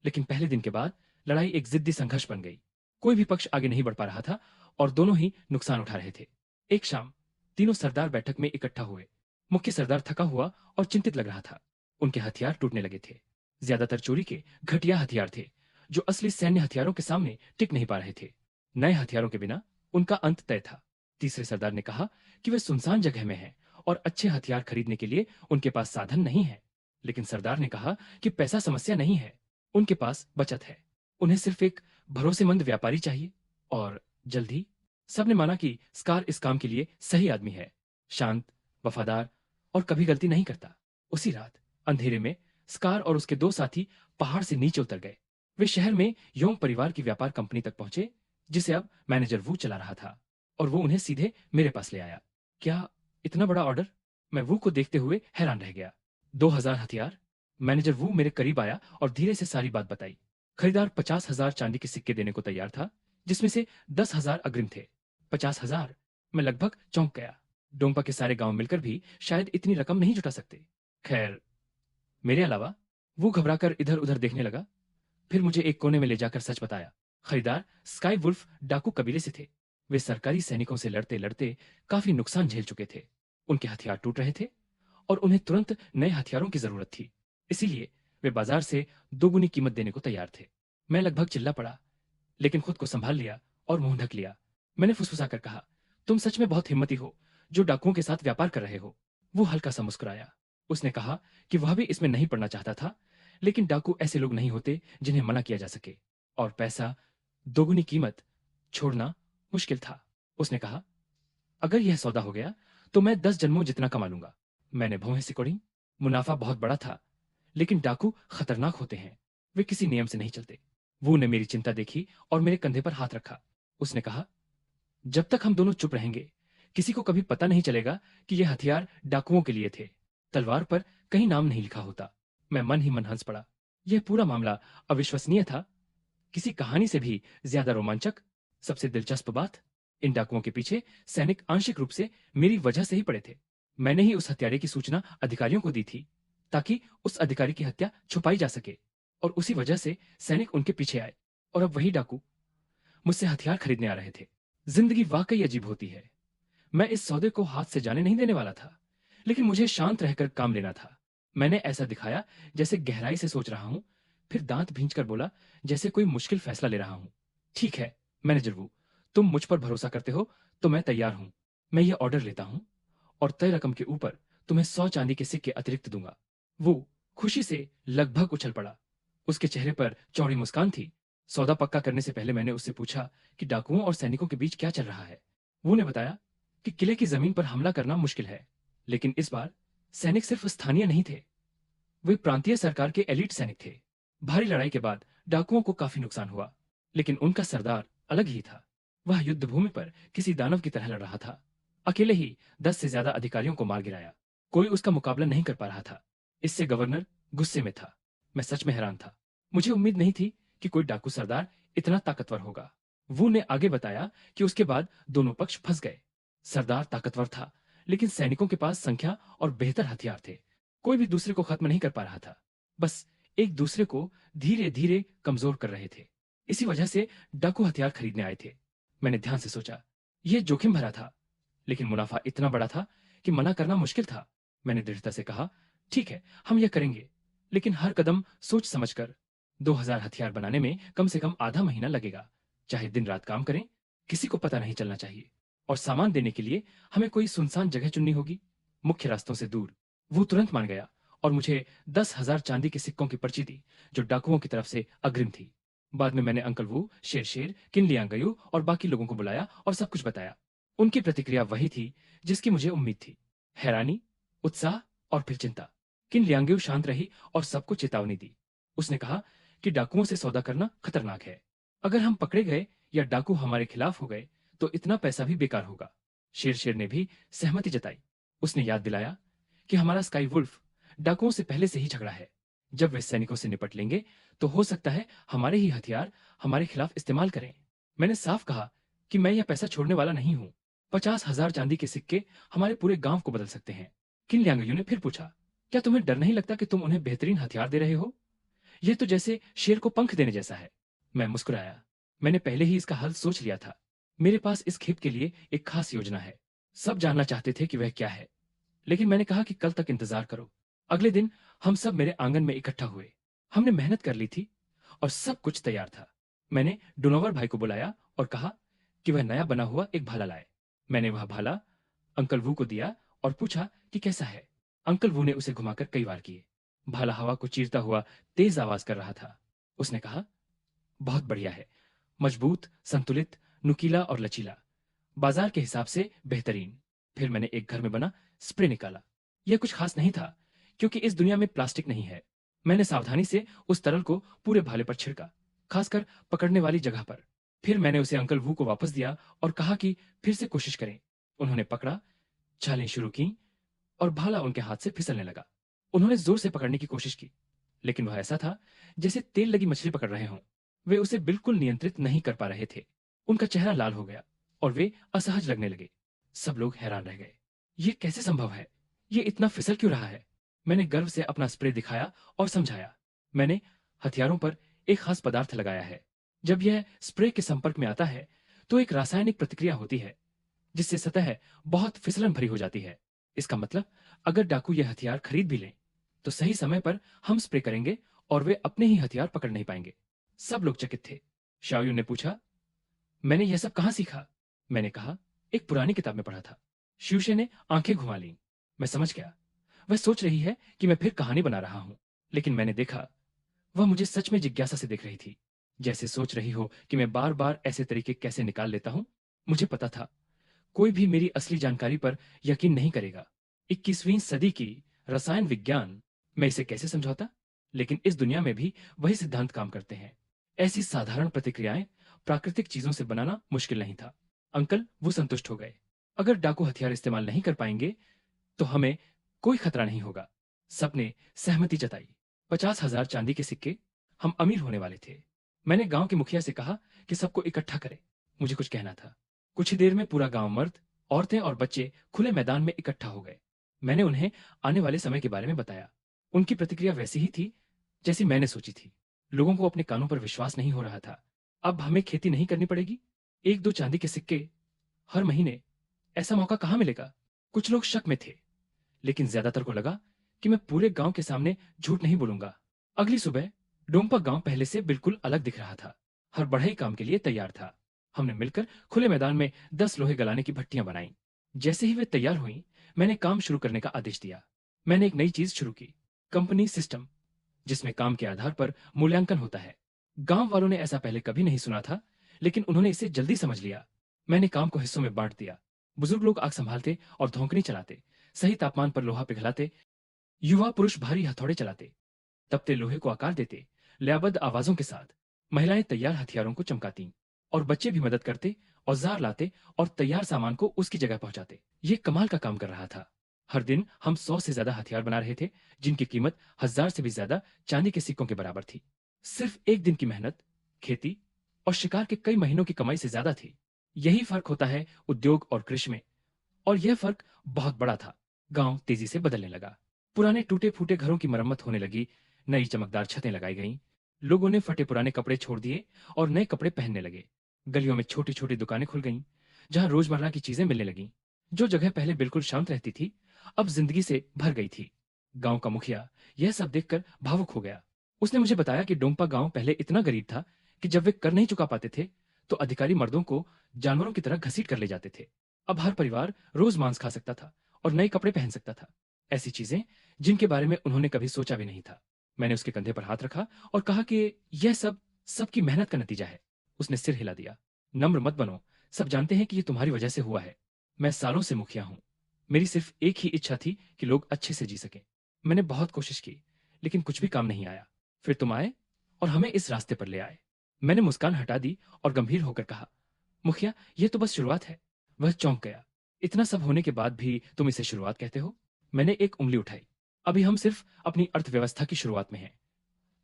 Speaker 1: लेकिन पहले दिन के बाद लड़ाई एक जिद्दी संघर्ष बन गई। कोई भी पक्ष आगे नहीं बढ़ पा रहा था और दोनों ही नुकसान उठा रहे थे। एक शाम तीनों सरदार बैठक में इकट्ठा हुए। मुख्य सरदार थका हुआ और चिंतित लग रहा था। उनके हथियार टूटने लगे थे। ज्यादातर चोरी के घटिया हथियार थे जो असली सैन्य हथियारों के सामने टिक नहीं पा रहे थे। नए हथियारों के बिना उनका अंत तय था। तीसरे सरदार ने कहा कि वे सुनसान जगह में हैं और अच्छे हथियार खरीदने के लिए उनके पास साधन नहीं है। लेकिन सरदार ने कहा कि पैसा समस्या नहीं है, उनके पास बचत है। उन्हें सिर्फ एक भरोसेमंद व्यापारी चाहिए और जल्द ही। सबने माना कि स्कार इस काम के लिए सही आदमी है। शांत, वफादार और कभी गलती नहीं करता। उसी रात अंधेरे में स्कार और उसके दो साथी पहाड़ से नीचे उतर गए। वे शहर में योंग परिवार की व्यापार कंपनी तक पहुंचे जिसे अब मैनेजर वू चला रहा था और वो उन्हें सीधे मेरे पास ले आया। क्या इतना बड़ा ऑर्डर? मैं वू को देखते हुए हैरान रह गया। 2000 हथियार? मैनेजर वू मेरे करीब आया और धीरे से सारी बात बताई। खरीदार 50,000 चांदी के सिक्के देने को तैयार था, जिसमें से 10,000 अग्रिम थे। 50,000? मैं लगभग चौंक गया। डोंपा के सारे गांव मिलकर भी शायद इतनी रकम नहीं जुटा सकते। खैर, मेरे अलावा। वो घबराकर इधर उधर देखने लगा। फिर मुझे एक कोने में ले जाकर सच बताया। खरीदार स्काई वुल्फ डाकू कबीले से थे। वे सरकारी सैनिकों से लड़ते लड़ते काफी नुकसान झेल चुके थे। उनके हथियार टूट रहे थे और उन्हें तुरंत नए हथियारों की जरूरत थी। इसीलिए वे बाजार से दोगुनी कीमत देने को तैयार थे। मैं लगभग चिल्ला पड़ा, लेकिन खुद को संभाल लिया और मुंह ढक लिया। मैंने फुसफुसाकर कहा, तुम सच में बहुत हिम्मती हो जो डाकुओं के साथ व्यापार कर रहे हो। वो हल्का सा मुस्कुराया। उसने कहा कि वह भी इसमें नहीं पड़ना चाहता था, लेकिन डाकू ऐसे लोग नहीं होते जिन्हें मना किया जा सके, और पैसा, दोगुनी कीमत छोड़ना मुश्किल था। उसने कहा, अगर यह सौदा हो गया तो मैं 10 जन्मों जितना कमा लूंगा। मैंने भौहें सिकोड़ी। मुनाफा बहुत बड़ा था, लेकिन डाकू खतरनाक होते हैं। वे किसी नियम से नहीं चलते। वो ने मेरी चिंता देखी और मेरे कंधे पर हाथ रखा। उसने कहा, जब तक हम दोनों चुप रहेंगे किसी को कभी पता नहीं चलेगा कि यह हथियार डाकुओं के लिए थे। तलवार पर कहीं नाम नहीं लिखा होता। मैं मन ही मन हंस पड़ा। यह पूरा मामला अविश्वसनीय था, किसी कहानी से भी ज्यादा रोमांचक। सबसे दिलचस्प बात, इन डाकुओं के पीछे सैनिक आंशिक रूप से मेरी वजह से ही पड़े थे। मैंने ही उस हत्यारे की सूचना अधिकारियों को दी थी ताकि उस अधिकारी की हत्या छुपाई जा सके, और उसी वजह से सैनिक उनके पीछे आए और अब वही डाकू मुझसे हथियार खरीदने आ रहे थे। जिंदगी वाकई अजीब होती है। मैं इस सौदे को हाथ से जाने नहीं देने वाला था, लेकिन मुझे शांत रहकर काम लेना था। मैंने ऐसा दिखाया जैसे गहराई से सोच रहा हूं, फिर दांत भींचकर बोला जैसे कोई मुश्किल फैसला ले रहा हूं। ठीक है मैनेजर वू, तुम मुझ पर भरोसा करते हो तो मैं तैयार हूं। मैं ये ऑर्डर लेता हूं और तय रकम के ऊपर तुम्हें 100 चांदी के सिक्के अतिरिक्त दूंगा। वो खुशी से लगभग उछल पड़ा। उसके चेहरे पर चौड़ी मुस्कान थी सौदा पक्का करने से पहले मैंने उससे पूछा कि डाकुओं और सैनिकों के बीच क्या चल रहा है। वो ने बताया कि किले की जमीन पर हमला करना मुश्किल है, लेकिन इस बार सैनिक सिर्फ स्थानीय नहीं थे, वे प्रांतीय सरकार के एलीट सैनिक थे। भारी लड़ाई के बाद डाकुओं को काफी नुकसान हुआ, लेकिन उनका सरदार अलग ही था। वह युद्ध भूमि पर किसी दानव की तरह लड़ रहा था। अकेले ही 10 से ज्यादा अधिकारियों को मार गिराया। कोई उसका मुकाबला नहीं कर पा रहा था। इससे गवर्नर गुस्से में था। मैं सच में हैरान था। मुझे उम्मीद नहीं थी कि कोई डाकू सरदार इतना ताकतवर होगा। वू ने आगे बताया कि उसके बाद दोनों पक्ष फंस गए। सरदार ताकतवर था, लेकिन सैनिकों के पास संख्या और बेहतर हथियार थे। कोई भी दूसरे को खत्म नहीं कर पा रहा था, बस एक दूसरे को धीरे धीरे कमजोर कर रहे थे। इसी वजह से डाकू हथियार खरीदने आए थे। मैंने ध्यान से सोचा, यह जोखिम भरा था, लेकिन मुनाफा इतना बड़ा था कि मना करना मुश्किल था। मैंने दृढ़ता से कहा, ठीक है, हम यह करेंगे, लेकिन हर कदम सोच समझकर। 2000 हथियार बनाने में कम से कम आधा महीना लगेगा। चाहे दिन रात काम करें, किसी को पता नहीं चलना चाहिए। और सामान देने के लिए हमें कोई सुनसान जगह चुननी होगी, मुख्य रास्तों से दूर। वो तुरंत मान गया और मुझे 10,000 चांदी के सिक्कों की पर्ची दी, जो डाकुओं की तरफ से अग्रिम थी। बाद में मैंने अंकल वू, शेर, किन लियांगयू और बाकी लोगों को बुलाया और सब कुछ बताया। उनकी प्रतिक्रिया वही थी जिसकी मुझे उम्मीद थी, हैरानी, उत्साह और फिर चिंता। किन लियांगयू शांत रही और सबको चेतावनी दी। उसने कहा कि डाकुओं से सौदा करना खतरनाक है। अगर हम पकड़े गए या डाकू हमारे खिलाफ हो गए तो इतना पैसा भी बेकार होगा। शेर ने भी सहमति जताई। उसने याद दिलाया कि हमारा स्काई वुल्फ डाकुओं से पहले से ही झगड़ा है। जब वे सैनिकों से निपट लेंगे तो हो सकता है हमारे ही हथियार हमारे खिलाफ इस्तेमाल करें। मैंने साफ कहा कि मैं यह पैसा छोड़ने वाला नहीं हूं। 50,000 चांदी के सिक्के हमारे पूरे गांव को बदल सकते हैं। किन लियांगयू ने फिर पूछा, क्या तुम्हें डर नहीं लगता कि तुम उन्हें बेहतरीन हथियार दे रहे हो? यह तो जैसे शेर को पंख देने जैसा है। मैं मुस्कुराया। मैंने पहले ही इसका हल सोच लिया था। मेरे पास इस खेप के लिए एक खास योजना है। सब जानना चाहते थे कि वह क्या है, लेकिन मैंने कहा कि कल तक इंतजार करो। अगले दिन हम सब मेरे आंगन में इकट्ठा हुए। हमने मेहनत कर ली थी और सब कुछ तैयार था। मैंने डोनोवर भाई को बुलाया और कहा कि वह नया बना हुआ एक भाला लाए। मैंने वह भाला अंकल वू को दिया और पूछा कि कैसा है। अंकल वू ने उसे घुमाकर कई बार किए। भाला हवा को चीरता हुआ तेज आवाज कर रहा था। उसने कहा, बहुत बढ़िया है, मजबूत, संतुलित, नुकीला और लचीला, बाजार के हिसाब से बेहतरीन। फिर मैंने एक घर में बना स्प्रे निकाला। यह कुछ खास नहीं था, क्योंकि इस दुनिया में प्लास्टिक नहीं है। मैंने सावधानी से उस तरल को पूरे भाले पर छिड़का, खासकर पकड़ने वाली जगह पर। फिर मैंने उसे अंकल वू को वापस दिया और कहा कि फिर से कोशिश करें। उन्होंने पकड़ा, छालें शुरू की और भाला उनके हाथ से फिसलने लगा। उन्होंने जोर से पकड़ने की कोशिश की, लेकिन वह ऐसा था जैसे तेल लगी मछली पकड़ रहे हों। वे उसे बिल्कुल नियंत्रित नहीं कर पा रहे थे। उनका चेहरा लाल हो गया और वे असहज लगने लगे। सब लोग हैरान रह गए। ये कैसे संभव है? ये इतना फिसल क्यों रहा है? मैंने गर्व से अपना स्प्रे दिखाया और समझाया। मैंने हथियारों पर एक खास पदार्थ लगाया है। जब यह स्प्रे के संपर्क में आता है तो एक रासायनिक प्रतिक्रिया होती है, जिससे सतह बहुत फिसलन भरी हो जाती है। इसका मतलब अगर डाकू यह हथियार खरीद भी लें तो सही समय पर हम स्प्रे करेंगे और वे अपने ही हथियार पकड़ नहीं पाएंगे। सब लोग चकित थे। शाओयू ने पूछा, मैंने यह सब कहां सीखा? मैंने कहा, एक पुरानी किताब में पढ़ा था। शिवशे ने आंखें घुमा लीं। मैं समझ गया, वह सोच रही है कि मैं फिर कहानी बना रहा हूं। लेकिन मैंने देखा, वह मुझे सच में जिज्ञासा से देख रही थी, जैसे सोच रही हो कि मैं बार बार ऐसे तरीके कैसे निकाल लेता हूं। मुझे पता था कोई भी मेरी असली जानकारी पर यकीन नहीं करेगा। 21वीं सदी की रसायन विज्ञान, मैं इसे कैसे समझौता? लेकिन इस दुनिया में भी वही सिद्धांत काम करते हैं। ऐसी साधारण प्रतिक्रियाएं प्राकृतिक चीजों से बनाना मुश्किल नहीं था। अंकल वो संतुष्ट हो गए। अगर डाकू हथियार इस्तेमाल नहीं कर पाएंगे तो हमें कोई खतरा नहीं होगा। सबने सहमति जताई। 50,000 चांदी के सिक्के, हम अमीर होने वाले थे। मैंने गांव के मुखिया से कहा कि सबको इकट्ठा करें, मुझे कुछ कहना था। कुछ ही देर में पूरा गांव, मर्द, औरतें और बच्चे खुले मैदान में इकट्ठा हो गए। मैंने उन्हें आने वाले समय के बारे में बताया। उनकी प्रतिक्रिया वैसी ही थी जैसी मैंने सोची थी। लोगों को अपने कानों पर विश्वास नहीं हो रहा था। अब हमें खेती नहीं करनी पड़ेगी। 1-2 चांदी के सिक्के हर महीने, ऐसा मौका कहां मिलेगा? कुछ लोग शक में थे, लेकिन ज्यादातर को लगा कि मैं पूरे गांव के सामने झूठ नहीं बोलूंगा। अगली सुबह डोंगपा गांव पहले से बिल्कुल अलग दिख रहा था। हर बढ़ई काम के लिए तैयार था। हमने मिलकर खुले मैदान में 10 लोहे गलाने की भट्टियां बनाई। जैसे ही वे तैयार हुई, मैंने काम शुरू करने का आदेश दिया। मैंने एक नई चीज शुरू की, कंपनी सिस्टम, जिसमें काम के आधार पर मूल्यांकन होता है। गांव वालों ने ऐसा पहले कभी नहीं सुना था, लेकिन उन्होंने इसे जल्दी समझ लिया। मैंने काम को हिस्सों में बांट दिया। बुजुर्ग लोग आग संभालते और धौंकनी चलाते, सही तापमान पर लोहा पिघलाते, युवा पुरुष भारी हथौड़े चलाते, तपते लोहे को आकार देते, लयबद्ध आवाजों के साथ। महिलाएं तैयार हथियारों को चमकातीं, और बच्चे भी मदद करते, औजार लाते और तैयार सामान को उसकी जगह पहुंचाते। ये कमाल का काम कर रहा था। हर दिन हम 100 से ज्यादा हथियार बना रहे थे, जिनकी कीमत 1000 से भी ज्यादा चांदी के सिक्कों के बराबर थी। सिर्फ एक दिन की मेहनत, खेती और शिकार के कई महीनों की कमाई से ज्यादा थी। यही फर्क होता है उद्योग और कृषि में, और यह फर्क बहुत बड़ा था। गांव तेजी से बदलने लगा। पुराने टूटे फूटे घरों की मरम्मत होने लगी, नई चमकदार छतें लगाई गईं। लोगों ने फटे पुराने कपड़े छोड़ दिए और नए कपड़े पहनने लगे। गलियों में छोटी छोटी दुकानें खुल गईं, जहां रोजमर्रा की चीजें मिलने लगीं। जो जगह पहले बिल्कुल शांत रहती थी, अब जिंदगी से भर गई थी। गांव का मुखिया यह सब देखकर भावुक हो गया। उसने मुझे बताया कि डोंगपा गांव पहले इतना गरीब था कि जब वे कर नहीं चुका पाते थे, तो अधिकारी मर्दों को जानवरों की तरह घसीट कर ले जाते थे। अब हर परिवार रोज मांस खा सकता था और नए कपड़े पहन सकता था। ऐसी चीजें जिनके बारे में उन्होंने कभी सोचा भी नहीं था। मैंने उसके कंधे पर हाथ रखा और कहा कि यह सब सबकी मेहनत का नतीजा है। उसने सिर हिला दिया। नम्र मत बनो, सब जानते हैं कि ये तुम्हारी वजह से हुआ है। मैं सालों से मुखिया हूं। मेरी सिर्फ एक ही इच्छा थी कि लोग अच्छे से जी सकें। मैंने बहुत कोशिश की, लेकिन कुछ भी काम नहीं आया। फिर तुम आए और हमें इस रास्ते पर ले आए। मैंने मुस्कान हटा दी और गंभीर होकर कहा, मुखिया, यह तो बस शुरुआत है। वह चौंक गया। इतना सब होने के बाद भी तुम इसे शुरुआत कहते हो? मैंने एक उंगली उठाई। अभी हम सिर्फ अपनी अर्थव्यवस्था की शुरुआत में हैं।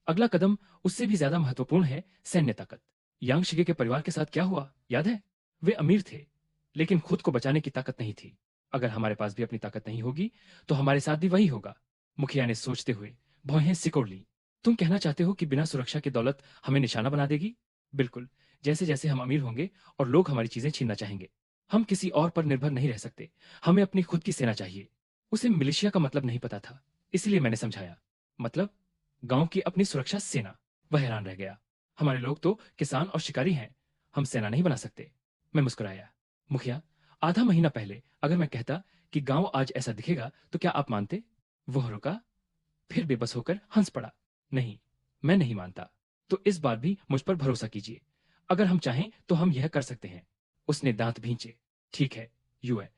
Speaker 1: अगला कदम उससे भी ज्यादा महत्वपूर्ण है, सैन्य ताकत। यांग शिगे के परिवार के साथ क्या हुआ, याद है? वे अमीर थे, लेकिन खुद को बचाने की ताकत नहीं थी। अगर हमारे पास भी अपनी ताकत नहीं होगी, तो हमारे साथ भी वही होगा। मुखिया ने सोचते हुए भौहें सिकोड़ ली। तुम कहना चाहते हो कि बिना सुरक्षा की दौलत हमें निशाना बना देगी? बिल्कुल। जैसे जैसे हम अमीर होंगे और लोग हमारी चीजें छीनना चाहेंगे, हम किसी और पर निर्भर नहीं रह सकते। हमें अपनी खुद की सेना चाहिए। उसे मिलिशिया का मतलब नहीं पता था, इसलिए मैंने समझाया। मतलब? गांव की अपनी सुरक्षा सेना। वह हैरान रह गया। हमारे लोग तो किसान और शिकारी हैं, हम सेना नहीं बना सकते। मैं मुस्कुराया। मुखिया, आधा महीना पहले अगर मैं कहता कि गांव आज ऐसा दिखेगा, तो क्या आप मानते? वह रुका, फिर बेबस होकर हंस पड़ा। नहीं, मैं नहीं मानता। तो इस बार भी मुझ पर भरोसा कीजिए। अगर हम चाहें तो हम यह कर सकते हैं। उसने दांत भींचे। ठीक है, यूं है,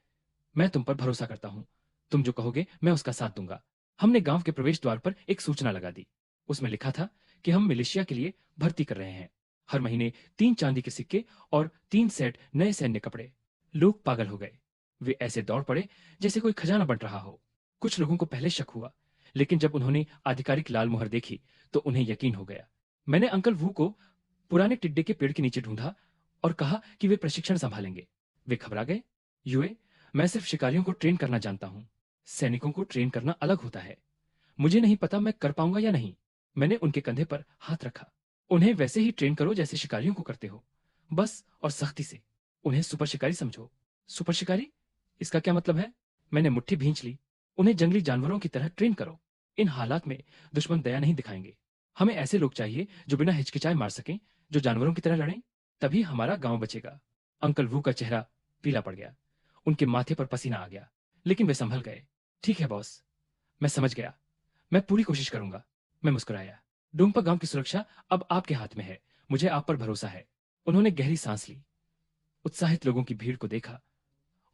Speaker 1: मैं तुम पर भरोसा करता हूं। तुम जो कहोगे मैं उसका साथ दूंगा। हमने गांव के प्रवेश द्वार पर एक सूचना लगा दी। उसमें लिखा था कि हम मिलिशिया के लिए भर्ती कर रहे हैं। हर महीने 3 चांदी के सिक्के और 3 सेट नए सैन्य कपड़े। लोग पागल हो गए। वे ऐसे दौड़ पड़े जैसे कोई खजाना बंट रहा हो। कुछ लोगों को पहले शक हुआ, लेकिन जब उन्होंने आधिकारिक लाल मोहर देखी तो उन्हें यकीन हो गया। मैंने अंकल वू को पुराने टिड्डे के पेड़ के नीचे ढूंढा और कहा कि वे प्रशिक्षण संभालेंगे। वे घबरा गए। यूए, मैं सिर्फ शिकारियों को ट्रेन करना जानता हूं। सैनिकों को ट्रेन करना अलग होता है। मुझे नहीं पता मैं कर पाऊंगा या नहीं। मैंने उनके कंधे पर हाथ रखा। उन्हें वैसे ही ट्रेन करो जैसे शिकारियों को करते हो, बस और सख्ती से। उन्हें सुपर शिकारी समझो। सुपर शिकारी? इसका क्या मतलब है? मैंने मुट्ठी भींच ली। उन्हें जंगली जानवरों की तरह ट्रेन करो। इन हालात में दुश्मन दया नहीं दिखाएंगे। हमें ऐसे लोग चाहिए जो बिना हिचकिचाए मार सकें, जो जानवरों की तरह लड़ें। तभी हमारा गांव बचेगा। अंकल वू का चेहरा पीला पड़ गया। उनके माथे पर पसीना आ गया, लेकिन वे संभल गए। ठीक है बॉस, मैं समझ गया। मैं पूरी कोशिश करूंगा। मैं मुस्कुराया। डोंगपा गांव की सुरक्षा अब आपके हाथ में है। मुझे आप पर भरोसा है। उन्होंने गहरी सांस ली, उत्साहित लोगों की भीड़ को देखा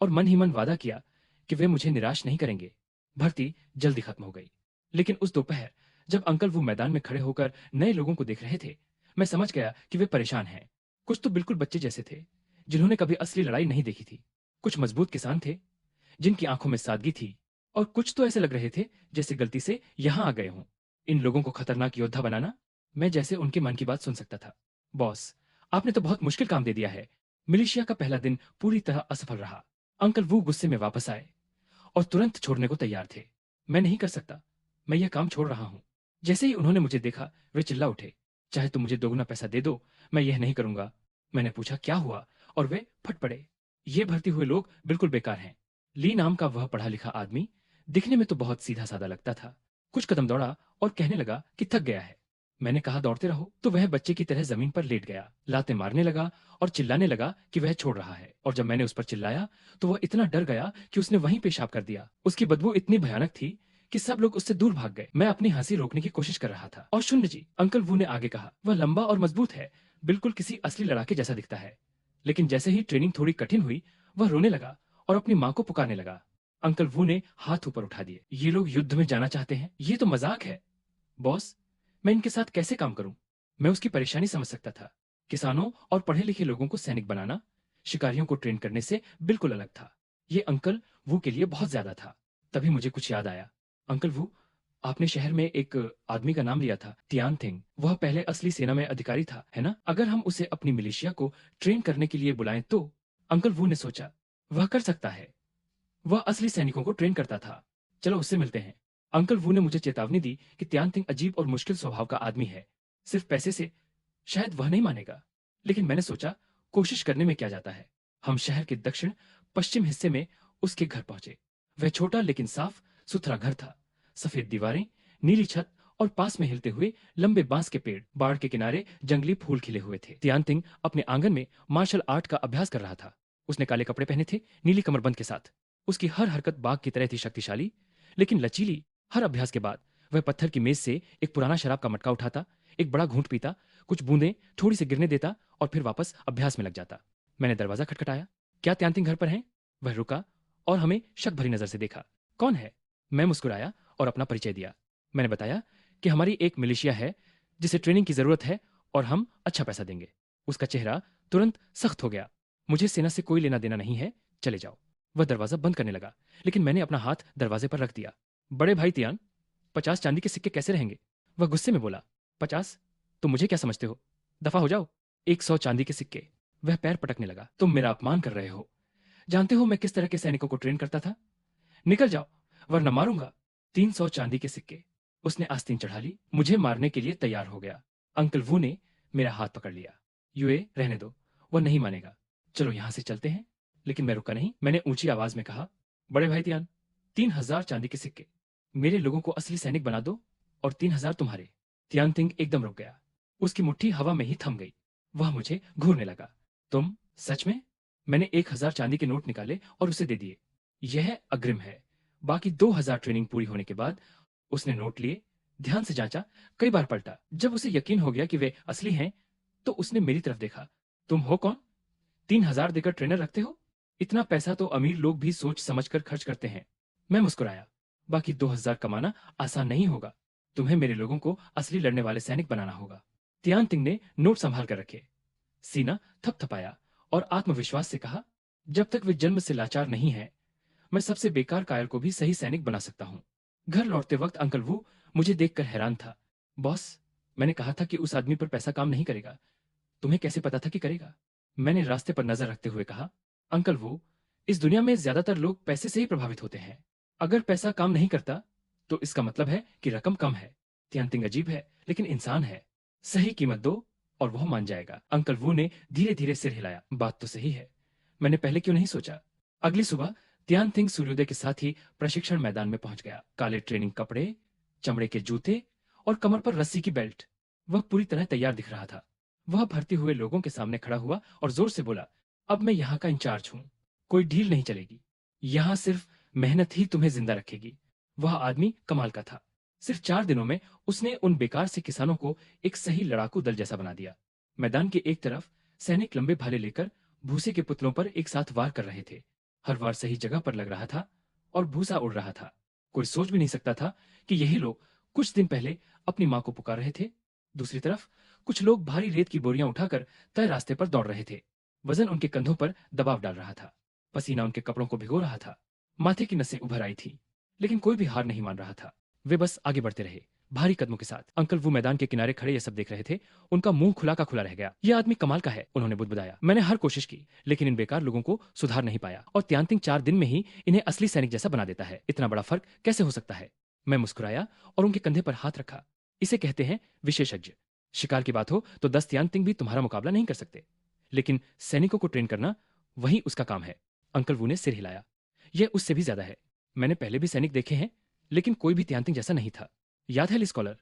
Speaker 1: और मन ही मन वादा किया कि वे मुझे निराश नहीं करेंगे। भर्ती जल्दी खत्म हो गई, लेकिन उस दोपहर जब अंकल वो मैदान में खड़े होकर नए लोगों को देख रहे थे, मैं समझ गया कि वे परेशान हैं। कुछ तो बिल्कुल बच्चे जैसे थे, जिन्होंने कभी असली लड़ाई नहीं देखी थी। कुछ मजबूत किसान थे, जिनकी आंखों में सादगी थी, और कुछ तो ऐसे लग रहे थे जैसे गलती से यहां आ गए हों। इन लोगों को खतरनाक योद्धा बनाना, मैं जैसे उनके मन की बात सुन सकता था। बॉस, आपने तो बहुत मुश्किल काम दे दिया है। मिलिशिया का पहला दिन पूरी तरह असफल रहा। अंकल वो गुस्से में वापस आए और तुरंत छोड़ने को तैयार थे। मैं नहीं कर सकता, मैं यह काम छोड़ रहा हूं। जैसे ही उन्होंने मुझे देखा, वे चिल्ला उठे, चाहे तुम मुझे दोगुना पैसा दे दो, मैं यह नहीं करूंगा। मैंने पूछा क्या हुआ, और वे फट पड़े। ये भर्ती हुए लोग बिल्कुल बेकार हैं। ली नाम का वह पढ़ा लिखा आदमी दिखने में तो बहुत सीधा साधा लगता था। कुछ कदम दौड़ा और कहने लगा कि थक गया है। मैंने कहा दौड़ते रहो, तो वह बच्चे की तरह जमीन पर लेट गया, लातें मारने लगा और चिल्लाने लगा कि वह छोड़ रहा है। और जब मैंने उस पर चिल्लाया तो वह इतना डर गया कि उसने वहीं पेशाब कर दिया। उसकी बदबू इतनी भयानक थी कि सब लोग उससे दूर भाग गए। मैं अपनी हंसी रोकने की कोशिश कर रहा था। और सुन जी, अंकल वू ने आगे कहा, वह लंबा और मजबूत है, बिल्कुल किसी असली लड़ाके जैसा दिखता है। लेकिन जैसे ही ट्रेनिंग थोड़ी कठिन हुई, वह रोने लगा और अपनी माँ को पुकारने लगा। अंकल वू ने हाथ ऊपर उठा दिए। ये लोग युद्ध में जाना चाहते हैं, ये तो मजाक है। बॉस, मैं इनके साथ कैसे काम करूं? मैं उसकी परेशानी समझ सकता था। किसानों और पढ़े लिखे लोगों को सैनिक बनाना शिकारियों को ट्रेन करने से बिल्कुल अलग था। ये अंकल वू के लिए बहुत ज्यादा था। तभी मुझे कुछ याद आया। अंकल वू, आपने शहर में एक आदमी का नाम लिया था, तियान थिंग। वह पहले असली सेना में अधिकारी था, है ना? अगर हम उसे अपनी मिलिशिया को ट्रेन करने के लिए बुलाएं तो? अंकल वू ने सोचा, वह कर सकता है। वह असली सैनिकों को ट्रेन करता था। चलो उससे मिलते हैं। अंकल वू ने मुझे चेतावनी दी कि त्यान थिंग अजीब और मुश्किल स्वभाव का आदमी है। सिर्फ पैसे से शायद वह नहीं मानेगा। लेकिन मैंने सोचा, कोशिश करने में क्या जाता है। हम शहर के दक्षिण पश्चिम हिस्से में उसके घर पहुंचे। वह छोटा लेकिन साफ सुथरा घर था। सफेद दीवारें, नीली छत और पास में हिलते हुए लंबे बांस के पेड़। बाड़ के किनारे जंगली फूल खिले हुए थे। त्यान थिंग अपने आंगन में मार्शल आर्ट का अभ्यास कर रहा था। उसने काले कपड़े पहने थे, नीली कमरबंद के साथ। उसकी हर हरकत बाघ की तरह थी, शक्तिशाली लेकिन लचीली। हर अभ्यास के बाद वह पत्थर की मेज से एक पुराना शराब का मटका उठाता, एक बड़ा घूंट पीता, कुछ बूंदें थोड़ी से गिरने देता और फिर वापस अभ्यास में लग जाता। मैंने दरवाजा खटखटाया। क्या त्यांतिंग घर पर हैं? वह रुका और हमें शक भरी नजर से देखा। कौन है? मैं मुस्कुराया और अपना परिचय दिया। मैंने बताया कि हमारी एक मिलिशिया है जिसे ट्रेनिंग की जरूरत है और हम अच्छा पैसा देंगे। उसका चेहरा तुरंत सख्त हो गया। मुझे सेना से कोई लेना देना नहीं है, चले जाओ। वह दरवाजा बंद करने लगा, लेकिन मैंने अपना हाथ दरवाजे पर रख दिया। बड़े भाई तियान, 50 चांदी के सिक्के कैसे रहेंगे? वह गुस्से में बोला। 50? तो मुझे क्या समझते हो? दफा हो जाओ। 100 चांदी के सिक्के। वह पैर पटकने लगा। तुम मेरा अपमान कर रहे हो। जानते हो मैं किस तरह के सैनिकों को ट्रेन करता था? निकल जाओ वरना मारूंगा। 300 चांदी के सिक्के। उसने आस्तीन चढ़ा ली, मुझे मारने के लिए तैयार हो गया। अंकल वू ने मेरा हाथ पकड़ लिया। यूए, रहने दो, वह नहीं मानेगा। चलो यहां से चलते हैं। लेकिन मैं रुका नहीं। मैंने ऊंची आवाज में कहा, बड़े भाई तियान, 3000 चांदी के सिक्के। मेरे लोगों को असली सैनिक बना दो और 3000 तुम्हारे। तियान थिंग एकदम रुक गया। उसकी मुट्ठी हवा में ही थम गई। वह मुझे घूरने लगा। तुम सच में? मैंने 1000 चांदी के नोट निकाले और उसे दे दिए। यह अग्रिम है। बाकी 2000 ट्रेनिंग पूरी होने के बाद। उसने नोट लिए, ध्यान से जांचा, कई बार पलटा। जब उसे यकीन हो गया कि वे असली हैं, तो उसने मेरी तरफ देखा। तुम हो कौन? 3000 देकर ट्रेनर रखते हो? इतना पैसा तो अमीर लोग भी सोच समझकर खर्च करते हैं। मैं मुस्कुराया। बाकी 2000 कमाना आसान नहीं होगा। तुम्हें मेरे लोगों को असली लड़ने वाले सैनिक बनाना होगा। तियान तिंग ने नोट संभाल कर रखे, सीना थपथपाया और आत्मविश्वास से कहा, जब तक वे जन्म से लाचार नहीं है, मैं सबसे बेकार कायर को भी सही सैनिक बना सकता हूं। घर लौटते वक्त अंकल वू मुझे देखकर हैरान था। बॉस, मैंने कहा था कि उस आदमी पर पैसा काम नहीं करेगा। तुम्हें कैसे पता था कि करेगा? मैंने रास्ते पर नजर रखते हुए कहा, अंकल वू, इस दुनिया में ज्यादातर लोग पैसे से ही प्रभावित होते हैं। अगर पैसा काम नहीं करता तो इसका मतलब है कि रकम कम है। तियांतिंग अजीब है लेकिन इंसान है। सही कीमत दो और वह मान जाएगा। अंकल वू ने धीरे धीरे सिर हिलाया। बात तो सही है, मैंने पहले क्यों नहीं सोचा। अगली सुबह तियान थिंग सूर्योदय के साथ ही प्रशिक्षण मैदान में पहुंच गया। काले ट्रेनिंग कपड़े, चमड़े के जूते और कमर पर रस्सी की बेल्ट। वह पूरी तरह तैयार दिख रहा था। वह भर्ती हुए लोगों के सामने खड़ा हुआ और जोर से बोला, अब मैं यहाँ का इंचार्ज हूं। कोई ढील नहीं चलेगी। यहाँ सिर्फ मेहनत ही तुम्हें जिंदा रखेगी। वह आदमी कमाल का था। सिर्फ 4 दिनों में उसने उन बेकार से किसानों को एक सही लड़ाकू दल जैसा बना दिया। मैदान के एक तरफ सैनिक लंबे भाले लेकर भूसे के पुतलों पर एक साथ वार कर रहे थे। हर वार सही जगह पर लग रहा था और भूसा उड़ रहा था। कोई सोच भी नहीं सकता था कि यही लोग कुछ दिन पहले अपनी मां को पुकार रहे थे। दूसरी तरफ कुछ लोग भारी रेत की बोरियां उठाकर तय रास्ते पर दौड़ रहे थे। वजन उनके कंधों पर दबाव डाल रहा था। पसीना उनके कपड़ों को भिगो रहा था। माथे की नसें उभर आई थी, लेकिन कोई भी हार नहीं मान रहा था। वे बस आगे बढ़ते रहे, भारी कदमों के साथ। अंकल वो मैदान के किनारे खड़े ये सब देख रहे थे। उनका मुंह खुला का खुला रह गया। यह आदमी कमाल का है, उन्होंने बुदबुदाया। मैंने हर कोशिश की, लेकिन इन बेकार लोगों को सुधार नहीं पाया और त्यांतिंग 4 दिन में ही इन्हें असली सैनिक जैसा बना देता है। इतना बड़ा फर्क कैसे हो सकता है? मैं मुस्कुराया और उनके कंधे पर हाथ रखा। इसे कहते हैं विशेषज्ञ। शिकार की बात हो तो 10 त्यांतिंग भी तुम्हारा मुकाबला नहीं कर सकते, लेकिन सैनिकों को ट्रेन करना वही उसका काम है। अंकल वू ने सिर हिलाया। यह उससे भी ज्यादा है। मैंने पहले भी सैनिक देखे हैं, लेकिन कोई भी त्यांतिंग जैसा नहीं था। याद है ली स्कॉलर?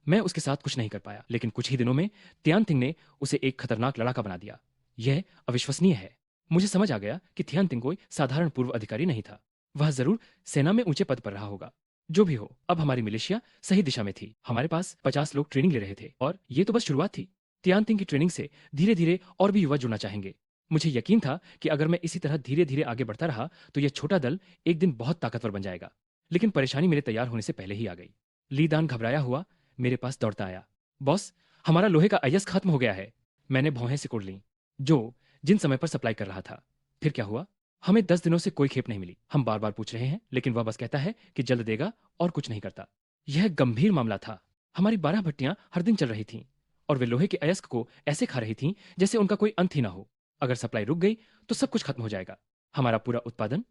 Speaker 1: मैं उसके साथ कुछ नहीं कर पाया, लेकिन कुछ ही दिनों में तियानथिंग ने उसे एक खतरनाक लड़ाका बना दिया। यह अविश्वसनीय है। मुझे समझ आ गया कि तियानथिंग कोई साधारण पूर्व अधिकारी नहीं था। वह जरूर सेना में ऊंचे पद पर रहा होगा, जो भी हो, अब हमारी मिलिशिया सही दिशा में थी। हमारे पास 50 लोग ट्रेनिंग ले रहे थे और ये तो बस शुरुआत थी। तियानतिंग की ट्रेनिंग से धीरे धीरे और भी युवा जुड़ना चाहेंगे। मुझे यकीन था कि अगर मैं इसी तरह धीरे धीरे आगे बढ़ता रहा तो यह छोटा दल एक दिन बहुत ताकतवर बन जाएगा। लेकिन परेशानी मेरे तैयार होने से पहले ही आ गई। लीदान घबराया हुआ मेरे पास दौड़ता आया। बॉस, हमारा लोहे का अयस्क खत्म हो गया है। मैंने भौहें सिकोड़ लीं, जो जिन समय पर सप्लाई कर रहा था। फिर क्या हुआ? हमें 10 दिनों से कोई खेप नहीं मिली। हम बार बार पूछ रहे हैं, लेकिन वह बस कहता है कि जल्द देगा और कुछ नहीं करता। यह गंभीर मामला था। हमारी 12 भट्टियां हर दिन चल रही थीं और वे लोहे के अयस्क को ऐसे खा रही थीं जैसे उनका कोई अंत ही ना हो। अगर सप्लाई रुक गई तो सब कुछ खत्म हो जाएगा। हमारा पूरा उत्पादन,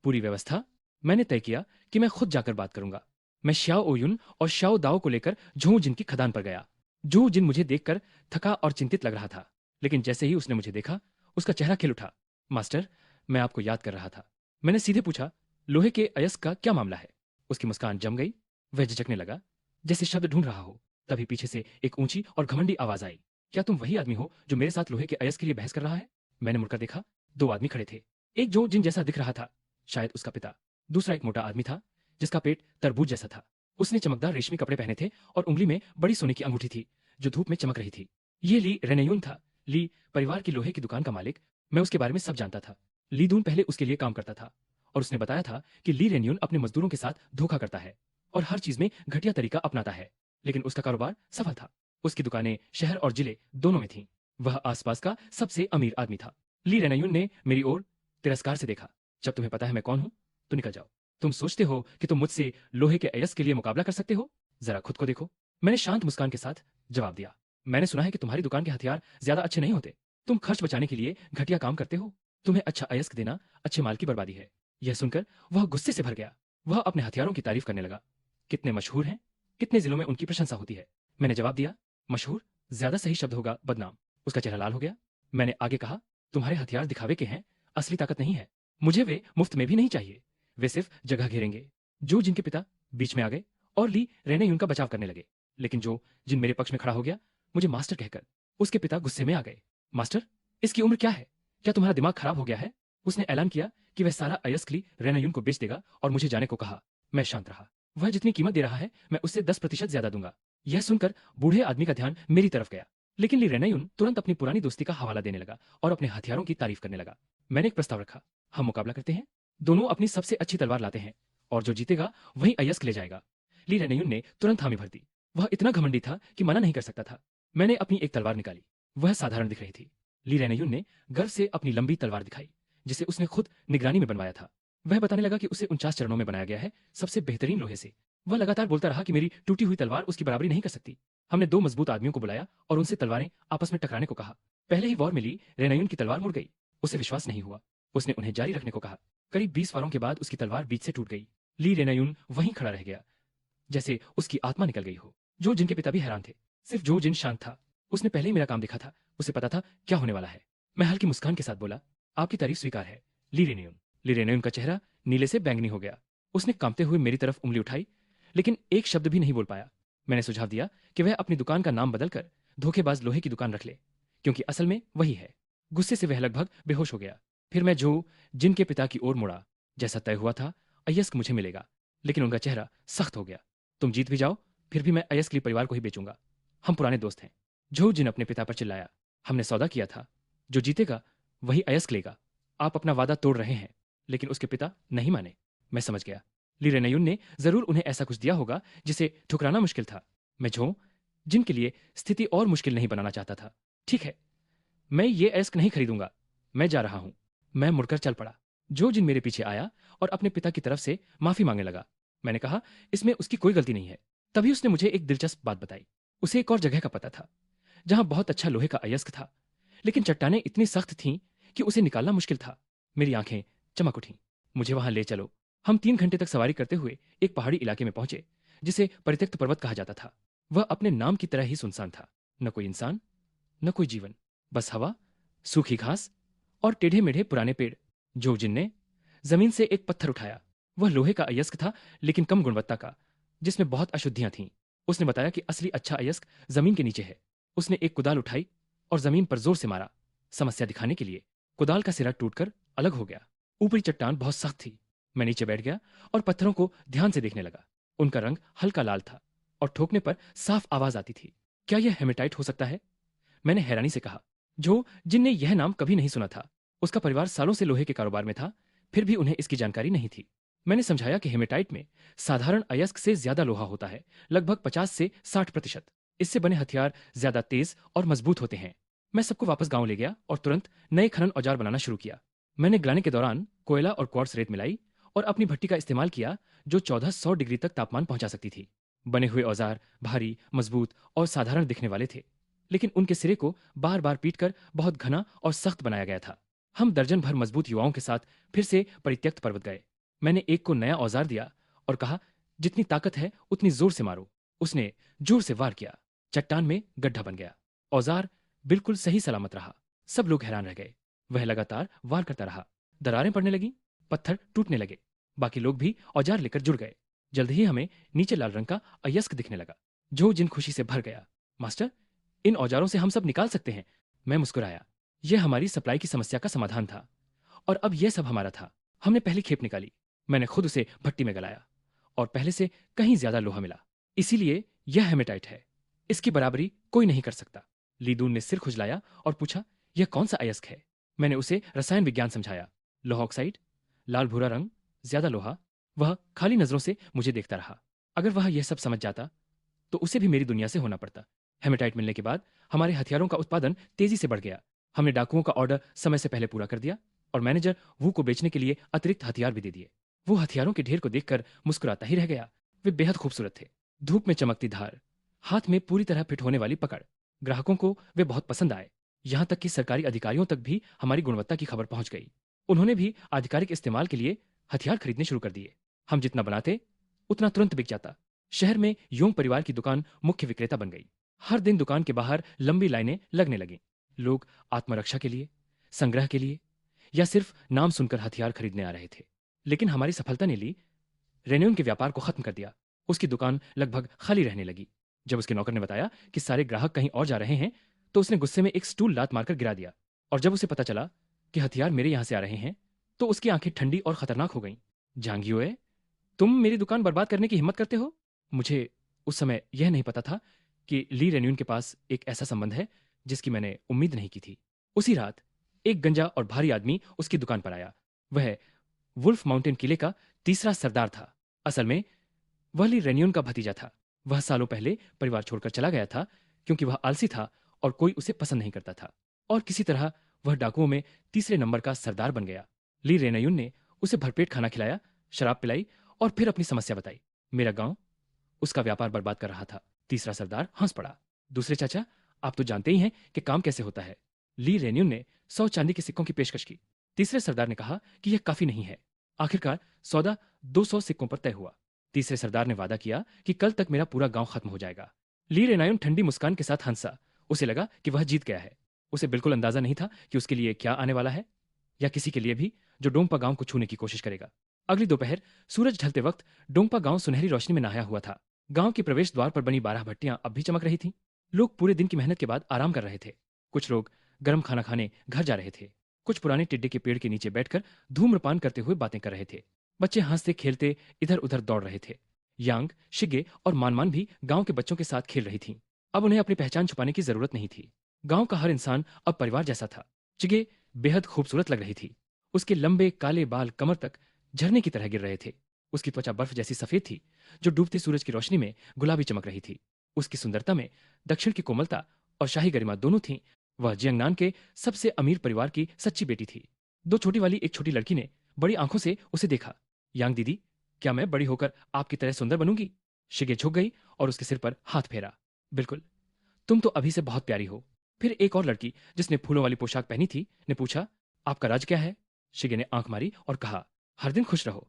Speaker 1: पूरी व्यवस्था। मैंने तय किया कि मैं खुद जाकर बात करूंगा। मैं श्याओ ओयुन और श्याओ दाओ को लेकर झोंग जिन की खदान पर गया। झोंग जिन मुझे देखकर थका और चिंतित लग रहा था, लेकिन जैसे ही उसने मुझे देखा, उसका चेहरा खिल उठा। मास्टर, मैं आपको याद कर रहा था। मैंने सीधे पूछा, लोहे के अयस्क का क्या मामला है? उसकी मुस्कान जम गई। वह झिझकने लगा, जैसे शब्द ढूंढ रहा हो। तभी पीछे से एक ऊंची और घमंडी आवाज आई। क्या तुम वही आदमी हो जो मेरे साथ लोहे के अयस्क के लिए बहस कर रहा है? मैंने मुड़कर देखा। 2 आदमी खड़े थे। एक जो जिन जैसा दिख रहा था, शायद उसका पिता। दूसरा एक मोटा आदमी था जिसका पेट तरबूज जैसा था। उसने चमकदार रेशमी कपड़े पहने थे और उंगली में बड़ी सोने की अंगूठी थी जो धूप में चमक रही थी। ये ली रेनेयून था। ली परिवार की लोहे की दुकान का मालिक। मैं उसके बारे में सब जानता था। ली दून पहले उसके लिए काम करता था और उसने बताया था कि ली रेन्यून अपने मजदूरों के साथ धोखा करता है और हर चीज में घटिया तरीका अपनाता है। लेकिन उसका कारोबार सफल था। उसकी दुकानें शहर और जिले दोनों में थीं। वह आसपास का सबसे अमीर आदमी था। ली रेनायुन ने मेरी ओर तिरस्कार से देखा। जब तुम्हें पता है मैं कौन हूं तो निकल जाओ। तुम सोचते हो कि तुम मुझसे लोहे के अयस्क के लिए मुकाबला कर सकते हो? जरा खुद को देखो। मैंने शांत मुस्कान के साथ जवाब दिया। मैंने सुना है कि तुम्हारी दुकान के हथियार ज्यादा अच्छे नहीं होते। तुम खर्च बचाने के लिए घटिया काम करते हो। तुम्हें अच्छा अयस्क देना अच्छे माल की बर्बादी है। यह सुनकर वह गुस्से से भर गया। वह अपने हथियारों की तारीफ करने लगा। कितने मशहूर हैं, कितने जिलों में उनकी प्रशंसा होती है। मैंने जवाब दिया, मशहूर ज्यादा सही शब्द होगा, बदनाम। उसका चेहरा लाल हो गया। मैंने आगे कहा, तुम्हारे हथियार दिखावे के हैं, असली ताकत नहीं है। मुझे वे मुफ्त में भी नहीं चाहिए। वे सिर्फ जगह घेरेंगे। जो जिनके पिता बीच में आ गए और ली रेने उनका बचाव करने लगे। लेकिन जो जिन मेरे पक्ष में खड़ा हो गया, मुझे मास्टर कहकर। उसके पिता गुस्से में आ गए। मास्टर, इसकी उम्र क्या है? क्या तुम्हारा दिमाग खराब हो गया है? उसने ऐलान किया कि वह सारा अयस्क ली रेनायुन को बेच देगा और मुझे जाने को कहा। मैं शांत रहा। वह जितनी कीमत दे रहा है मैं उससे 10% ज्यादा दूंगा। यह सुनकर बूढ़े आदमी का ध्यान मेरी तरफ गया। लेकिन ली रेनायुन तुरंत अपनी पुरानी दोस्ती का हवाला देने लगा और अपने हथियारों की तारीफ करने लगा। मैंने एक प्रस्ताव रखा। हम मुकाबला करते हैं। दोनों अपनी सबसे अच्छी तलवार लाते हैं और जो जीतेगा वही अयस्क ले जाएगा। ली रेनायुन ने तुरंत हामी भर दी। वह इतना घमंडी था कि मना नहीं कर सकता था। मैंने अपनी एक तलवार निकाली। वह साधारण दिख रही थी। ली रेनायुन ने गर्व से अपनी लंबी तलवार दिखाई, जिसे उसने खुद निगरानी में बनवाया था। वह बताने लगा कि उसे 49 चरणों में बनाया गया है, सबसे बेहतरीन लोहे से। वह लगातार बोलता रहा कि मेरी टूटी हुई तलवार उसकी बराबरी नहीं कर सकती। हमने 2 मजबूत आदमियों को बुलाया और उनसे तलवारें आपस में टकराने को कहा। पहले ही वार में ली रेनायुन की तलवार मुड़ गई। उसे विश्वास नहीं हुआ। उसने उन्हें जारी रखने को कहा। करीब 20 वारों के बाद उसकी तलवार बीच से टूट गई। ली रेनायुन वहीं खड़ा रह गया, जैसे उसकी आत्मा निकल गई हो। जो जिनके पिता भी हैरान थे। सिर्फ जो जिन शांत था। उसने पहले ही मेरा काम देखा था। उसे पता था क्या होने वाला है। मैं हल्की मुस्कान के साथ बोला, आपकी तारीफ स्वीकार है, ली रेनायुन। ली रेनायुन का चेहरा नीले से बैंगनी हो गया। उसने कांपते हुए मेरी तरफ उंगली उठाई, लेकिन एक शब्द भी नहीं बोल पाया। मैंने सुझाव दिया कि वह अपनी दुकान का नाम बदलकर धोखेबाज लोहे की दुकान रख ले, क्योंकि असल में वही है। गुस्से से वह लगभग बेहोश हो गया। फिर मैं जो जिनके पिता की ओर मुड़ा। जैसा तय हुआ था, अयस्क मुझे मिलेगा। लेकिन उनका चेहरा सख्त हो गया। तुम जीत भी जाओ, फिर भी मैं अयस्क ली परिवार को ही बेचूंगा। हम पुराने दोस्त हैं। जो जिन अपने पिता पर चिल्लाया। हमने सौदा किया था, जो जीतेगा वही अयस्क लेगा। आप अपना वादा तोड़ रहे हैं। लेकिन उसके पिता नहीं माने। मैं समझ गया। ली रेनायुन ने जरूर उन्हें ऐसा कुछ दिया होगा जिसे ठुकराना मुश्किल था। मैं झों जिनके लिए स्थिति और मुश्किल नहीं बनाना चाहता था। ठीक है, मैं ये अयस्क नहीं खरीदूंगा। मैं जा रहा हूं। मैं मुड़कर चल पड़ा। जो जिन मेरे पीछे आया और अपने पिता की तरफ से माफी मांगने लगा। मैंने कहा, इसमें उसकी कोई गलती नहीं है। तभी उसने मुझे एक दिलचस्प बात बताई। उसे एक और जगह का पता था जहां बहुत अच्छा लोहे का अयस्क था, लेकिन चट्टानें इतनी सख्त थीं कि उसे निकालना मुश्किल था। मेरी आंखें चमक उठीं। मुझे वहां ले चलो। हम 3 घंटे तक सवारी करते हुए एक पहाड़ी इलाके में पहुंचे, जिसे परित्यक्त पर्वत कहा जाता था। वह अपने नाम की तरह ही सुनसान था। न कोई इंसान, न कोई जीवन, बस हवा, सूखी घास और टेढ़े मेढ़े पुराने पेड़। जो जिन ने जमीन से एक पत्थर उठाया। वह लोहे का अयस्क था, लेकिन कम गुणवत्ता का, जिसमें बहुत अशुद्धियां थीं। उसने बताया कि असली अच्छा अयस्क जमीन के नीचे है। उसने एक कुदाल उठाई और जमीन पर जोर से मारा, समस्या दिखाने के लिए। कुदाल का सिरा टूटकर अलग हो गया। ऊपरी चट्टान बहुत सख्त थी। मैं नीचे बैठ गया और पत्थरों को ध्यान से देखने लगा। उनका रंग हल्का लाल था और ठोकने पर साफ आवाज आती थी। क्या यह हेमेटाइट हो सकता है? मैंने हैरानी से कहा। जो जिनने यह नाम कभी नहीं सुना था। उसका परिवार सालों से लोहे के कारोबार में था, फिर भी उन्हें इसकी जानकारी नहीं थी। मैंने समझाया कि हेमेटाइट में साधारण अयस्क से ज्यादा लोहा होता है, लगभग 50 से 60%। इससे बने हथियार ज्यादा तेज और मजबूत होते हैं। मैं सबको वापस गांव ले गया और तुरंत नए खनन औजार बनाना शुरू किया। मैंने ग्लानी के दौरान कोयला और क्वार्ट्स रेत मिलाई और अपनी भट्टी का इस्तेमाल किया, जो 1400 डिग्री तक तापमान पहुंचा सकती थी। बने हुए औजार भारी, मजबूत और साधारण दिखने वाले थे, लेकिन उनके सिरे को बार बार पीटकर बहुत घना और सख्त बनाया गया था। हम दर्जन भर मजबूत युवाओं के साथ फिर से परित्यक्त पर्वत गए। मैंने एक को नया औजार दिया और कहा, जितनी ताकत है उतनी जोर से मारो। उसने जोर से वार किया। चट्टान में गड्ढा बन गया। औजार बिल्कुल सही सलामत रहा। सब लोग हैरान रह गए। वह लगातार वार करता रहा। दरारें पड़ने लगी, पत्थर टूटने लगे। बाकी लोग भी औजार लेकर जुड़ गए। जल्द ही हमें नीचे लाल रंग का अयस्क दिखने लगा, जो जिन खुशी से भर गया। मास्टर, इन औजारों से हम सब निकाल सकते हैं। मैं मुस्कुराया। यह हमारी सप्लाई की समस्या का समाधान था और अब यह सब हमारा था। हमने पहली खेप निकाली। मैंने खुद उसे भट्टी में गलाया और पहले से कहीं ज्यादा लोहा मिला। इसीलिए यह हेमेटाइट है। इसकी बराबरी कोई नहीं कर सकता। लीदून ने सिर खुजलाया और पूछा, यह कौन सा अयस्क है? मैंने उसे रसायन विज्ञान समझाया। लोहा ऑक्साइड, लाल भूरा रंग, ज्यादा लोहा। वह खाली नजरों से मुझे देखता रहा। अगर वह यह सब समझ जाता तो उसे भी मेरी दुनिया से होना पड़ता। हेमेटाइट मिलने के बाद हमारे हथियारों का उत्पादन तेजी से बढ़ गया। हमने डाकुओं का ऑर्डर समय से पहले पूरा कर दिया और मैनेजर वू को बेचने के लिए अतिरिक्त हथियार भी दे दिए। वो हथियारों के ढेर को देखकर मुस्कुराता ही रह गया। वे बेहद खूबसूरत थे। धूप में चमकती धार, हाथ में पूरी तरह फिट होने वाली पकड़। ग्राहकों को वे बहुत पसंद आए। यहां तक कि सरकारी अधिकारियों तक भी हमारी गुणवत्ता की खबर पहुंच गई। उन्होंने भी आधिकारिक इस्तेमाल के लिए हथियार खरीदने शुरू कर दिए। हम जितना बनाते उतना तुरंत बिक जाता। शहर में योंग परिवार की दुकान मुख्य विक्रेता बन गई। हर दिन दुकान के बाहर लंबी लाइनें लगने लगीं। लोग आत्मरक्षा के लिए, संग्रह के लिए या सिर्फ नाम सुनकर हथियार खरीदने आ रहे थे। लेकिन हमारी सफलता ने ली रेन्यून के व्यापार को खत्म कर दिया। उसकी दुकान लगभग खाली रहने लगी। जब उसके नौकर ने बताया कि सारे ग्राहक कहीं और जा रहे हैं, तो उसने गुस्से में एक स्टूल लात मारकर गिरा दिया। और जब उसे पता चला कि हथियार मेरे यहां से आ रहे हैं, तो उसकी आंखें ठंडी और खतरनाक हो गईं। जांगियोए, तुम मेरी दुकान बर्बाद करने की हिम्मत करते हो? मुझे उस समय यह नहीं पता था कि ली रेन्यून के पास एक ऐसा संबंध है जिसकी मैंने उम्मीद नहीं की थी। उसी रात एक गंजा और भारी आदमी उसकी दुकान पर आया। वह वुल्फ माउंटेन किले का तीसरा सरदार था। असल में वह ली रेन्यून का भतीजा था। वह सालों पहले परिवार छोड़कर चला गया था क्योंकि वह आलसी था और कोई उसे पसंद नहीं करता था। और किसी तरह वह डाकुओं में तीसरे नंबर का सरदार बन गया। ली रेन्यून ने उसे भरपेट खाना खिलाया, शराब पिलाई और फिर अपनी समस्या बताई। मेरा गांव उसका व्यापार बर्बाद कर रहा था। तीसरा सरदार हंस पड़ा। दूसरे चाचा, आप तो जानते ही हैं कि काम कैसे होता है। ली रेन्यून ने 100 चांदी के सिक्कों की पेशकश की। तीसरे सरदार ने कहा कि यह काफी नहीं है। आखिरकार सौदा 200 सिक्कों पर तय हुआ। तीसरे सरदार ने वादा किया कि कल तक मेरा पूरा गांव खत्म हो जाएगा। ली रेनायुन ठंडी मुस्कान के साथ हंसा। उसे लगा कि वह जीत गया है। उसे बिल्कुल अंदाजा नहीं था कि उसके लिए क्या आने वाला है, या किसी के लिए भी जो डोंगपा गांव को छूने की कोशिश करेगा। अगली दोपहर सूरज ढलते वक्त डोंगपा गांव सुनहरी रोशनी में नहाया हुआ था। गांव के प्रवेश द्वार पर बनी 12 भट्टियां अब भी चमक रही थीं। लोग पूरे दिन की मेहनत के बाद आराम कर रहे थे। कुछ लोग गर्म खाना खाने घर जा रहे थे। कुछ पुराने टिड्डे के पेड़ के नीचे बैठकर धूम्रपान करते हुए बातें कर रहे थे। बच्चे हंसते खेलते इधर उधर दौड़ रहे थे। यांग, शिगे और मानमान भी गांव के बच्चों के साथ खेल रही थीं। अब उन्हें अपनी पहचान छुपाने की जरूरत नहीं थी। गांव का हर इंसान अब परिवार जैसा था। चिगे बेहद खूबसूरत लग रही थी। उसके लंबे काले बाल कमर तक झरने की तरह गिर रहे थे। उसकी त्वचा बर्फ जैसी सफेद थी, जो डूबते सूरज की रोशनी में गुलाबी चमक रही थी। उसकी सुंदरता में दक्षिण की कोमलता और शाही गरिमा दोनों थीं। वह जियांगनान के सबसे अमीर परिवार की सच्ची बेटी थी। दो छोटी वाली एक छोटी लड़की ने बड़ी आंखों से उसे देखा। यांग दीदी, क्या मैं बड़ी होकर आपकी तरह सुंदर बनूंगी? शिगे झुक गई और उसके सिर पर हाथ फेरा। बिल्कुल, तुम तो अभी से बहुत प्यारी हो। फिर एक और लड़की जिसने फूलों वाली पोशाक पहनी थी ने पूछा, आपका राज क्या है? शिगे ने आंख मारी और कहा, हर दिन खुश रहो।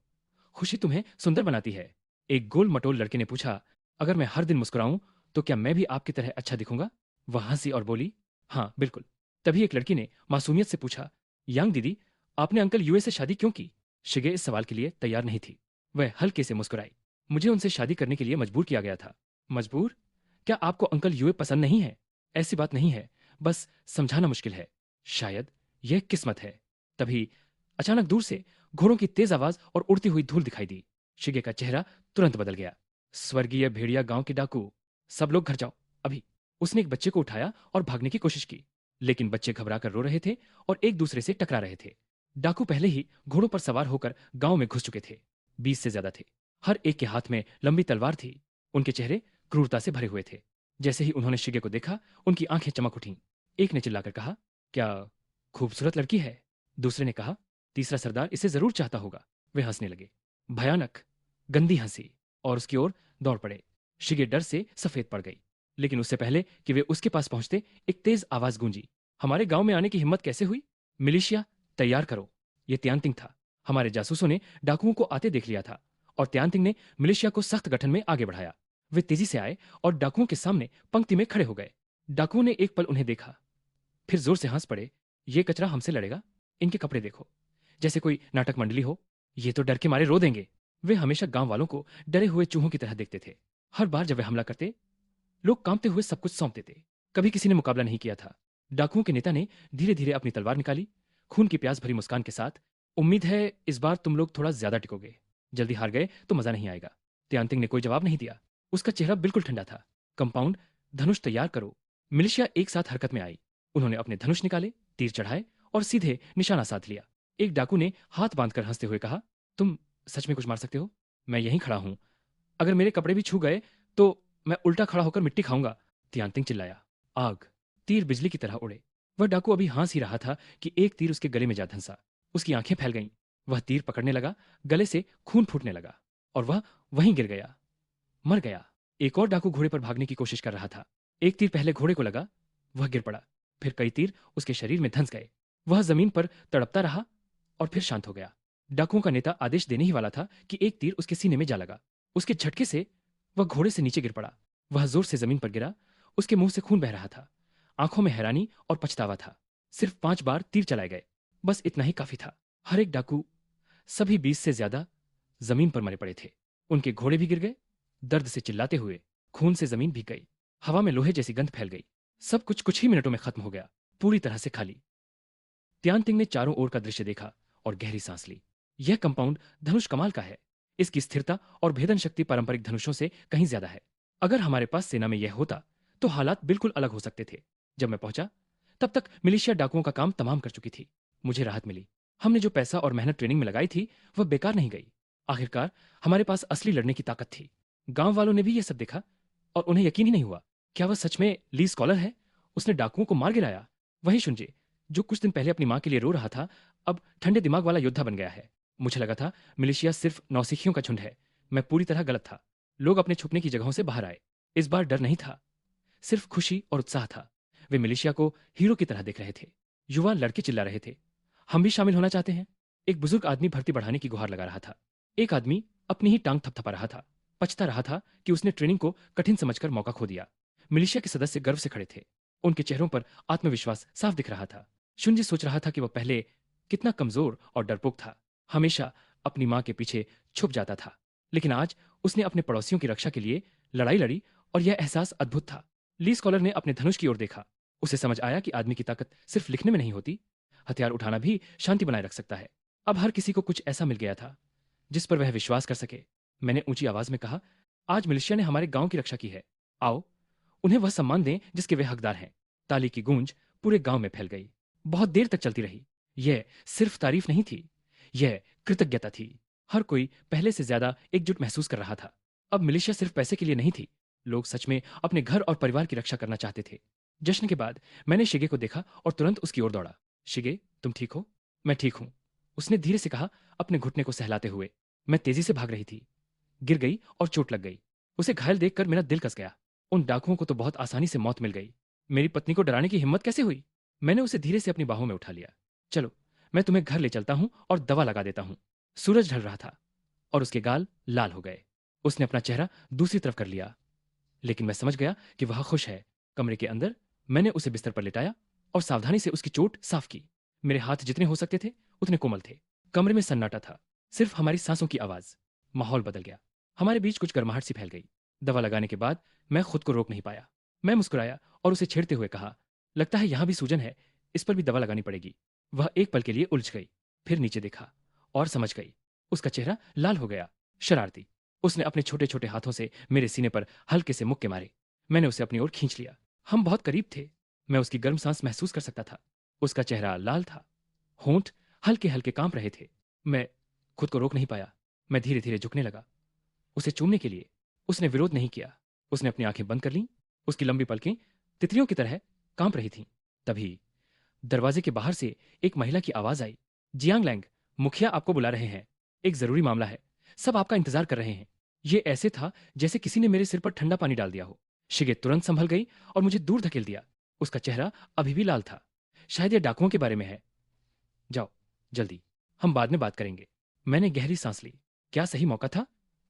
Speaker 1: खुशी तुम्हें सुंदर बनाती है। एक गोल मटोल लड़के ने पूछा, अगर मैं हर दिन मुस्कुराऊं तो क्या मैं भी आपकी तरह अच्छा दिखूंगा? वह हंसी और बोली, हाँ बिल्कुल। तभी एक लड़की ने मासूमियत से पूछा, यांग दीदी, आपने अंकल यूए से शादी क्यों की? शिगे इस सवाल के लिए तैयार नहीं थी। वह हल्के से मुस्कुराई। मुझे उनसे शादी करने के लिए मजबूर किया गया था। मजबूर? क्या आपको अंकल यूए पसंद नहीं है? ऐसी बात नहीं है, बस समझाना मुश्किल है। शायद यह किस्मत है। तभी अचानक दूर से घोड़ों की तेज आवाज और उड़ती हुई धूल दिखाई दी। शिगे का चेहरा तुरंत बदल गया। स्वर्गीय भेड़िया गांव के डाकू, सब लोग घर जाओ अभी। उसने एक बच्चे को उठाया और भागने की कोशिश की, लेकिन बच्चे घबरा कर रो रहे थे और एक दूसरे से टकरा रहे थे। डाकू पहले ही घोड़ों पर सवार होकर गांव में घुस चुके थे। 20 से ज्यादा थे। हर एक के हाथ में लंबी तलवार थी। उनके चेहरे क्रूरता से भरे हुए थे। जैसे ही उन्होंने शिगे को देखा, उनकी आंखें चमक उठीं। एक ने चिल्लाकर कहा, क्या खूबसूरत लड़की है? दूसरे ने कहा, तीसरा सरदार इसे जरूर चाहता होगा। वे हंसने लगे, भयानक गंदी हंसी, और उसकी ओर दौड़ पड़े। शिगे डर से सफेद पड़ गई, लेकिन उससे पहले कि वे उसके पास पहुंचते, एक तेज आवाज गूंजी, हमारे गांव में आने की हिम्मत कैसे हुई? मिलिशिया तैयार करो। ये त्यांतिंग था। हमारे जासूसों ने डाकुओं को आते देख लिया था और त्यांतिंग ने मिलिशिया को सख्त गठन में आगे बढ़ाया। वे तेजी से आए और डाकुओं के सामने पंक्ति में खड़े हो गए। डाकुओं ने एक पल उन्हें देखा, फिर जोर से हंस पड़े। ये कचरा हमसे लड़ेगा? इनके कपड़े देखो, जैसे कोई नाटक मंडली हो। ये तो डर के मारे रो देंगे। वे हमेशा गांव वालों को डरे हुए चूहों की तरह देखते थे। हर बार जब वे हमला करते, लोग कांपते हुए सब कुछ सौंप देते। कभी किसी ने मुकाबला नहीं किया था। डाकुओं के नेता ने धीरे धीरे अपनी तलवार निकाली, खून की प्यास भरी मुस्कान के साथ। उम्मीद है इस बार तुम लोग थोड़ा ज्यादा टिकोगे। जल्दी हार गए तो मजा नहीं आएगा। त्यांतिंग ने कोई जवाब नहीं दिया। उसका चेहरा बिल्कुल ठंडा था। कंपाउंड, धनुष तैयार करो। मिलिशिया एक साथ हरकत में आई। उन्होंने अपने धनुष निकाले, तीर चढ़ाए और सीधे निशाना साध लिया। एक डाकू ने हाथ बांधकर हंसते हुए कहा, तुम सच में कुछ मार सकते हो? मैं यहीं खड़ा हूं। अगर मेरे कपड़े भी छू गए तो मैं उल्टा खड़ा होकर मिट्टी खाऊंगा। त्यांतिंग चिल्लाया। आग। तीर बिजली की तरह उड़े। वह डाकू अभी हंस ही रहा था कि एक तीर उसके गले में जा धंसा। उसकी आंखें फैल गईं। वह तीर पकड़ने लगा, गले से खून फूटने लगा और वह वहीं गिर गया, मर गया। एक और डाकू घोड़े पर भागने की कोशिश कर रहा था। एक तीर पहले घोड़े को लगा, वह गिर पड़ा। फिर कई तीर उसके शरीर में धंस गए। वह जमीन पर तड़पता रहा और फिर शांत हो गया। डाकुओं का नेता आदेश देने ही वाला था कि एक तीर उसके सीने में जा लगा। उसके झटके से वह घोड़े से नीचे गिर पड़ा। वह जोर से जमीन पर गिरा। उसके मुंह से खून बह रहा था। आंखों में हैरानी और पछतावा था। सिर्फ 5 बार तीर चलाए गए, बस इतना ही काफी था। हर एक डाकू, सभी 20 से ज्यादा, जमीन पर मरे पड़े थे। उनके घोड़े भी गिर गए, दर्द से चिल्लाते हुए। खून से जमीन भीग गई। हवा में लोहे जैसी गंध फैल गई। सब कुछ कुछ ही मिनटों में खत्म हो गया, पूरी तरह से खाली। त्यांतिंग ने चारों ओर का दृश्य देखा और गहरी सांस ली। यह कंपाउंड धनुष कमाल का है। इसकी स्थिरता और भेदन शक्ति पारंपरिक धनुषों से कहीं ज्यादा है। अगर हमारे पास सेना में यह होता तो हालात बिल्कुल अलग हो सकते थे। जब मैं पहुंचा, तब तक मिलिशिया डाकुओं का काम तमाम कर चुकी थी। मुझे राहत मिली। हमने जो पैसा और मेहनत ट्रेनिंग में लगाई थी, वह बेकार नहीं गई। आखिरकार हमारे पास असली लड़ने की ताकत थी। गांव वालों ने भी यह सब देखा और उन्हें यकीन ही नहीं हुआ। क्या वह सच में ली स्कॉलर है? उसने डाकुओं को मार गिराया। वही शुंजे, जो कुछ दिन पहले अपनी मां के लिए रो रहा था, अब ठंडे दिमाग वाला योद्धा बन गया है। मुझे लगा था मिलिशिया सिर्फ नौसिखियों का झुंड है। मैं पूरी तरह गलत था। लोग अपने छुपने की जगहों से बाहर आए। इस बार डर नहीं था, सिर्फ खुशी और उत्साह था। वे मिलिशिया को हीरो की तरह देख रहे थे। युवा लड़के चिल्ला रहे थे, हम भी शामिल होना चाहते हैं। एक बुजुर्ग आदमी भर्ती बढ़ाने की गुहार लगा रहा था। एक आदमी अपनी ही टांग थपथपा रहा था। पछता रहा था कि उसने ट्रेनिंग को कठिन समझकर मौका खो दिया। मिलिशिया के सदस्य गर्व से खड़े थे। उनके चेहरों पर आत्मविश्वास साफ दिख रहा था। शुंजी सोच रहा था कि वह पहले कितना कमजोर और डरपोक था। हमेशा अपनी मां के पीछे छुप जाता था, लेकिन आज उसने अपने पड़ोसियों की रक्षा के लिए लड़ाई लड़ी और यह एहसास अद्भुत था। ली स्कॉलर ने अपने धनुष की ओर देखा। उसे समझ आया कि आदमी की ताकत सिर्फ लिखने में नहीं होती, हथियार उठाना भी शांति बनाए रख सकता है। अब हर किसी को कुछ ऐसा मिल गया था जिस पर वह विश्वास कर सके। मैंने ऊंची आवाज में कहा, आज मिलिशिया ने हमारे गांव की रक्षा की है। आओ, उन्हें वह सम्मान दें जिसके वे हकदार हैं। ताली की गूंज पूरे गांव में फैल गई। बहुत देर तक चलती रही। यह सिर्फ तारीफ नहीं थी, यह कृतज्ञता थी। हर कोई पहले से ज्यादा एकजुट महसूस कर रहा था। अब मिलिशिया सिर्फ पैसे के लिए नहीं थी। लोग सच में अपने घर और परिवार की रक्षा करना चाहते थे। जश्न के बाद मैंने शिगे को देखा और तुरंत उसकी ओर दौड़ा। शिगे, तुम ठीक हो? मैं ठीक हूं, उसने धीरे से कहा, अपने घुटने को सहलाते हुए। मैं तेजी से भाग रही थी, गिर गई और चोट लग गई। उसे घायल देखकर मेरा दिल कस गया। उन डाकुओं को तो बहुत आसानी से मौत मिल गई। मेरी पत्नी को डराने की हिम्मत कैसे हुई? मैंने उसे धीरे से अपनी बाहों में उठा लिया। चलो, मैं तुम्हें घर ले चलता हूं और दवा लगा देता हूं। सूरज ढल रहा था और उसके गाल लाल हो गए। उसने अपना चेहरा दूसरी तरफ कर लिया, लेकिन मैं समझ गया कि वह खुश है। कमरे के अंदर मैंने उसे बिस्तर पर लिटाया और सावधानी से उसकी चोट साफ की। मेरे हाथ जितने हो सकते थे उतने कोमल थे। कमरे में सन्नाटा था, सिर्फ हमारी सांसों की आवाज। माहौल बदल गया। हमारे बीच कुछ गर्माहट सी फैल गई। दवा लगाने के बाद मैं खुद को रोक नहीं पाया। मैं मुस्कुराया और उसे छेड़ते हुए कहा, लगता है यहां भी सूजन है, इस पर भी दवा लगानी पड़ेगी। वह एक पल के लिए उलझ गई, फिर नीचे देखा और समझ गई। उसका चेहरा लाल हो गया, शरारती। उसने अपने छोटे छोटे हाथों से मेरे सीने पर हल्के से मुक्के मारे। मैंने उसे अपनी ओर खींच लिया। हम बहुत करीब थे। मैं उसकी गर्म सांस महसूस कर सकता था। उसका चेहरा लाल था, होंठ हल्के हल्के कांप रहे थे। मैं खुद को रोक नहीं पाया। मैं धीरे धीरे झुकने लगा उसे चूमने के लिए। उसने विरोध नहीं किया। उसने अपनी आंखें बंद कर लीं। उसकी लंबी पलकें तितलियों की तरह कांप रही थीं। तभी दरवाजे के बाहर से एक महिला की आवाज आई। जियांग लैंग, मुखिया आपको बुला रहे हैं। एक जरूरी मामला है। सब आपका इंतजार कर रहे हैं। ये ऐसे था जैसे किसी ने मेरे सिर पर ठंडा पानी डाल दिया हो। शिगे तुरंत संभल गई और मुझे दूर धकेल दिया। उसका चेहरा अभी भी लाल था। शायद ये डाकुओं के बारे में है। जाओ, जल्दी, हम बाद में बात करेंगे। मैंने गहरी सांस ली। क्या सही मौका था?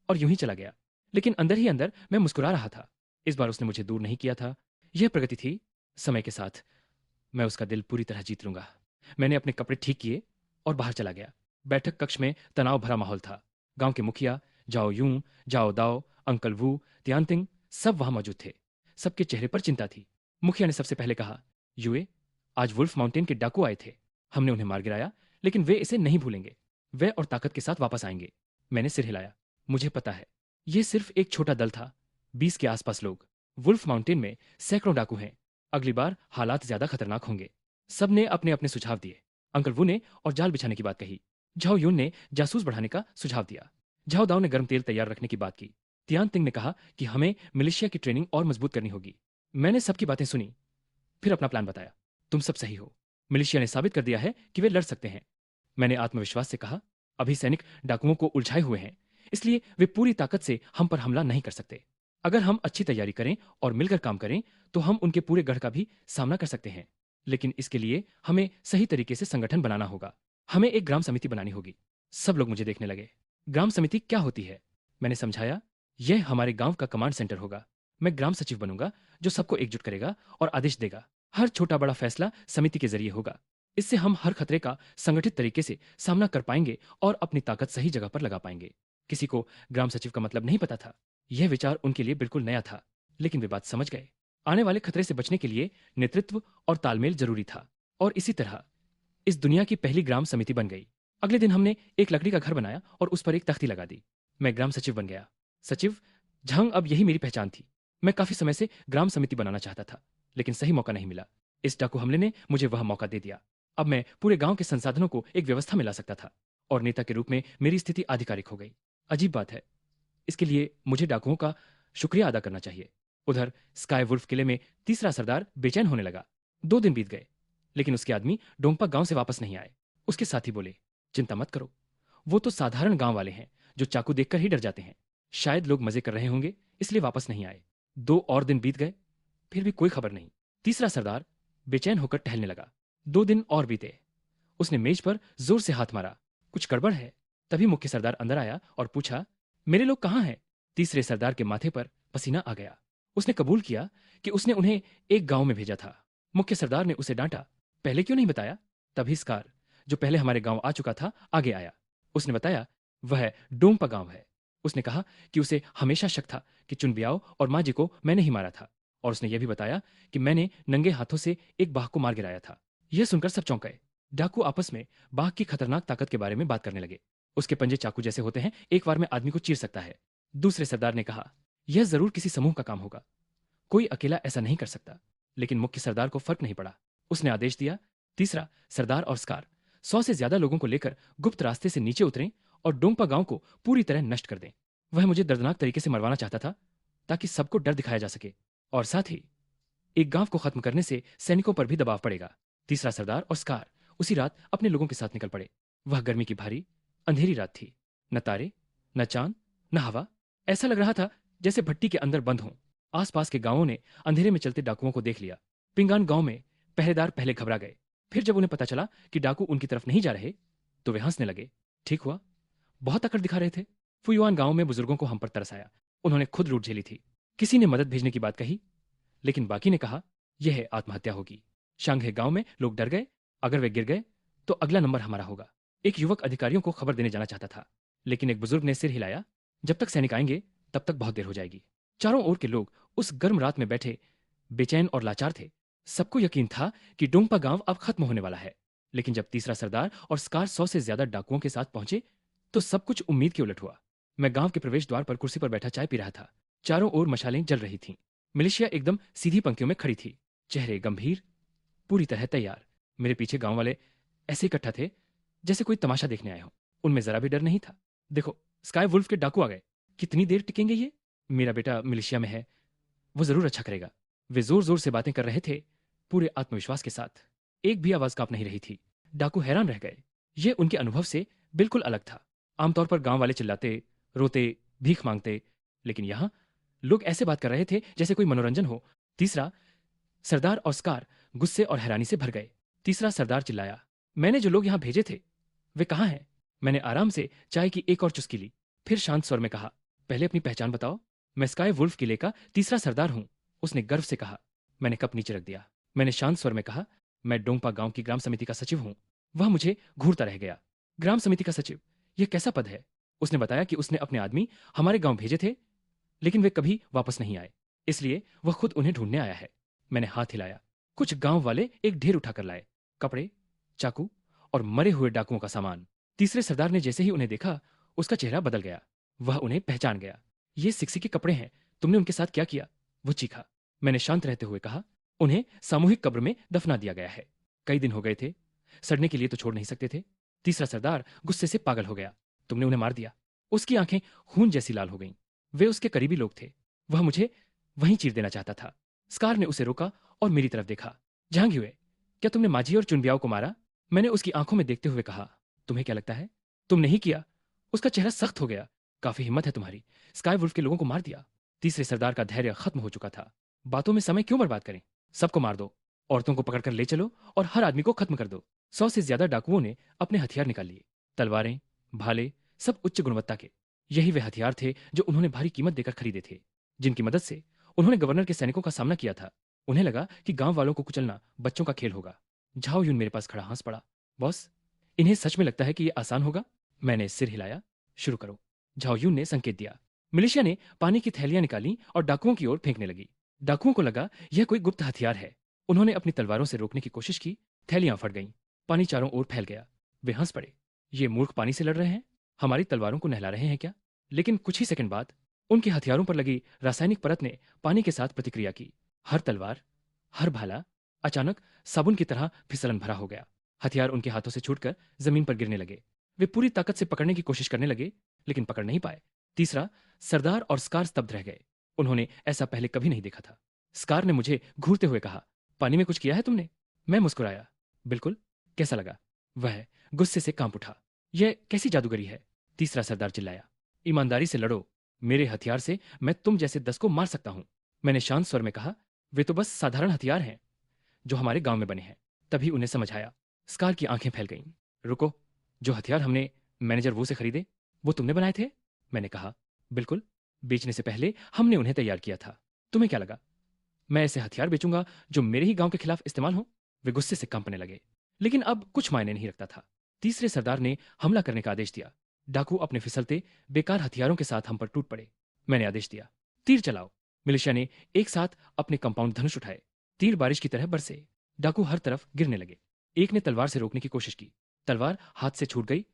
Speaker 1: और यूं ही चला गया। लेकिन अंदर ही अंदर मैं मुस्कुरा रहा था। इस बार उसने मुझे दूर नहीं किया था। यह प्रगति थी। समय के साथ मैं उसका दिल पूरी तरह जीत लूंगा। मैंने अपने कपड़े ठीक किए और बाहर चला गया। बैठक कक्ष में तनाव भरा माहौल था। गांव के मुखिया जाओ यूं, जाओ दाओ, अंकल वू, तियानतिंग सब वहां मौजूद थे। सबके चेहरे पर चिंता थी। मुखिया ने सबसे पहले कहा, युए, आज वुल्फ माउंटेन के डाकू आए थे। हमने उन्हें मार गिराया, लेकिन वे इसे नहीं भूलेंगे। वे और ताकत के साथ वापस आएंगे। मैंने सिर हिलाया। मुझे पता है, यह सिर्फ एक छोटा दल था, 20 के आसपास लोग। वुल्फ माउंटेन में सैकड़ों डाकू हैं। अगली बार हालात ज्यादा खतरनाक होंगे। सबने अपने अपने सुझाव दिए। अंकल वू ने और जाल बिछाने की बात कही। झाओ यून ने जासूस बढ़ाने का सुझाव दिया। झाओ दाओ ने गर्म तेल तैयार रखने की बात की। तियान तिंग ने कहा कि हमें मिलिशिया की ट्रेनिंग और मजबूत करनी होगी। मैंने सबकी बातें सुनी, फिर अपना प्लान बताया। तुम सब सही हो। मिलिशिया ने साबित कर दिया है कि वे लड़ सकते हैं। मैंने आत्मविश्वास से कहा, अभी सैनिक डाकुओं को उलझाए हुए हैं, इसलिए वे पूरी ताकत से हम पर हमला नहीं कर सकते। अगर हम अच्छी तैयारी करें और मिलकर काम करें तो हम उनके पूरे गढ़ का भी सामना कर सकते हैं। लेकिन इसके लिए हमें सही तरीके से संगठन बनाना होगा। हमें एक ग्राम समिति बनानी होगी। सब लोग मुझे देखने लगे। ग्राम समिति क्या होती है? मैंने समझाया, यह हमारे गांव का कमांड सेंटर होगा। मैं ग्राम सचिव बनूंगा जो सबको एकजुट करेगा और आदेश देगा। हर छोटा बड़ा फैसला समिति के जरिए होगा। इससे हम हर खतरे का संगठित तरीके से सामना कर पाएंगे और अपनी ताकत सही जगह पर लगा पाएंगे। किसी को ग्राम सचिव का मतलब नहीं पता था। यह विचार उनके लिए बिल्कुल नया था, लेकिन वे बात समझ गए। आने वाले खतरे से बचने के लिए नेतृत्व और तालमेल जरूरी था। और इसी तरह इस दुनिया की पहली ग्राम समिति बन गई। अगले दिन हमने एक लकड़ी का घर बनाया और उस पर एक तख्ती लगा दी। मैं ग्राम सचिव बन गया। सचिव झंग, अब यही मेरी पहचान थी। मैं काफी समय से ग्राम समिति बनाना चाहता था, लेकिन सही मौका नहीं मिला। इस डाकू हमले ने मुझे वह मौका दे दिया। अब मैं पूरे गांव के संसाधनों को एक व्यवस्था में ला सकता था और नेता के रूप में मेरी स्थिति आधिकारिक हो गई। अजीब बात है, इसके लिए मुझे डाकुओं का शुक्रिया अदा करना चाहिए। उधर स्काई वुल्फ किले में तीसरा सरदार बेचैन होने लगा। 2 दिन बीत गए, लेकिन उसके आदमी डोंगपा गांव से वापस नहीं आए। उसके साथी बोले, चिंता मत करो, वो तो साधारण गांव वाले हैं जो चाकू देखकर ही डर जाते हैं। शायद लोग मजे कर रहे होंगे, इसलिए वापस नहीं आए। 2 और दिन बीत गए, फिर भी कोई खबर नहीं। तीसरा सरदार बेचैन होकर टहलने लगा। 2 दिन और बीते। उसने मेज पर जोर से हाथ मारा। कुछ गड़बड़ है। तभी मुख्य सरदार अंदर आया और पूछा, मेरे लोग कहाँ हैं? तीसरे सरदार के माथे पर पसीना आ गया। उसने कबूल किया कि उसने उन्हें एक गांव में भेजा था। मुख्य सरदार ने उसे डांटा, पहले क्यों नहीं बताया? तभी स्कार, जो पहले हमारे गांव आ चुका था, आगे आया। उसने बताया, वह डोंगपा गांव है। उसने कहा कि उसे हमेशा शक था कि चुनबियाओ और माँ जी को मैंने ही मारा था। और उसने यह भी बताया कि मैंने नंगे हाथों से एक बाघ को मार गिराया था। यह सुनकर सब चौंक गए। डाकू आपस में बाघ की खतरनाक ताकत के बारे में बात करने लगे। उसके पंजे चाकू जैसे होते हैं, एक बार में आदमी को चीर सकता है। दूसरे सरदार ने कहा, यह जरूर किसी समूह का काम होगा, कोई अकेला ऐसा नहीं कर सकता। लेकिन मुख्य सरदार को फर्क नहीं पड़ा। उसने आदेश दिया, तीसरा सरदार और स्कार 100 से ज्यादा लोगों को लेकर गुप्त रास्ते से नीचे उतरें और डोंगपा गांव को पूरी तरह नष्ट कर दें। वह मुझे दर्दनाक तरीके से मरवाना चाहता था ताकि सबको डर दिखाया जा सके, और साथ ही एक गांव को खत्म करने से सैनिकों पर भी दबाव पड़ेगा। तीसरा सरदार और स्कार उसी रात अपने लोगों के साथ निकल पड़े। वह गर्मी की भारी अंधेरी रात थी। न तारे, न चांद, न हवा। ऐसा लग रहा था जैसे भट्टी के अंदर बंद हों। आसपास के गांवों ने अंधेरे में चलते डाकुओं को देख लिया। पिंगान गांव में पहरेदार पहले घबरा गए। फिर जब उन्हें पता चला कि डाकू उनकी तरफ नहीं जा रहे, तो वे हंसने लगे। ठीक हुआ, बहुत अकड़ दिखा रहे थे। फुयुआन गांव में बुजुर्गों को हम पर तरस आया। उन्होंने खुद लूट झेली थी। किसी ने मदद भेजने की बात कही, लेकिन बाकी ने कहा, यह आत्महत्या होगी। शांघे गांव में लोग डर गए। अगर वे गिर गए तो अगला नंबर हमारा होगा। एक युवक अधिकारियों को खबर देने जाना चाहता था, लेकिन एक बुजुर्ग ने सिर हिलाया, जब तक सैनिक आएंगे तब तक बहुत देर हो जाएगी। चारों ओर के लोग उस गर्म रात में बैठे बेचैन और लाचार थे। सबको यकीन था कि डोंगपा गांव अब खत्म होने वाला है। लेकिन जब तीसरा सरदार और स्कार 100 से ज्यादा डाकुओं के साथ पहुंचे तो सब कुछ उम्मीद के उलट हुआ। मैं गांव के प्रवेश द्वार पर कुर्सी पर बैठा चाय पी रहा था। चारों ओर मशालें जल रही थीं। मिलिशिया एकदम सीधी पंक्तियों में खड़ी थी, चेहरे गंभीर, पूरी तरह तैयार। मेरे पीछे गांव वाले ऐसे इकट्ठा थे जैसे कोई तमाशा देखने आए हों। उनमें जरा भी डर नहीं था। देखो, स्काई वुल्फ के डाकू आ गए। कितनी देर टिकेंगे ये? मेरा बेटा मिलिशिया में है, वो जरूर अच्छा करेगा। वे जोर जोर से बातें कर रहे थे, पूरे आत्मविश्वास के साथ। एक भी आवाज कांप नहीं रही थी। डाकू हैरान रह गए। ये उनके अनुभव से बिल्कुल अलग था। आमतौर पर गांव वाले चिल्लाते, रोते, भीख मांगते, लेकिन यहां लोग ऐसे बात कर रहे थे जैसे कोई मनोरंजन हो। तीसरा सरदार और स्कार गुस्से और हैरानी से भर गए। तीसरा सरदार चिल्लाया, मैंने जो लोग यहां भेजे थे वे कहाँ हैं? मैंने आराम से चाय की एक और चुस्की ली, फिर शांत स्वर में कहा, पहले अपनी पहचान बताओ। मैं स्काई वुल्फ किले का तीसरा सरदार हूं। उसने गर्व से कहा। मैंने कप नीचे रख दिया। मैंने शांत स्वर में कहा, मैं डोंगपा गांव की ग्राम समिति का सचिव हूं। वह मुझे घूरता रह गया। ग्राम समिति का सचिव, यह कैसा पद है? उसने बताया कि उसने अपने आदमी हमारे गांव भेजे थे, लेकिन वे कभी वापस नहीं आए, इसलिए वह खुद उन्हें ढूंढने आया है। मैंने हाथ हिलाया। कुछ गांव वाले एक ढेर उठाकर लाए, कपड़े, चाकू और मरे हुए डाकुओं का सामान। तीसरे सरदार ने जैसे ही उन्हें देखा, उसका चेहरा बदल गया। वह उन्हें पहचान गया। ये सिक्सी के कपड़े हैं, तुमने उनके साथ क्या किया? वो चीखा। मैंने शांत रहते हुए कहा, उन्हें सामूहिक कब्र में दफना दिया गया है। कई दिन हो गए थे, सड़ने के लिए तो छोड़ नहीं सकते थे। तीसरा सरदार गुस्से से पागल हो गया। तुमने उन्हें मार दिया। उसकी आंखें खून जैसी लाल हो गईं। वे उसके करीबी लोग थे। वह मुझे वहीं चीर देना चाहता था। स्कार ने उसे रोका और मेरी तरफ देखा। जहांगीर, क्या तुमने माझी और चुनबियाओं को मारा? मैंने उसकी आंखों में देखते हुए कहा, तुम्हें क्या लगता है तुम नहीं किया? उसका चेहरा सख्त हो गया। काफी हिम्मत है तुम्हारी, स्काई वुल्फ के लोगों को मार दिया। तीसरे सरदार का धैर्य खत्म हो चुका था। बातों में समय क्यों बर्बाद करें? सबको मार दो, औरतों को पकड़कर ले चलो और हर आदमी को खत्म कर दो। 100 से ज्यादा डाकुओं ने अपने हथियार निकाल लिए, तलवारें, भाले, सब उच्च गुणवत्ता के। यही वे हथियार थे जो उन्होंने भारी कीमत देकर खरीदे थे, जिनकी मदद से उन्होंने गवर्नर के सैनिकों का सामना किया था। उन्हें लगा कि गांव वालों को कुचलना बच्चों का खेल होगा। झाओ यून मेरे पास खड़ा हंस पड़ा। बॉस, इन्हें सच में लगता है कि यह आसान होगा? मैंने सिर हिलाया। शुरू करो। झाओ यून ने संकेत दिया। मिलिशिया ने पानी की थैलियां निकाली और डाकुओं की ओर फेंकने लगी। डाकुओं को लगा यह कोई गुप्त हथियार है। उन्होंने अपनी तलवारों से रोकने की कोशिश की। थैलियां फट गईं। पानी चारों ओर फैल गया। वे हंस पड़े। ये मूर्ख पानी से लड़ रहे हैं, हमारी तलवारों को नहला रहे हैं क्या? लेकिन कुछ ही सेकंड बाद उनके हथियारों पर लगी रासायनिक परत ने पानी के साथ प्रतिक्रिया की। हर तलवार, हर भाला अचानक साबुन की तरह फिसलन भरा हो गया। हथियार उनके हाथों से छूटकर जमीन पर गिरने लगे। वे पूरी ताकत से पकड़ने की कोशिश करने लगे, लेकिन पकड़ नहीं पाए। तीसरा सरदार और स्कार स्तब्ध रह गए। उन्होंने ऐसा पहले कभी नहीं देखा था। स्कार ने मुझे घूरते हुए कहा, पानी में कुछ किया है तुमने? मैं मुस्कुराया। बिल्कुल। कैसा लगा? वह गुस्से से कांप उठा। यह कैसी जादूगरी है? तीसरा सरदार चिल्लाया। ईमानदारी से लड़ो, मेरे हथियार से मैं तुम जैसे 10 को मार सकता हूं। मैंने शांत स्वर में कहा, वे तो बस साधारण हथियार हैं जो हमारे गांव में बने हैं। तभी उन्हें समझ आया। स्कार की आंखें फैल गईं। रुको, जो हथियार हमने मैनेजर वो से खरीदे, वो तुमने बनाए थे? मैंने कहा, बिल्कुल। बेचने से पहले हमने उन्हें तैयार किया था। तुम्हें क्या लगा मैं ऐसे हथियार बेचूंगा जो मेरे ही गांव के खिलाफ इस्तेमाल हो? वे गुस्से से कंपने लगे। लेकिन अब कुछ मायने नहीं रखता था। तीसरे सरदार ने हमला करने का आदेश दिया। डाकू अपने फिसलते बेकार हथियारों के साथ हम पर टूट पड़े। मैंने आदेश दिया, तीर चलाओ। मिलिशिया ने एक साथ अपने कंपाउंड धनुष उठाए। तीर बारिश की तरह बरसे। डाकू हर तरफ गिरने लगे। एक ने तलवार से रोकने की कोशिश की। तलवार हाथ से छूट गई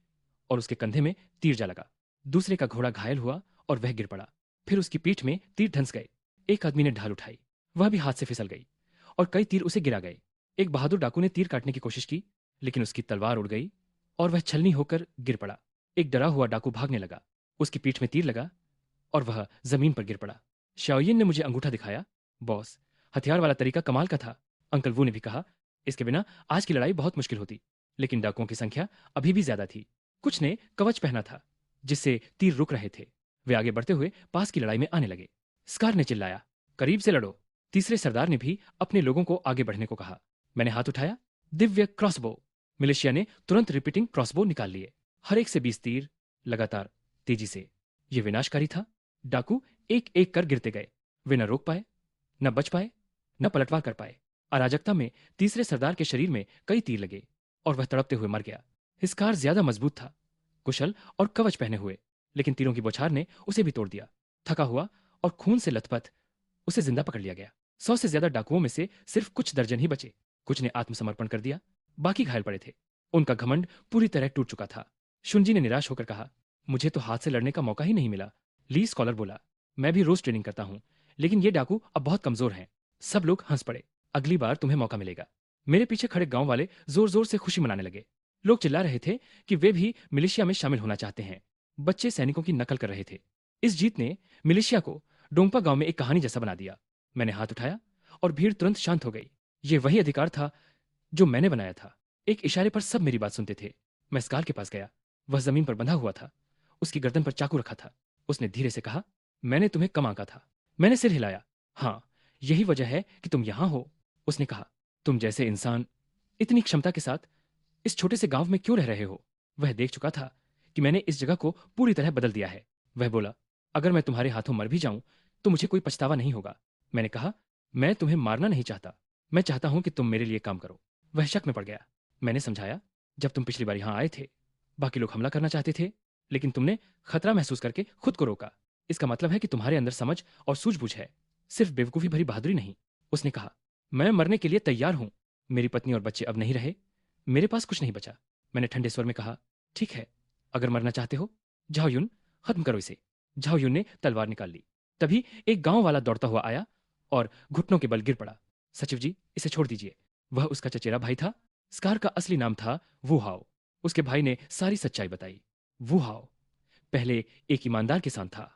Speaker 1: और उसके कंधे में तीर जा लगा। दूसरे का घोड़ा घायल हुआ और वह गिर पड़ा। फिर उसकी पीठ में तीर धंस गए। एक आदमी ने ढाल उठाई, वह भी हाथ से फिसल गई और कई तीर उसे गिरा गए। एक बहादुर डाकू ने तीर काटने की कोशिश की, लेकिन उसकी तलवार उड़ गई और वह छलनी होकर गिर पड़ा। एक डरा हुआ डाकू भागने लगा। उसकी पीठ में तीर लगा और वह जमीन पर गिर पड़ा। शाओयिन ने मुझे अंगूठा दिखाया। बॉस, हथियार वाला तरीका कमाल का था। अंकल वू ने भी कहा, इसके बिना आज की लड़ाई बहुत मुश्किल होती। लेकिन डाकुओं की संख्या अभी भी ज्यादा थी। कुछ ने कवच पहना था जिससे तीर रुक रहे थे। वे आगे बढ़ते हुए पास की लड़ाई में आने लगे। स्कार ने चिल्लाया, करीब से लड़ो। तीसरे सरदार ने भी अपने लोगों को आगे बढ़ने को कहा। मैंने हाथ उठाया। दिव्य क्रॉसबो। मिलिशिया ने तुरंत रिपीटिंग क्रॉसबो निकाल लिए। हर एक से 20 तीर, लगातार, तेजी से। यह विनाशकारी था। डाकू एक एक कर गिरते गए। वे न रोक पाए, न बच पाए, न पलटवार कर पाए। अराजकता में तीसरे सरदार के शरीर में कई तीर लगे और वह तड़पते हुए मर गया। हिस्कार ज्यादा मजबूत था, कुशल और कवच पहने हुए, लेकिन तीरों की बौछार ने उसे भी तोड़ दिया। थका हुआ और खून से लथपथ उसे जिंदा पकड़ लिया गया। 100 से ज्यादा डाकुओं में से सिर्फ कुछ दर्जन ही बचे। कुछ ने आत्मसमर्पण कर दिया, बाकी घायल पड़े थे। उनका घमंड पूरी तरह टूट चुका था। शुंजी ने निराश होकर कहा, मुझे तो हाथ से लड़ने का मौका ही नहीं मिला। ली स्कॉलर बोला, मैं भी रोज ट्रेनिंग करता हूँ, लेकिन ये डाकू अब बहुत कमजोर हैं। सब लोग हंस पड़े। अगली बार तुम्हें मौका मिलेगा। मेरे पीछे खड़े गांव वाले जोर जोर से खुशी मनाने लगे। लोग चिल्ला रहे थे कि वे भी मिलिशिया में शामिल होना चाहते हैं। बच्चे सैनिकों की नकल कर रहे थे। इस जीत ने मिलिशिया को डोंगपा गांव में एक कहानी जैसा बना दिया। मैंने हाथ उठाया और भीड़ तुरंत शांत हो गई। ये वही अधिकार था जो मैंने बनाया था। एक इशारे पर सब मेरी बात सुनते थे। मैं स्काल के पास गया। वह जमीन पर बंधा हुआ था। उसकी गर्दन पर चाकू रखा था। उसने धीरे से कहा, मैंने तुम्हें कम आंका था। मैंने सिर हिलाया। हाँ, यही वजह है कि तुम यहां हो। उसने कहा, तुम जैसे इंसान इतनी क्षमता के साथ इस छोटे से गांव में क्यों रह रहे हो? वह देख चुका था कि मैंने इस जगह को पूरी तरह बदल दिया है। वह बोला, अगर मैं तुम्हारे हाथों मर भी जाऊं तो मुझे कोई पछतावा नहीं होगा। मैंने कहा, मैं तुम्हें मारना नहीं चाहता। मैं चाहता हूं कि तुम मेरे लिए काम करो। वह शक में पड़ गया। मैंने समझाया, जब तुम पिछली बार यहां आए थे, बाकी लोग हमला करना चाहते थे, लेकिन तुमने खतरा महसूस करके खुद को रोका। इसका मतलब है कि तुम्हारे अंदर समझ और सूझबूझ है, सिर्फ बेवकूफी भरी बहादुरी नहीं। उसने कहा, मैं मरने के लिए तैयार हूं। मेरी पत्नी और बच्चे अब नहीं रहे। मेरे पास कुछ नहीं बचा। मैंने ठंडे स्वर में कहा, ठीक है, अगर मरना चाहते हो, झाओ युन, खत्म करो इसे। झाओ युन ने तलवार निकाल ली। तभी एक गांव वाला दौड़ता हुआ आया और घुटनों के बल गिर पड़ा। सचिव जी, इसे छोड़ दीजिए। वह उसका चचेरा भाई था। स्कार का असली नाम था वू हाओ। उसके भाई ने सारी सच्चाई बताई। वू हाओ पहले एक ईमानदार किसान था,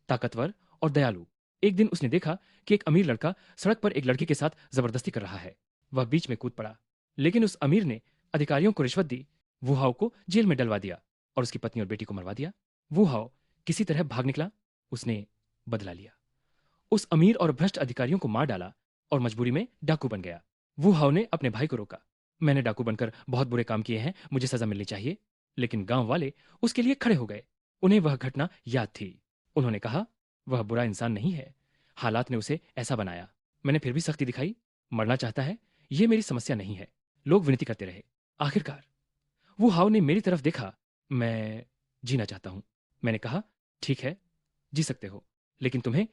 Speaker 1: ताकतवर और दयालु। एक दिन उसने देखा कि एक अमीर लड़का सड़क पर एक लड़की के साथ जबरदस्ती कर रहा है। वह बीच में कूद पड़ा, लेकिन उस अमीर ने अधिकारियों को रिश्वत दी, वुहाओ को जेल में डलवा दिया और उसकी पत्नी और बेटी को मरवा दिया। वुहाओ किसी तरह भाग निकला। उसने बदला लिया, उस अमीर और भ्रष्ट अधिकारियों को मार डाला और मजबूरी में डाकू बन गया। वुहाओ ने अपने भाई को रोका, मैंने डाकू बनकर बहुत बुरे काम किए हैं, मुझे सजा मिलनी चाहिए। लेकिन गांव वाले उसके लिए खड़े हो गए। उन्हें वह घटना याद थी। उन्होंने कहा, वह बुरा इंसान नहीं है, हालात ने उसे ऐसा बनाया। मैंने फिर भी सख्ती दिखाई। मरना चाहता है, यह मेरी समस्या नहीं है। लोग विनती करते रहे। आखिरकार वो हाव ने मेरी तरफ देखा। मैं जीना चाहता हूं। मैंने कहा, ठीक है, जी सकते हो, लेकिन तुम्हें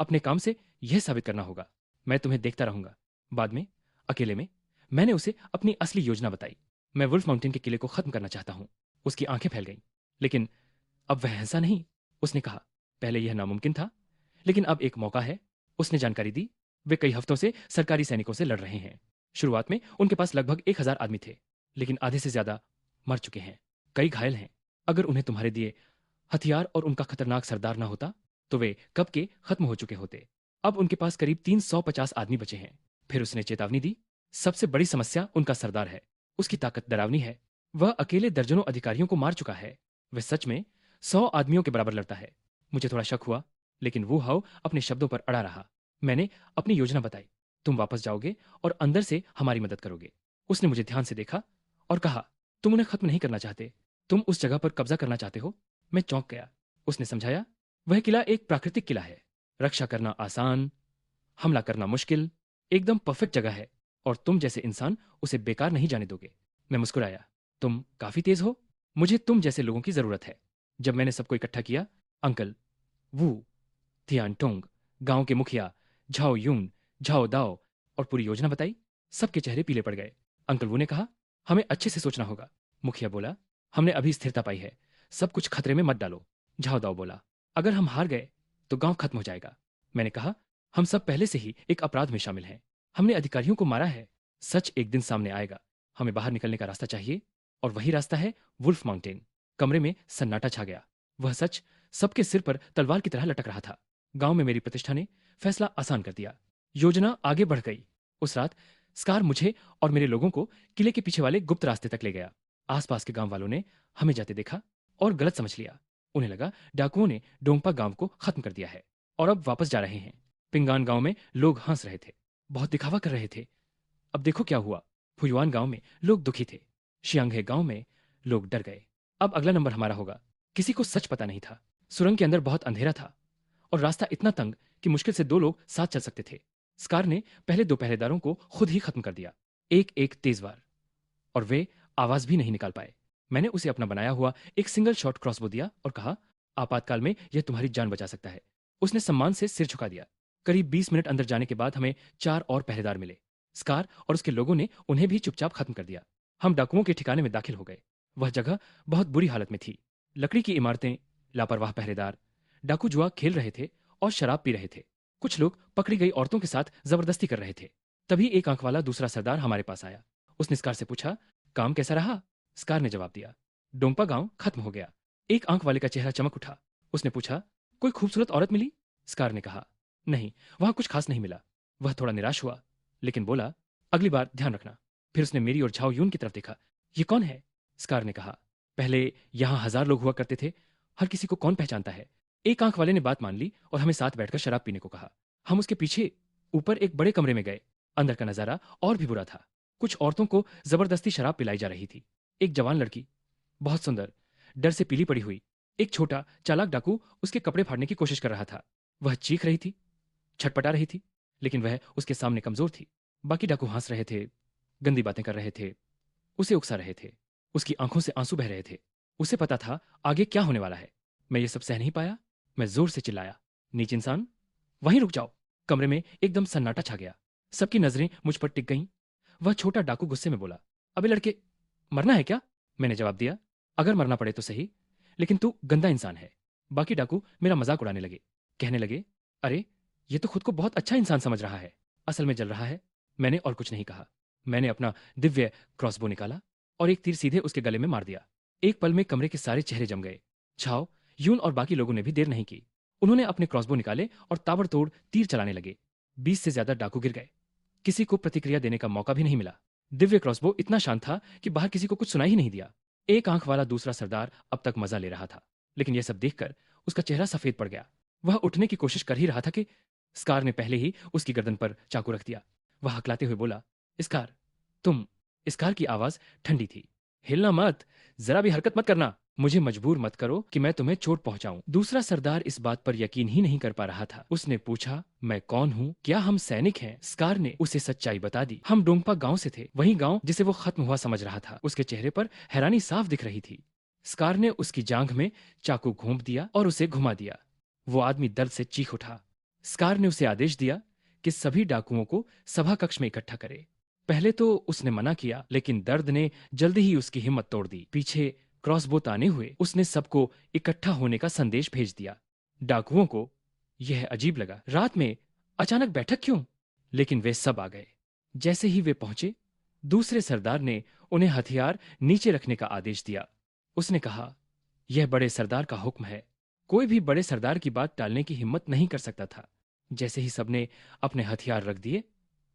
Speaker 1: अपने काम से यह साबित करना होगा। मैं तुम्हें देखता रहूंगा। बाद में अकेले में मैंने उसे अपनी असली योजना बताई। मैं वुल्फ माउंटेन के किले को खत्म करना चाहता हूं। उसकी आंखें फैल गईं, लेकिन अब वह हंसा नहीं। उसने कहा, पहले यह नामुमकिन था, लेकिन अब एक मौका है। उसने जानकारी दी, वे कई हफ्तों से सरकारी सैनिकों से लड़ रहे हैं। शुरुआत में उनके पास लगभग 1000 आदमी थे, लेकिन आधे से ज्यादा मर चुके हैं, कई घायल हैं। अगर उन्हें तुम्हारे दिए हथियार और उनका खतरनाक सरदार ना होता तो वे कब के खत्म हो चुके होते। अब उनके पास करीब 350 आदमी बचे हैं। फिर उसने चेतावनी दी, सबसे बड़ी समस्या उनका सरदार है। उसकी ताकत डरावनी है। वह अकेले दर्जनों अधिकारियों को मार चुका है। वह सच में 100 आदमियों के बराबर लड़ता है। मुझे थोड़ा शक हुआ, लेकिन वो हाउ अपने शब्दों पर अड़ा रहा। मैंने अपनी योजना बताई, तुम वापस जाओगे और अंदर से हमारी मदद करोगे। उसने मुझे ध्यान से देखा और कहा, तुम उन्हें खत्म नहीं करना चाहते, तुम उस जगह पर कब्जा करना चाहते हो। मैं चौंक गया। उसने समझाया, वह किला एक प्राकृतिक किला है, रक्षा करना आसान, हमला करना मुश्किल, एकदम परफेक्ट जगह है, और तुम जैसे इंसान उसे बेकार नहीं जाने दोगे। मैं मुस्कुराया, तुम काफी तेज हो, मुझे तुम जैसे लोगों की जरूरत है। जब मैंने सबको इकट्ठा किया, अंकल वू, थियान टोंग, गांव के मुखिया झाओ यून, झाओ दाओ, और पूरी योजना बताई, सबके चेहरे पीले पड़ गए। अंकल वू ने कहा, हमें अच्छे से सोचना होगा। मुखिया बोला, हमने अभी स्थिरता पाई है, सब कुछ खतरे में मत डालो। झाओ दाओ बोला, अगर हम हार गए तो गांव खत्म हो जाएगा। मैंने कहा, हम सब पहले से ही एक अपराध में शामिल हैं, हमने अधिकारियों को मारा है। सच एक दिन सामने आएगा, हमें बाहर निकलने का रास्ता चाहिए, और वही रास्ता है वुल्फ माउंटेन। कमरे में सन्नाटा छा गया। वह सच सबके सिर पर तलवार की तरह लटक रहा था। गांव में मेरी प्रतिष्ठा ने फैसला आसान कर दिया। योजना आगे बढ़ गई। उस रात स्कार मुझे और मेरे लोगों को किले के पीछे वाले गुप्त रास्ते तक ले गया। आसपास के गांव वालों ने हमें जाते देखा और गलत समझ लिया। उन्हें लगा डाकुओं ने डोंगपा गांव को खत्म कर दिया है और अब वापस जा रहे हैं। पिंगान गांव में लोग हंस रहे थे, बहुत दिखावा कर रहे थे। अब देखो क्या हुआ। फुयुआन गांव में लोग दुखी थे। शियांगे गांव में लोग डर गए। अब अगला नंबर हमारा होगा। किसी को सच पता नहीं था। सुरंग के अंदर बहुत अंधेरा था और रास्ता इतना तंग कि मुश्किल से 2 लोग साथ चल सकते थे। स्कार ने पहले 2 पहरेदारों को खुद ही खत्म कर दिया, एक एक तेज वार, और वे आवाज भी नहीं निकाल पाए। मैंने उसे अपना बनाया हुआ एक सिंगल शॉट क्रॉसबो दिया और कहा, आपातकाल में यह तुम्हारी जान बचा सकता है। उसने सम्मान से सिर झुका दिया। करीब 20 मिनट अंदर जाने के बाद हमें 4 और पहरेदार मिले। स्कार और उसके लोगों ने उन्हें भी चुपचाप खत्म कर दिया। हम डाकुओं के ठिकाने में दाखिल हो गए। वह जगह बहुत बुरी हालत में थी। लकड़ी की इमारतें, लापरवाह पहरेदार, डाकू जुआ खेल रहे थे और शराब पी रहे थे। कुछ लोग पकड़ी गई औरतों के साथ जबरदस्ती कर रहे थे। तभी एक आंख वाला दूसरा सरदार हमारे पास आया। उसने स्कार से पूछा, काम कैसा रहा? स्कार ने जवाब दिया, डोंपा गांव खत्म हो गया। एक आंख वाले का चेहरा चमक उठा। उसने पूछा, कोई खूबसूरत औरत मिली? स्कार ने कहा, नहीं, वहां कुछ खास नहीं मिला। वह थोड़ा निराश हुआ, लेकिन बोला, अगली बार ध्यान रखना। फिर उसने मेरी और झाओ यून की तरफ देखा। ये कौन है? स्कार ने कहा, पहले यहां 1000 लोग हुआ करते थे, हर किसी को कौन पहचानता है। एक आंख वाले ने बात मान ली और हमें साथ बैठकर शराब पीने को कहा। हम उसके पीछे ऊपर एक बड़े कमरे में गए। अंदर का नजारा और भी बुरा था। कुछ औरतों को जबरदस्ती शराब पिलाई जा रही थी। एक जवान लड़की, बहुत सुंदर, डर से पीली पड़ी हुई। एक छोटा चालाक डाकू उसके कपड़े फाड़ने की कोशिश कर रहा था। वह चीख रही थी, छटपटा रही थी, लेकिन वह उसके सामने कमजोर थी। बाकी डाकू हंस रहे थे, गंदी बातें कर रहे थे, उसे उकसा रहे थे। उसकी आंखों से आंसू बह रहे थे। उसे पता था आगे क्या होने वाला है। मैं ये सब सह नहीं पाया। मैं जोर से चिल्लाया, नीच इंसान, वहीं रुक जाओ। कमरे में एकदम सन्नाटा छा गया। सबकी नजरें मुझ पर टिक गईं। वह छोटा डाकू गुस्से में बोला, अबे लड़के, मरना है क्या? मैंने जवाब दिया, अगर मरना पड़े तो सही, लेकिन तू गंदा इंसान है। बाकी डाकू मेरा मजाक उड़ाने लगे। कहने लगे, अरे ये तो खुद को बहुत अच्छा इंसान समझ रहा है, असल में जल रहा है। मैंने और कुछ नहीं कहा। मैंने अपना दिव्य क्रॉसबो निकाला और एक तीर सीधे उसके गले में मार दिया। एक पल में कमरे के सारे चेहरे जम गए। छाव, यून और बाकी लोगों ने भी देर नहीं की। उन्होंने अपने क्रॉसबो निकाले और ताबड़तोड़ तीर चलाने लगे। 20 से ज्यादा डाकू गिर गए। किसी को प्रतिक्रिया देने का मौका भी नहीं मिला। दिव्य क्रॉसबो इतना शांत था कि बाहर किसी को कुछ सुनाई ही नहीं दिया। एक आंख वाला दूसरा सरदार अब तक मजा ले रहा था, लेकिन यह सब देखकर उसका चेहरा सफेद पड़ गया। वह उठने की कोशिश कर ही रहा था कि स्कार ने पहले ही उसकी गर्दन पर चाकू रख दिया। वह हकलाते हुए बोला, स्कार, तुम। स्कार की आवाज ठंडी थी। हिलना मत, जरा भी हरकत मत करना। मुझे मजबूर मत करो कि मैं तुम्हें चोट पहुंचाऊं। दूसरा सरदार इस बात पर यकीन ही नहीं कर पा रहा था। उसने पूछा, मैं कौन हूँ? क्या हम सैनिक हैं? स्कार ने उसे सच्चाई बता दी। हम डोंगपा गांव से थे, वही गांव जिसे वो खत्म हुआ समझ रहा था। उसके चेहरे पर हैरानी साफ दिख रही थी। स्कार ने उसकी जांघ में चाकू घोंप दिया और उसे घुमा दिया। वो आदमी दर्द से चीख उठा। स्कार ने उसे आदेश दिया कि सभी डाकुओं को सभा कक्ष में इकट्ठा करे। पहले तो उसने मना किया, लेकिन दर्द ने जल्दी ही उसकी हिम्मत तोड़ दी। पीछे क्रॉसबो ताने हुए उसने सबको इकट्ठा होने का संदेश भेज दिया। डाकुओं को यह अजीब लगा, रात में अचानक बैठक क्यों? लेकिन वे सब आ गए। जैसे ही वे पहुंचे, दूसरे सरदार ने उन्हें हथियार नीचे रखने का आदेश दिया। उसने कहा, यह बड़े सरदार का हुक्म है। कोई भी बड़े सरदार की बात टालने की हिम्मत नहीं कर सकता था। जैसे ही सबने अपने हथियार रख दिए,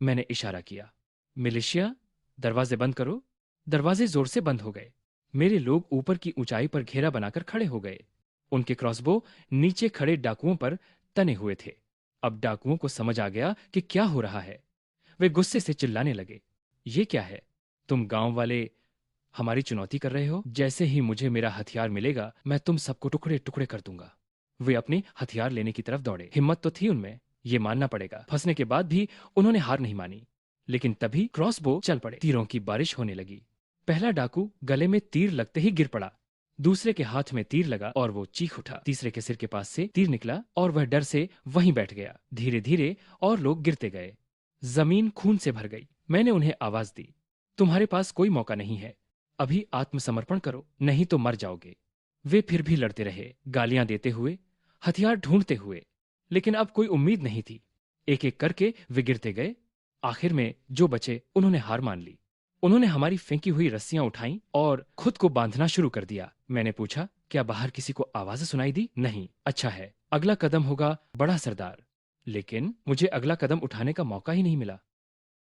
Speaker 1: मैंने इशारा किया, मिलिशिया, दरवाजे बंद करो। दरवाजे जोर से बंद हो गए। मेरे लोग ऊपर की ऊंचाई पर घेरा बनाकर खड़े हो गए। उनके क्रॉसबो नीचे खड़े डाकुओं पर तने हुए थे। अब डाकुओं को समझ आ गया कि क्या हो रहा है। वे गुस्से से चिल्लाने लगे, ये क्या है? तुम गांव वाले हमारी चुनौती कर रहे हो? जैसे ही मुझे मेरा हथियार मिलेगा, मैं तुम सबको टुकड़े टुकड़े कर दूंगा। वे अपने हथियार लेने की तरफ दौड़े। हिम्मत तो थी उनमें, ये मानना पड़ेगा। फंसने के बाद भी उन्होंने हार नहीं मानी। लेकिन तभी क्रॉसबो चल पड़े। तीरों की बारिश होने लगी। पहला डाकू गले में तीर लगते ही गिर पड़ा। दूसरे के हाथ में तीर लगा और वो चीख उठा। तीसरे के सिर के पास से तीर निकला और वह डर से वहीं बैठ गया। धीरे धीरे और लोग गिरते गए। जमीन खून से भर गई। मैंने उन्हें आवाज दी, तुम्हारे पास कोई मौका नहीं है। अभी आत्मसमर्पण करो, नहीं तो मर जाओगे। वे फिर भी लड़ते रहे, गालियां देते हुए, हथियार ढूंढते हुए। लेकिन अब कोई उम्मीद नहीं थी। एक एक करके वे गिरते गए। आखिर में जो बचे उन्होंने हार मान ली। उन्होंने हमारी फेंकी हुई रस्सियां उठाई और खुद को बांधना शुरू कर दिया। मैंने पूछा, क्या बाहर किसी को आवाज सुनाई दी? नहीं। अच्छा है, अगला कदम होगा बड़ा सरदार। लेकिन मुझे अगला कदम उठाने का मौका ही नहीं मिला।